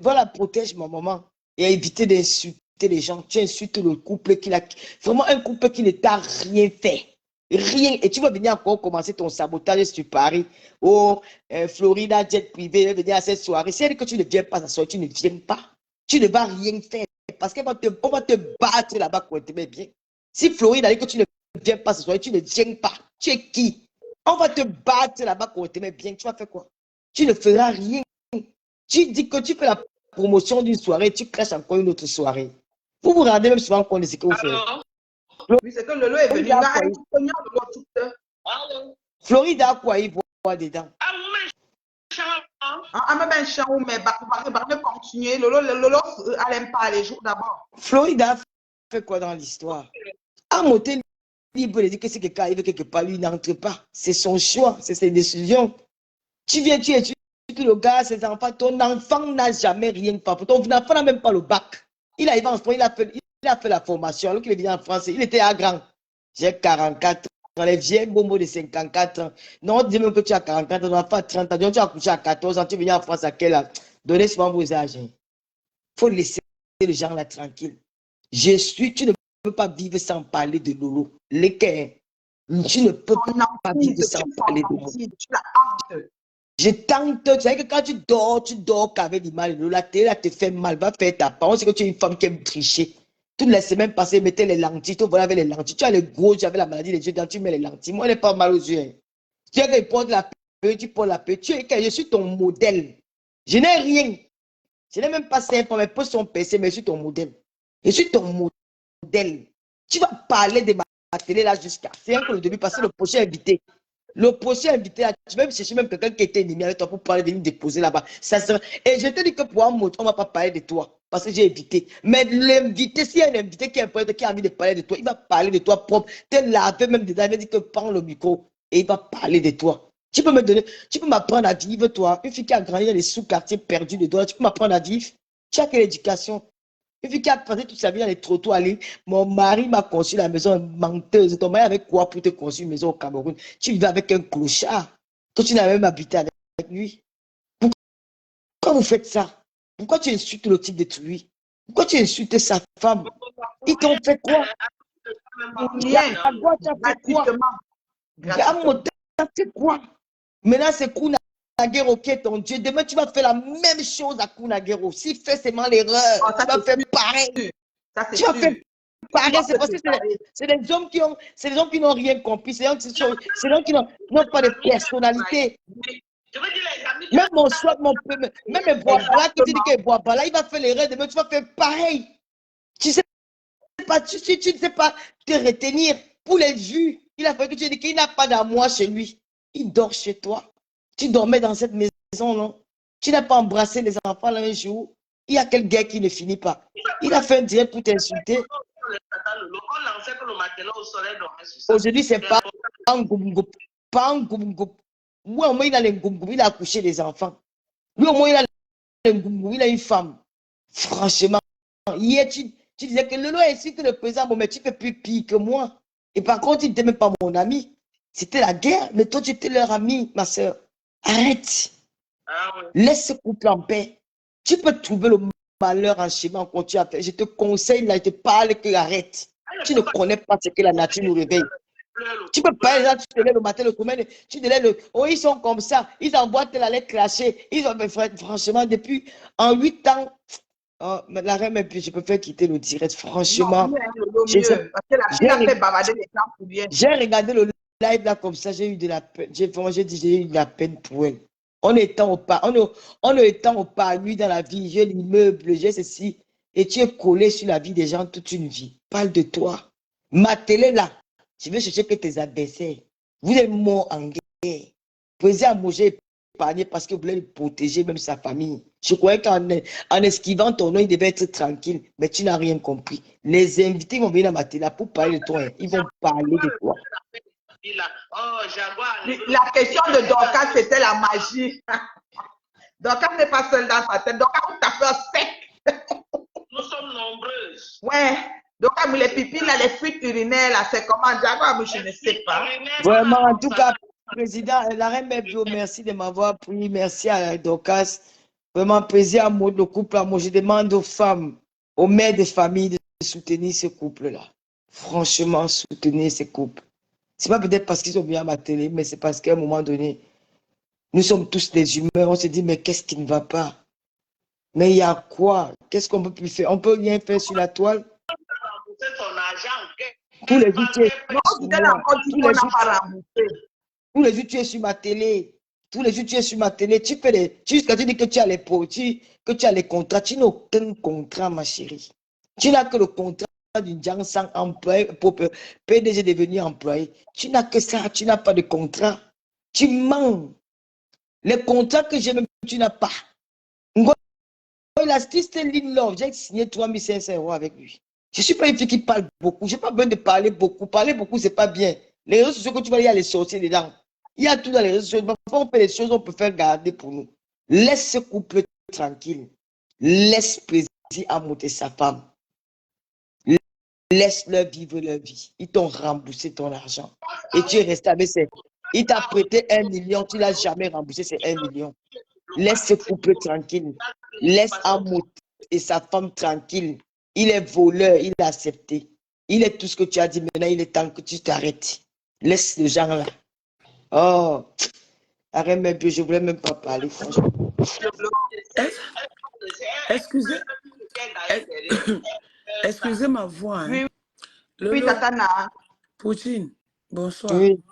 E: voilà, protège ma maman et éviter d'insulter les gens. Tu insultes le couple vraiment un couple qui ne t'a rien fait. Rien. Et tu vas venir encore commencer ton sabotage sur Paris. Oh, Florida, jet privé, venir à cette soirée. Si elle dit que tu ne viens pas à soirée, tu ne viens pas. Tu ne vas rien faire. Parce qu'on va te battre là-bas pour te mettre bien. Si Floride a dit que tu ne viens pas ce soir, tu ne viens pas. Tu es qui? On va te battre là-bas pour te mettre bien. Tu vas faire quoi? Tu ne feras rien. Tu dis que tu fais la promotion d'une soirée, tu craches encore une autre soirée. Vous vous rendez même souvent compte de ce que vous faites.
F: Oui, c'est que Lolo est venu.
E: Floride a quoi il voit dedans?
F: Continuer. Lolo allait pas les jours d'abord.
E: Floride a fait quoi dans l'histoire? À monter libre de dire que si quelqu'un arrive quelque part, lui n'entre pas. C'est son choix, c'est ses décisions. Tu viens, tu étudies le gars, ses enfants, ton enfant n'a jamais rien fait. Ton enfant n'a même pas le bac. Il arrive en France, il a fait la formation. Alors qu'il est venu en France, il était à grand. J'ai 44 ans, les vieilles bombos de 54 ans. Non, dis même que tu as 44 ans, ton enfant a 30 ans, tu as couché à 14 ans, tu es venu en France à quel âge? Donnez souvent vos âges. Il faut laisser les gens là tranquilles. Tu ne peux pas vivre sans parler de Lolo. Lesquels? Tu ne peux pas vivre sans parler de Lolo. Je tente, tu sais que quand tu dors qu'avec l'image de Lolo, la télé te fait mal, va faire ta part. On sait que tu es une femme qui aime tricher. Toutes les semaines passées, mettez les lentilles, tu vois avec les lentilles. Tu as les gros, j'avais la maladie des yeux, tu mets les lentilles. Moi, elle n'est pas mal aux yeux. Tu sais qu'il porte la paix, tu portes la paix. Je suis ton modèle. Je n'ai rien. Je n'ai même pas 5 ans, mais pose son PC, mais je suis ton modèle. Je suis ton modèle. Tu vas parler de ma télé là jusqu'à. C'est un peu le début, parce que le prochain invité. Le prochain invité, là, tu vas me chercher même quelqu'un qui était ennemi avec toi pour parler, venir déposer là-bas. Et je te dis que pour un mot, on ne va pas parler de toi. Parce que j'ai invité. Mais l'invité, s'il y a un invité qui a envie de parler de toi, il va parler de toi propre. Tu lavé même dedans, il va dire que prends le micro et il va parler de toi. Tu peux m'apprendre à vivre, toi. Une fille qui a grandi dans les sous-quartiers perdus de toi, tu peux m'apprendre à vivre. Tu as quelle éducation? Une fille qui a passé toute sa vie dans les trottoirs. Mon mari m'a construit la maison menteuse. Ton mari avec quoi pour te construire une maison au Cameroun? Tu vivais avec un clochard. Toi, tu n'as même habité avec lui. Pourquoi vous faites ça? Pourquoi tu insultes le type de lui? Pourquoi tu insultes sa femme? Ils t'ont fait quoi? Tu as fait quoi? Maintenant, c'est Kunagero qui est ton Dieu. Demain, tu vas faire la même chose à Kunagero. S'il fait seulement l'erreur, tu vas faire pareil. Tu vas faire pareil. C'est parce que c'est des hommes qui n'ont rien compris. C'est des hommes qui n'ont pas de personnalité. Même mon choix, même mes voix là, qui dit qu'il boit pas là, il va faire l'erreur. Demain, tu vas faire pareil. Tu sais pas, tu ne sais pas te retenir pour les vues. Il a fallu que tu dises qu'il n'a pas d'amour chez lui. Il dort chez toi. Tu dormais dans cette maison, non? Tu n'as pas embrassé les enfants là un jour. Il y a quel gars qui ne finit pas. Il a fait un direct pour t'insulter. Aujourd'hui, c'est pas un goum-goum. Pas un goum-goum. Lui, au moins, il a les goum-goum. Il a accouché des enfants. Lui, au moins, il a les goum-goum. Il a une femme. Franchement, hier, tu disais que Lolo est ici que le président, bon, mais tu fais plus pire que moi. Et par contre, il n'était même pas mon ami. C'était la guerre, mais toi, tu étais leur ami, ma soeur. Arrête. Laisse ce couple en paix. Tu peux trouver le malheur en chemin, on continue à faire. Je te conseille, là, je te parle que arrête. Tu ne connais pas ce que la nature nous réveille. Tu peux pas, là, tu te lèves le matin, le commun, tu te lèves, oh, ils sont comme ça, ils envoient la lettre clashée. Ils ont, franchement, depuis, en 8 ans, oh, la reine, puis je peux faire quitter le direct, franchement. J'ai regardé le live là comme ça, j'ai eu de la peine. J'ai eu de la peine pour elle. On étant au parvis dans la vie, j'ai l'immeuble, j'ai ceci, et tu es collé sur la vie des gens toute une vie. Parle de toi. Ma télé là, je vais chercher que tes adversaires. Vous êtes morts en guerre. Président Mojé épargné parce que vous voulez protéger même sa famille. Je croyais qu'en esquivant ton nom, il devait être tranquille, mais tu n'as rien compris. Les invités vont venir à ma télé pour parler de toi. Ils vont parler de toi.
F: La question de Dorcas, c'était la magie. Dorcas n'est pas seule dans sa tête. Dorcas, tu t'as fait sec.
C: Nous sommes nombreuses.
F: Ouais. Donc, comme les pipines, là, les fuites urinaires, là, c'est comment? Jaguar, je ne sais pas.
E: Vraiment, en tout cas, président, la reine Bio, merci de m'avoir pris. Merci à Docas. Vraiment, plaisir à moi, le couple. Moi, je demande aux femmes, aux mères de famille de soutenir ce couple-là. Franchement, soutenir ce couple. C'est pas peut-être parce qu'ils sont bien à ma télé, mais c'est parce qu'à un moment donné, nous sommes tous des humains. On se dit, mais qu'est-ce qui ne va pas? Mais il y a quoi? Qu'est-ce qu'on peut plus faire? On peut rien faire sur la toile?
C: C'est ton argent.
E: Tous les jours, tu es
F: Non, tu t'es encore dit qu'on n'a pas remboursé.
E: tous les jours, tu es sur ma télé. Tous les jours, tu es sur ma télé. Tu fais les. Jusqu'à tu dis que tu as les que tu as les contrats. Tu n'as aucun contrat, ma chérie. Tu n'as que le contrat d'une gens sans employé pour PDG devenir employé. Tu n'as que ça. Tu n'as pas de contrat. Tu mens. Les contrats que j'ai même, tu n'as pas. C'était Love. J'ai signé 3500 € avec lui. Je ne suis pas une fille qui parle beaucoup. Je n'ai pas besoin de parler beaucoup. Parler beaucoup, ce n'est pas bien. Les réseaux sociaux que tu vas, il y a les sorciers dedans. Il y a tout dans les réseaux sociaux. Parfois, on fait les choses, on peut faire garder pour nous. Laisse ce couple tranquille. Laisse plaisir à monter sa femme. Laisse-leur vivre leur vie. Ils t'ont remboursé ton argent. Et tu es resté avec ses. Il t'a prêté 1 million. Tu ne l'as jamais remboursé, c'est 1 million. Laisse ce couple tranquille. Laisse Amout et sa femme tranquille. Il est voleur, il a accepté. Il est tout ce que tu as dit. Maintenant, il est temps que tu t'arrêtes. Laisse le genre là. Oh, arrête même plus, je ne voulais même pas parler, franchement.
D: Excusez, excusez ma voix. Hein.
F: Oui, Tatana.
D: Poutine, bonsoir.
E: Oui,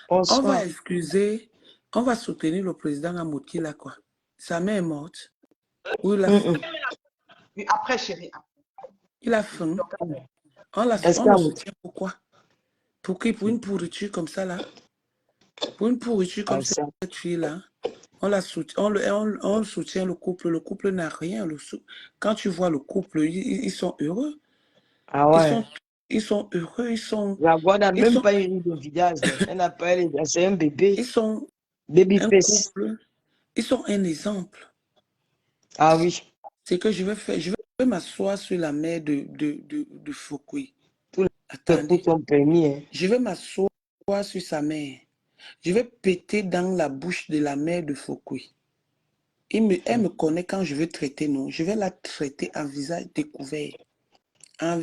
D: On
E: bonsoir.
D: va excuser, on va soutenir le président Amouki là quoi. Sa mère est morte. Ou il a faim.
F: Oui, après, chérie.
D: Il a faim. On le soutient pourquoi? Pour une pourriture comme ça là? Pour une pourriture comme cette fille-là, on soutient le couple. Le couple n'a rien. Quand tu vois le couple, ils sont heureux.
E: Ah ouais.
D: Ils sont heureux. Ils sont.
E: La voix n'a même pas eu de visage. Elle n'a pas eu. C'est un bébé.
D: Ils sont
E: baby
D: un
E: face.
D: couple. Ils sont un exemple.
E: Ah oui.
D: C'est que je vais faire. Je vais m'asseoir sur la mer de Foucault.
E: Attendez. Sont permis, hein.
D: Je vais m'asseoir sur sa mère. Je vais péter dans la bouche de la mère de Foucault. Elle me connaît quand je veux traiter, non. Je vais la traiter en visage découvert. En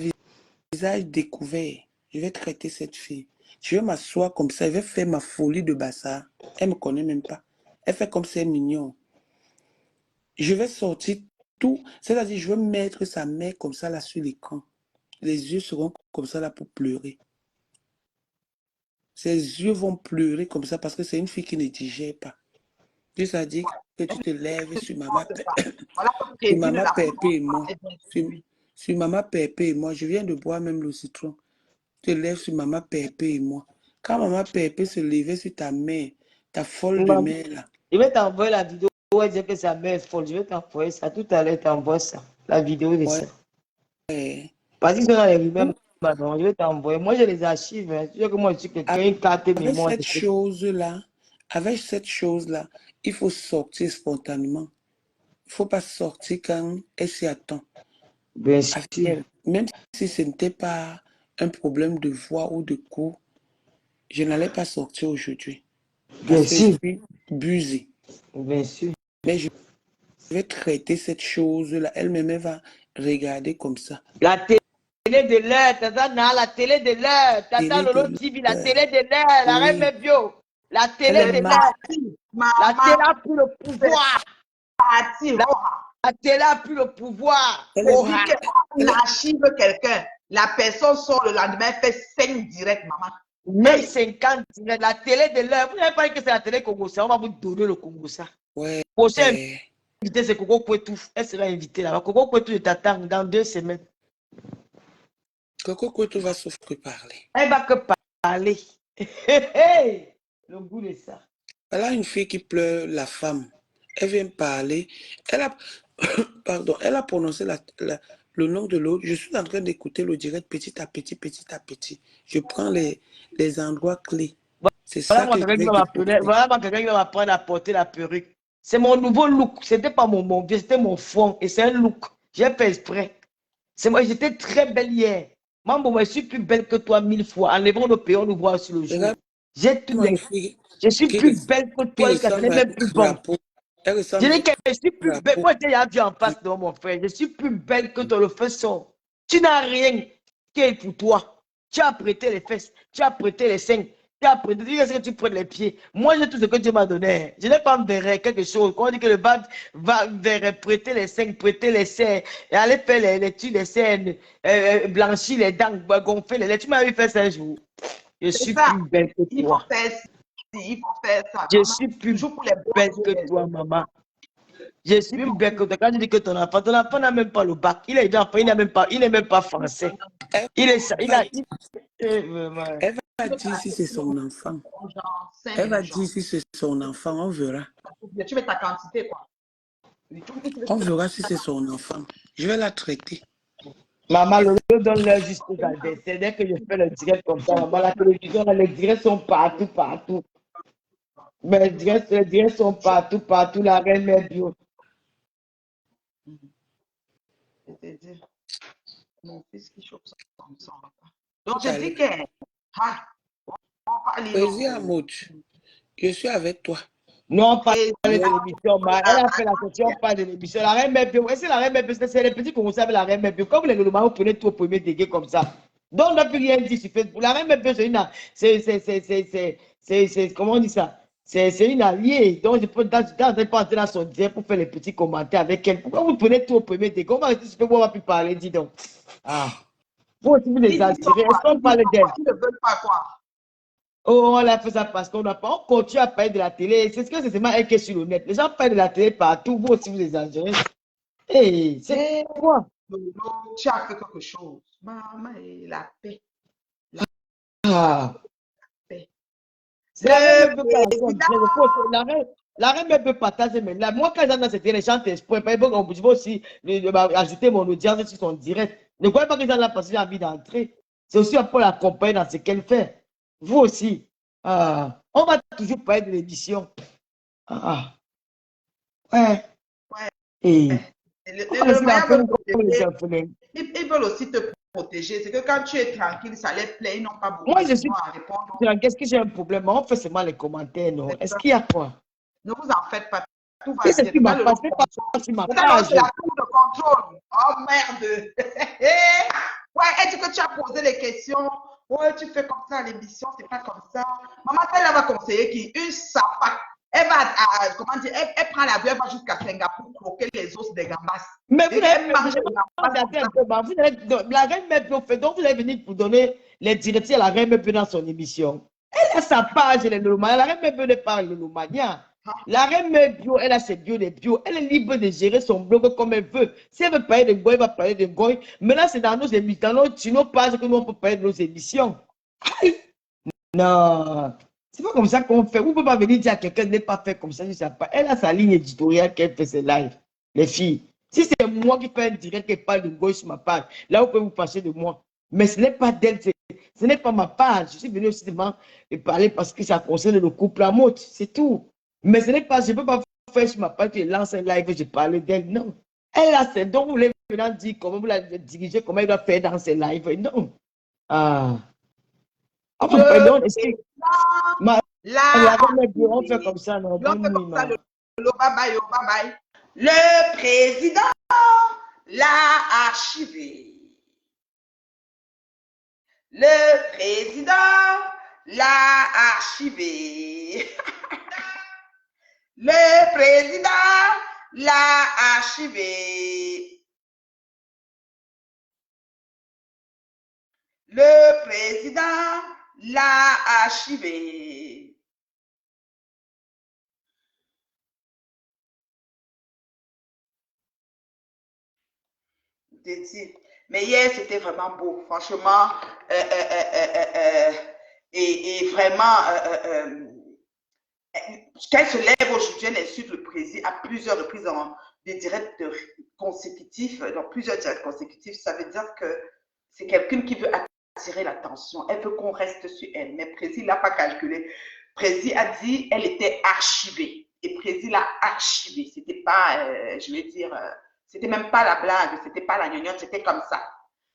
D: visage découvert. Je vais traiter cette fille. Je vais m'asseoir comme ça. Je vais faire ma folie de bassa. Elle ne me connaît même pas. Elle fait comme c'est mignon. Je vais sortir tout. C'est-à-dire, je vais mettre sa mère comme ça là sur l'écran. Les yeux seront comme ça là pour pleurer. Ses yeux vont pleurer comme ça parce que c'est une fille qui ne digère pas. Juste à dire que tu te lèves sur maman Pépé et moi. Sur maman Pépé et moi. Je viens de boire même le citron. Tu te lèves sur maman Pépé et moi. Quand maman Pépé se levait sur ta mère, ta folle de mère là.
E: Je vais t'envoyer la vidéo où elle dit que sa mère est folle. Je vais t'envoyer ça. Tout à l'heure, t'envoies ça. La vidéo de ça. Parce qu'ils sont dans les rumeurs. Je vais t'envoyer. Moi, j'ai les archives. Hein. Tu sais que moi, je suis quelqu'un, une carte mémoire.
D: Avec cette chose-là, il faut sortir spontanément. Il ne faut pas sortir quand elle s'y attend.
E: Bien sûr.
D: Même si ce n'était pas un problème de voix ou de cou, je n'allais pas sortir aujourd'hui. Parce que je suis busy.
E: Bien sûr.
D: Mais je vais traiter cette chose-là. Elle-même va regarder comme ça.
E: La télé de l'heure, Tata, la télé de l'heure. Tata Lolo TV, la télé de l'heure. La reine bio. La télé de l'heure. La télé a plus le pouvoir. La télé a plus le pouvoir.
F: On archive quelqu'un. La personne sort le lendemain, fait 5 directs, maman.
E: Même 50 directs. La télé de l'heure. Vous n'avez pas dit que c'est la télé Congo-Ça. On va vous donner le Congo-Ça.
D: Ouais.
E: Prochain invité, c'est Coco Kouetou. Elle sera invitée là-bas. Coco Kouetou, je t'attends dans 2 semaines.
D: Coco Kouetou va sauf que parler.
E: Elle va que parler. Le goût de ça.
D: Elle a une fille qui pleure, la femme. Elle vient parler. Elle a, pardon, elle a prononcé le nom de l'autre. Je suis en train d'écouter le direct petit à petit, petit à petit. Je prends les endroits clés. C'est ça que
E: voilà quelqu'un qui va m'apprendre à porter la perruque. C'est mon nouveau look. C'était pas mon vieux, c'était mon fond. Et c'est un look. J'ai fait exprès. C'est moi, j'étais très belle hier. Maman, moi, je suis plus belle que toi 1000 fois. Enlevons nos pays, on nous voit sur le jour.
D: Regarde,
E: J'ai tout
D: une
E: les...
D: fille
E: Je suis
D: qui,
E: plus belle que
D: qui
E: toi, jusqu'à ce n'est
D: ressemble à un
E: même plus bon.
D: crapaud. Elle
E: Je
D: ressemble à
E: dis que je suis
D: un
E: plus belle.
D: crapaud.
E: Moi, j'ai la vie en face de mon frère. Je suis plus belle que toi, le feu sort. Tu n'as rien qui est pour toi. Tu as prêté les fesses, tu as prêté les seins, tu as prêté, tu sais que tu prêtes les pieds. Moi, j'ai tout ce que Dieu m'a donné. Je n'ai pas verré quelque chose. Quand on dit que le bad va vers prêter les seins, prêter les seins, et aller faire les tues, les scènes, blanchir les dents, gonfler les lèvres. Tu m'as vu faire ça un jour. Je suis
F: ça.
E: plus belle que
F: Il faut
E: toi.
F: faire ci, il faut faire ça.
E: Je
F: Maman,
E: suis plus
F: toujours pour les bons
E: belle
F: yeux,
E: que
F: les
E: toi,
F: autres.
E: maman. Je suis
F: Oui,
E: plus
F: mon
E: belle que toi. Quand tu dis que ton enfant n'a même pas le bac. Il est déjà enfant, il n'est même pas français.
D: Elle
E: Il est, il
D: va,
E: a, vraiment.
D: elle va dire si c'est son enfant.
F: genre 5
D: Elle
F: 000
D: va
F: gens.
D: dire si c'est son enfant. On verra.
F: Tu mets ta quantité, quoi.
D: On verra si c'est son enfant. Je vais la traiter.
E: Maman, le donne-leur juste aux adversaires. Dès que je fais le direct comme ça, maman, la télévision, les directs sont partout, partout. Mais les directs sont partout, partout. La reine est bio.
F: C'est-à-dire, mon fils qui chope ça comme ça. Donc, je dis que, ah, on va lire
D: Poésie à Mouch, je suis avec toi.
E: Non, on parle de
F: Président,
E: l'émission. Elle a fait la question, on parle de l'émission. La reine Mebio, est-ce que la reine Mebio, c'est les petits Congolais avec la reine Mebio. Comme les Lomans, vous prenez tout au premier degré comme ça. Donc, on n'a plus rien dit sur Facebook. La reine Mebio, c'est, comment on dit ça? C'est une alliée. Donc, je peux pas entrer dans son direct pour faire les petits commentaires avec elle. Pourquoi vous prenez tout au premier degré? On va rester sur Facebook, on va plus parler, dis donc. Ah. Vous aussi, vous les attirez. Est-ce qu'on parle d'elle?
F: ils ne veulent pas quoi.
E: Oh, on a fait ça parce qu'on n'a pas. On continue à parler de la télé. C'est ce que c'est seulement elle qui est sur le net. Les gens parlent de la télé partout. Vous aussi, vous exagérez. Hey, c'est quoi?
F: Tu as fait quelque chose. Maman, la paix.
E: Ah.
F: Paix.
E: La reine ne peut pas la reine ne peut partager. Mais là, moi, quand j'entends cette télé, les gens t'expriment. Je vais aussi ajouter mon audience sur son direct. Ne croyez pas que les gens là parce qu'ils ont envie d'entrer. C'est aussi pour l'accompagner dans ce qu'elle fait. Vous aussi. Ah. On va toujours parler de l'émission. Ah. Ouais.
F: Ouais.
E: Et...
F: Le moyen ils veulent aussi te protéger. C'est que quand tu es tranquille, ça les plaît. Ils n'ont pas beaucoup
E: moi,
F: de
E: je suis.
F: à répondre.
E: Qu'est-ce que j'ai un problème? On fait seulement les commentaires, non? Est-ce qu'il y a quoi?
F: Ne vous en faites pas. Tout va
E: Qu'est-ce
F: bien.
E: qui m'a passé sur ma page?
F: C'est la tour de contrôle. Oh merde. Ouais, est-ce que tu as posé les questions? Ouais, tu fais comme ça à l'émission, c'est pas comme ça. Maman, elle va conseiller qui? Une sapate. Elle va, comment dire, elle prend l'avion, elle va jusqu'à Singapour croquer les os des gambas.
E: Mais vous
F: la
E: reine Mebio fait, donc vous allez venir pour donner les directives à la reine Mebio dans son émission. Elle a sa page, elle est Lomania. La reine Mebio n'est pas le Lomania. La reine Mebio, elle a ses bio, des bio. Elle est libre de gérer son blog comme elle veut. Si elle veut parler de Goy, elle va parler de Goy. Mais là, c'est dans nos émissions, sur nos pages que nous, on peut parler de nos émissions. Aïe. Non. C'est pas comme ça qu'on fait. Vous ne pouvez pas venir dire à quelqu'un de ne pas faire comme ça. Je sais pas. Elle a sa ligne éditoriale qu'elle fait ses lives. Les filles. Si c'est moi qui fais un direct qui parle de gauche sur ma page, là, vous pouvez vous passer de moi. Mais ce n'est pas d'elle. Ce n'est pas ma page. Je suis venu aussi seulement parler parce que ça concerne le couple à mode. C'est tout. Mais ce n'est pas, je ne peux pas faire sur ma page, je lance un live et je parle d'elle. Non. Elle a ses dons. Vous voulez maintenant dire comment vous la dirigez, comment elle doit faire dans ses lives. Non. Ah. On fait comme ça, non? Bonne nuit,
F: bye bye, bye bye. Le président l'a archivé. Le président l'a archivé. Le président l'a archivé. Le président l'a archivé. Mais hier, c'était vraiment beau, franchement. Et vraiment, qu'elle se lève aujourd'hui, elle insulte le président à plusieurs reprises dans des directs consécutifs, dans plusieurs directs consécutifs. Ça veut dire que c'est quelqu'un qui veut attirer l'attention. Elle veut qu'on reste sur elle. Mais Prési l'a pas calculé. Prési a dit elle était archivée. Et Prési l'a archivée. C'était pas, je vais dire, c'était même pas la blague, c'était pas la gnognotte, c'était comme ça.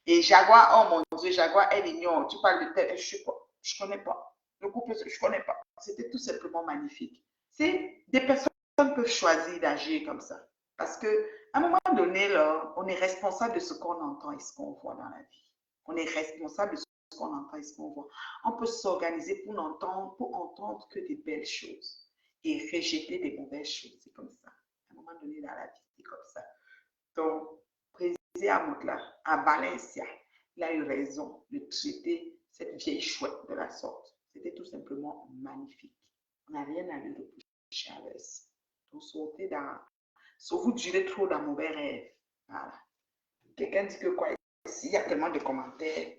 F: Et Jaguar, oh mon Dieu, Jaguar, elle ignore. Tu parles de tel, je ne connais pas. Le couple, je ne connais pas. C'était tout simplement magnifique. C'est des personnes peuvent choisir d'agir comme ça. Parce qu'à un moment donné, là, on est responsable de ce qu'on entend et ce qu'on voit dans la vie. On est responsable de ce qu'on entend et ce qu'on voit. On peut s'organiser pour entendre que des belles choses et rejeter des mauvaises choses. C'est comme ça. À un moment donné dans la vie, c'est comme ça. Donc, Président Amotla, à Valencia, il a eu raison de traiter cette vieille chouette de la sorte. C'était tout simplement magnifique. On n'a rien à lui reprocher à l'os. Donc, sauf vous durez trop dans mauvais rêves. Voilà. Quelqu'un dit que quoi ici, il y a tellement de commentaires.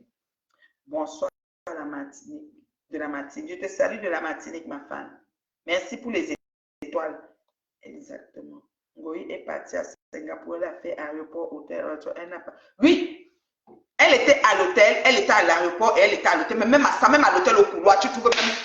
F: Bonsoir à la Martinique, de la Martinique. Je te salue de la Martinique, ma femme. Merci pour les étoiles. Exactement. Oui, est partie à Singapour, elle a fait aéroport, hôtel, elle n'a pas. Oui, elle était à l'hôtel, elle était à l'aéroport et elle était à l'hôtel. Mais même à l'hôtel au couloir, tu trouves même.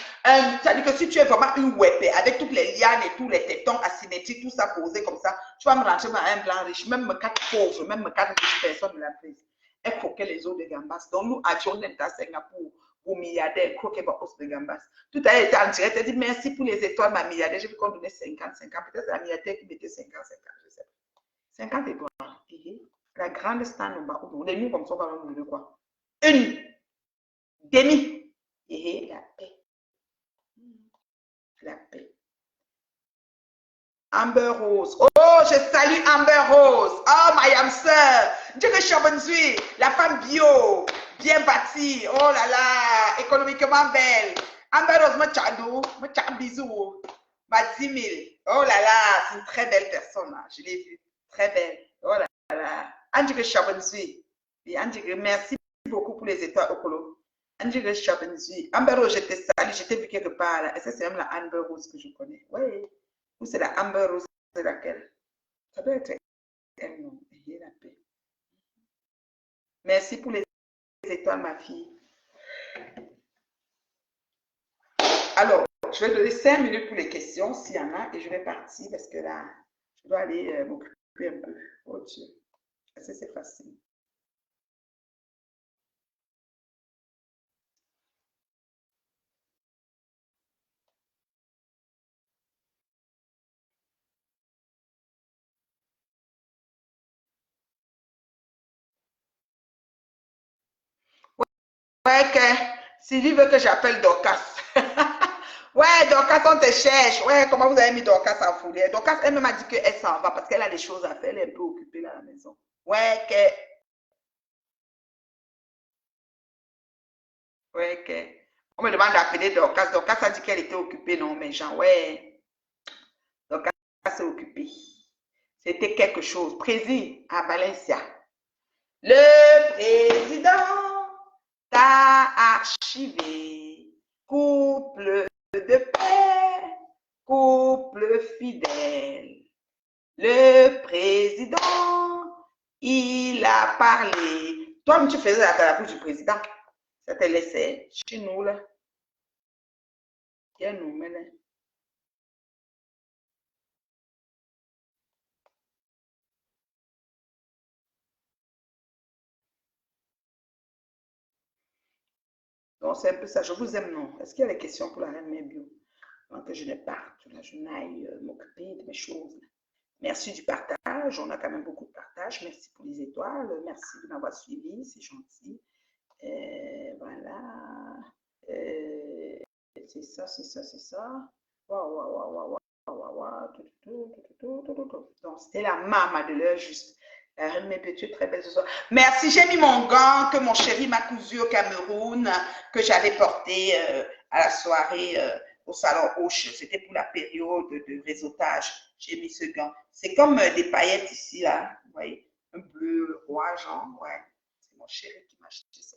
F: C'est-à-dire que si tu es vraiment une web avec toutes les lianes et tous les tétons asymétriques, tout ça posé comme ça, tu vas me rentrer dans un blanc riche, même quatre pauvres, même quatre personnes de la prise. Elle croquait les os de gambas. Donc nous avions à Singapour. Au milliardaire, croquait les os de gambas. Tout à l'heure, était en direct, elle dit merci pour les étoiles, ma milliardaire. J'ai vu qu'on donnait 50. Peut-être la milliardaire qui mettait 50, je sais pas. 50 étoiles. La grande stand au bas, les nuits comme ça, on va me donner quoi? Une demi. La paix. La paix. Amber Rose. Oh, je salue Amber Rose. Oh, my âme sœur. Dieu que Chabonzui, la femme bio, bien bâtie. Oh là là, économiquement belle. Amber Rose, me bisou. Ma 10 000. Oh là là, c'est une très belle personne. Là. Je l'ai vue. Très belle. Oh là là. Angie Chabonzui. Angie, merci beaucoup pour les étoiles au colo. Angie Chabonzui. Amber Rose, je te salue. Je t'ai vu quelque part. Là. Et ça, c'est même la Amber Rose que je connais. Oui. Ou c'est la Amber Rose, c'est laquelle? Ça doit être elle, non. Ayez la paix. Merci pour les étoiles, ma fille. Alors, je vais donner 5 minutes pour les questions, s'il y en a, et je vais partir parce que là, je dois aller m'occuper un peu. Oh Dieu. Ça, c'est facile. Ouais, que Sylvie veut que j'appelle Dorcas. Ouais, Dorcas, on te cherche. Ouais, comment vous avez mis Dorcas en foulée? Dorcas, elle m'a dit qu'elle s'en va parce qu'elle a des choses à faire. Elle est un peu occupée là à la maison. Ouais, que. Ouais, que. On me demande d'appeler Dorcas. Dorcas a dit qu'elle était occupée, non, mais genre, ouais. Dorcas s'est occupée. C'était quelque chose. Président à Valencia. Le président t'a archivé. Couple de paix, couple fidèle. Le président, il a parlé. Toi, tu faisais la bouche du président. Ça te laissait chez nous, là. Tiens, nous, maintenant. Donc, c'est un peu ça. Je vous aime, non? Est-ce qu'il y a des questions pour la reine Mébio? Avant que je ne parte, là, je n'aille m'occuper de mes choses. Merci du partage. On a quand même beaucoup de partage. Merci pour les étoiles. Merci de m'avoir suivi. C'est gentil. Voilà. C'est ça, c'est ça, c'est ça. Waouh, waouh, waouh, waouh, waouh, waouh. Donc, c'était la maman de l'heure juste. La reine Mébio, tu es très belle ce soir. Merci, j'ai mis mon gant que mon chéri m'a cousu au Cameroun, que j'avais porté à la soirée au salon Hoche. C'était pour la période de réseautage. J'ai mis ce gant. C'est comme des paillettes ici, là. Vous voyez, un bleu, roi, genre. Ouais, c'est mon chéri qui m'a acheté ça.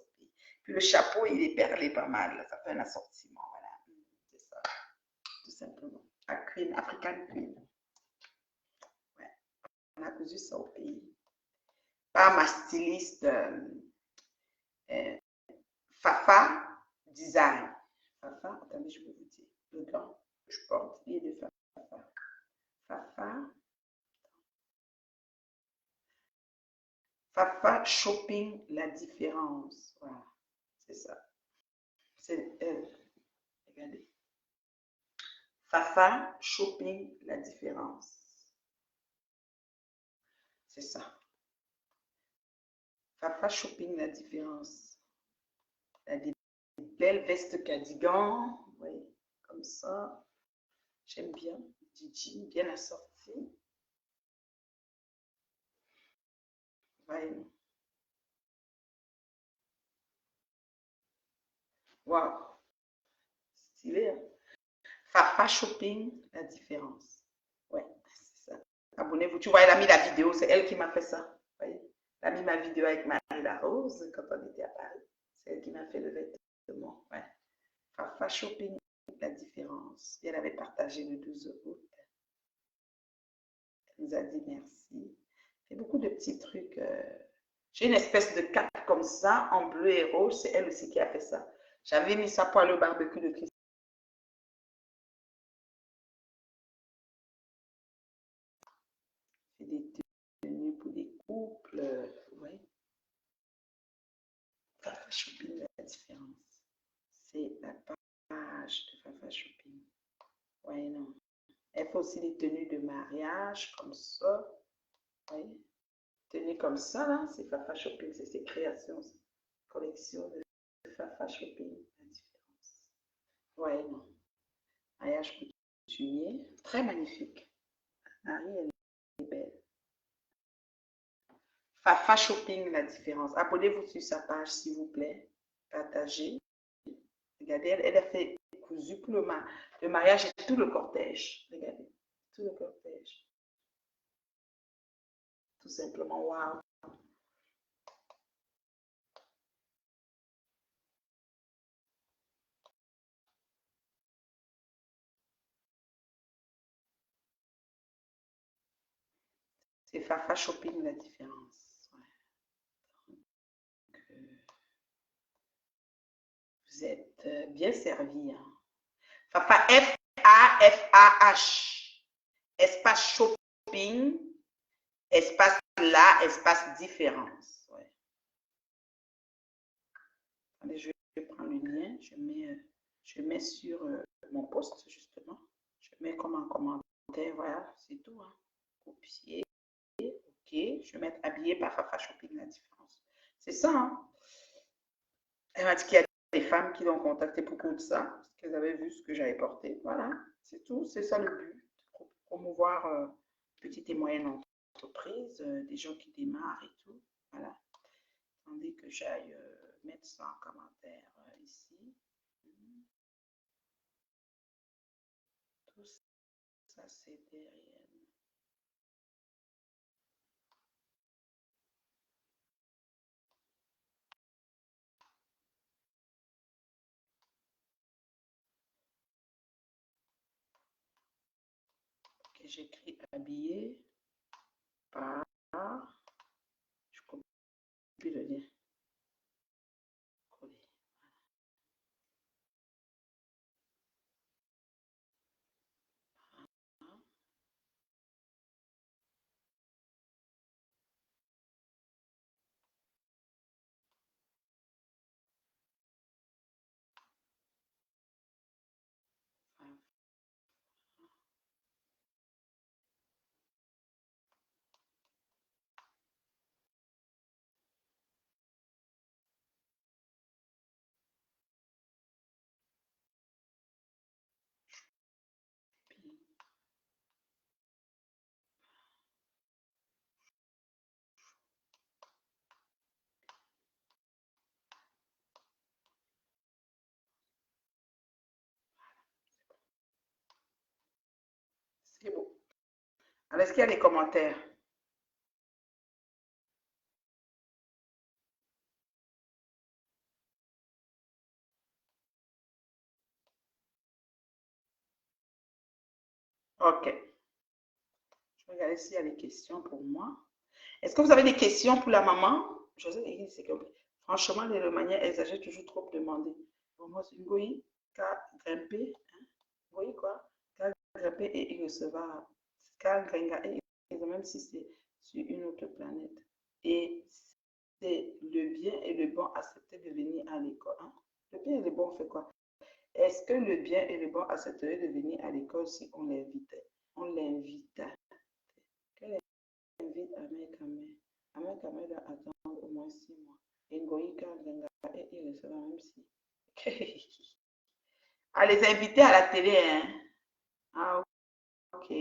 F: Puis le chapeau, il est perlé pas mal. Là. Ça fait un assortiment. Voilà. C'est ça. Tout simplement. La Queen, African Queen. Ouais. On a cousu ça au pays. Par ma styliste Fafa Design. Fafa, attendez, je peux vous dire. Le gant que je porte, il est de Fafa. Fafa. Fafa Shopping, la différence. Voilà, c'est ça. C'est elle. Regardez. Fafa Shopping, la différence. C'est ça. Fafa Shopping, la différence. Elle a des belles vestes cardigan. Oui, comme ça. J'aime bien. Gigi, bien assorti. Ouais. Waouh. Stylé, hein? Fafa Shopping, la différence. Ouais, c'est ça. Abonnez-vous. Tu vois, elle a mis la vidéo. C'est elle qui m'a fait ça. Elle a mis ma vidéo avec Marie-La Rose quand on était à Paris. C'est elle qui m'a fait le vêtement. Ouais. Fafa Shopping, la différence. Et elle avait partagé le 12 août. Elle nous a dit merci. Et beaucoup de petits trucs. J'ai une espèce de cape comme ça, en bleu et rouge. C'est elle aussi qui a fait ça. J'avais mis ça pour aller au barbecue de Christ. C'est des tenues pour des couples. Ouais. Fafa Shopping, la différence. C'est la page de Fafa Shopping. Ouais, non. Elle fait aussi des tenues de mariage, comme ça. Ouais. Tenues comme ça, là, c'est Fafa Shopping. C'est ses créations. Collection de Fafa Shopping, la différence. Ouais, non. Mariage coutumier. Très magnifique. Marie, elle est belle. Fafa Shopping, la différence. Abonnez-vous sur sa page, s'il vous plaît. Partagez. Regardez, elle a fait cousu pour le mariage et tout le cortège. Regardez, tout le cortège. Tout simplement, waouh. C'est Fafa Shopping, la différence. Ouais. Donc, vous êtes bien servi. Hein. Fafa, F-A-F-A-H. Espace shopping, espace là, espace différence. Ouais. Allez, je vais prendre le lien, je mets sur mon post justement. Je mets comme un commentaire, voilà, c'est tout. Hein. Copier, ok. Je vais mettre habillé par Fafa Shopping, la différence. C'est ça. Hein. Elle m'a dit qu'il y a des femmes qui l'ont contacté pour ça, parce qu'elles avaient vu ce que j'avais porté. Voilà, c'est tout. C'est ça le but, pour promouvoir petites et moyennes entreprises, des gens qui démarrent et tout. Voilà. Attendez que j'aille mettre ça en commentaire ici. Tout ça, c'est derrière. Ok, j'écris habillé par. Je copie le lien. Coller. Voilà. C'est beau. Alors, est-ce qu'il y a des commentaires? Ok. Je vais regarder s'il y a des questions pour moi. Est-ce que vous avez des questions pour la maman? Je sais, c'est compliqué. Franchement, les Romaniens exagèrent toujours trop pour demander. Pour moi, c'est une goï qui a grimpé. Hein? Vous voyez quoi? Qui a grimpé et il recevra. Qui a grimpé, même si c'est sur une autre planète. Et c'est le bien et le bon accepter de venir à l'école. Hein? Le bien et le bon, on fait quoi? Est-ce que le bien et le bon accepteraient de venir à l'école si on l'invitait? On l'invite. Quelle invite Ahmed Ahmed doit attendre au moins 6 mois. Ngoïka Ganga et il restera même si. À les inviter à la télé, hein? Ah, ok.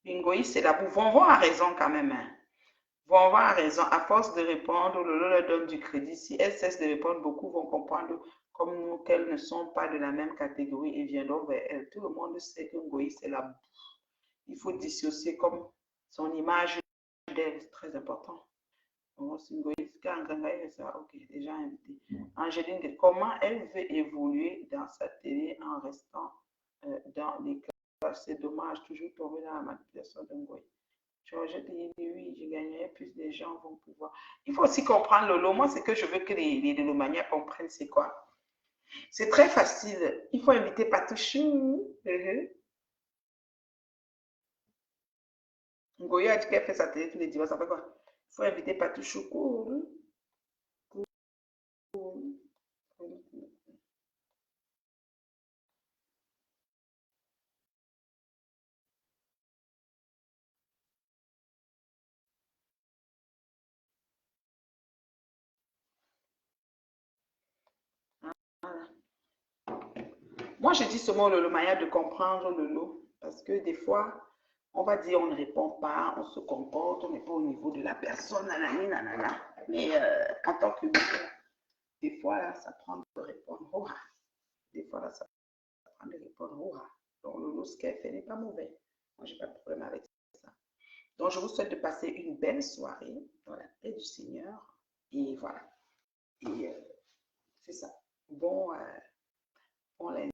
F: Bingoï, c'est la boue. Vont a raison quand même. Hein. Vont a raison. À force de répondre, Lolo leur donne du crédit. Si elles cessent de répondre, beaucoup vont comprendre comme nous qu'elles ne sont pas de la même catégorie et viendront vers elles. Tout le monde sait que Ngoï, c'est la boue. Il faut dissocier comme son image d'elle. C'est très important. Ok, déjà invité. Angéline, comment elle veut évoluer dans sa télé en restant dans les classes? C'est dommage, toujours tomber dans la manipulation de Ngoï. Georgette dit oui, je gagnerai plus, les gens vont pouvoir. Il faut aussi comprendre Lolo. Moi, c'est que je veux que les Lolomaniens comprennent c'est quoi. C'est très facile. Il faut inviter Patouchou. Ngoï a dit qu'elle fait sa télé tous les dimanches. Ça fait quoi? Il faut inviter Patouchou. Cool. Voilà. Moi, je dis seulement le moyen de comprendre le lot. Parce que des fois, on va dire on ne répond pas, on se comporte, on n'est pas au niveau de la personne, nanani, nanana. Mais en tant que des fois, là, ça prend de répondre. Oh, des fois, là, ça prend de répondre. Oh, donc, le lot, ce qu'elle fait n'est pas mauvais. Moi, je n'ai pas de problème avec ça. Donc, je vous souhaite de passer une belle soirée dans la paix du Seigneur. Et voilà. Et c'est ça. Bon lundi.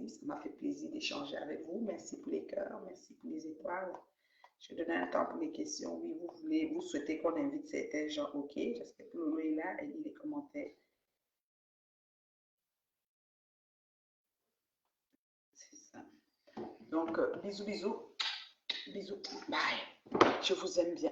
F: Ça m'a fait plaisir d'échanger avec vous. Merci pour les cœurs, merci pour les étoiles. Je vais donner un temps pour les questions. Oui, vous souhaitez qu'on invite certains gens. Ok, j'espère que Lolo est là. Elle lit les commentaires. C'est ça. Donc, bisous, bisous. Bisous. Bye. Je vous aime bien.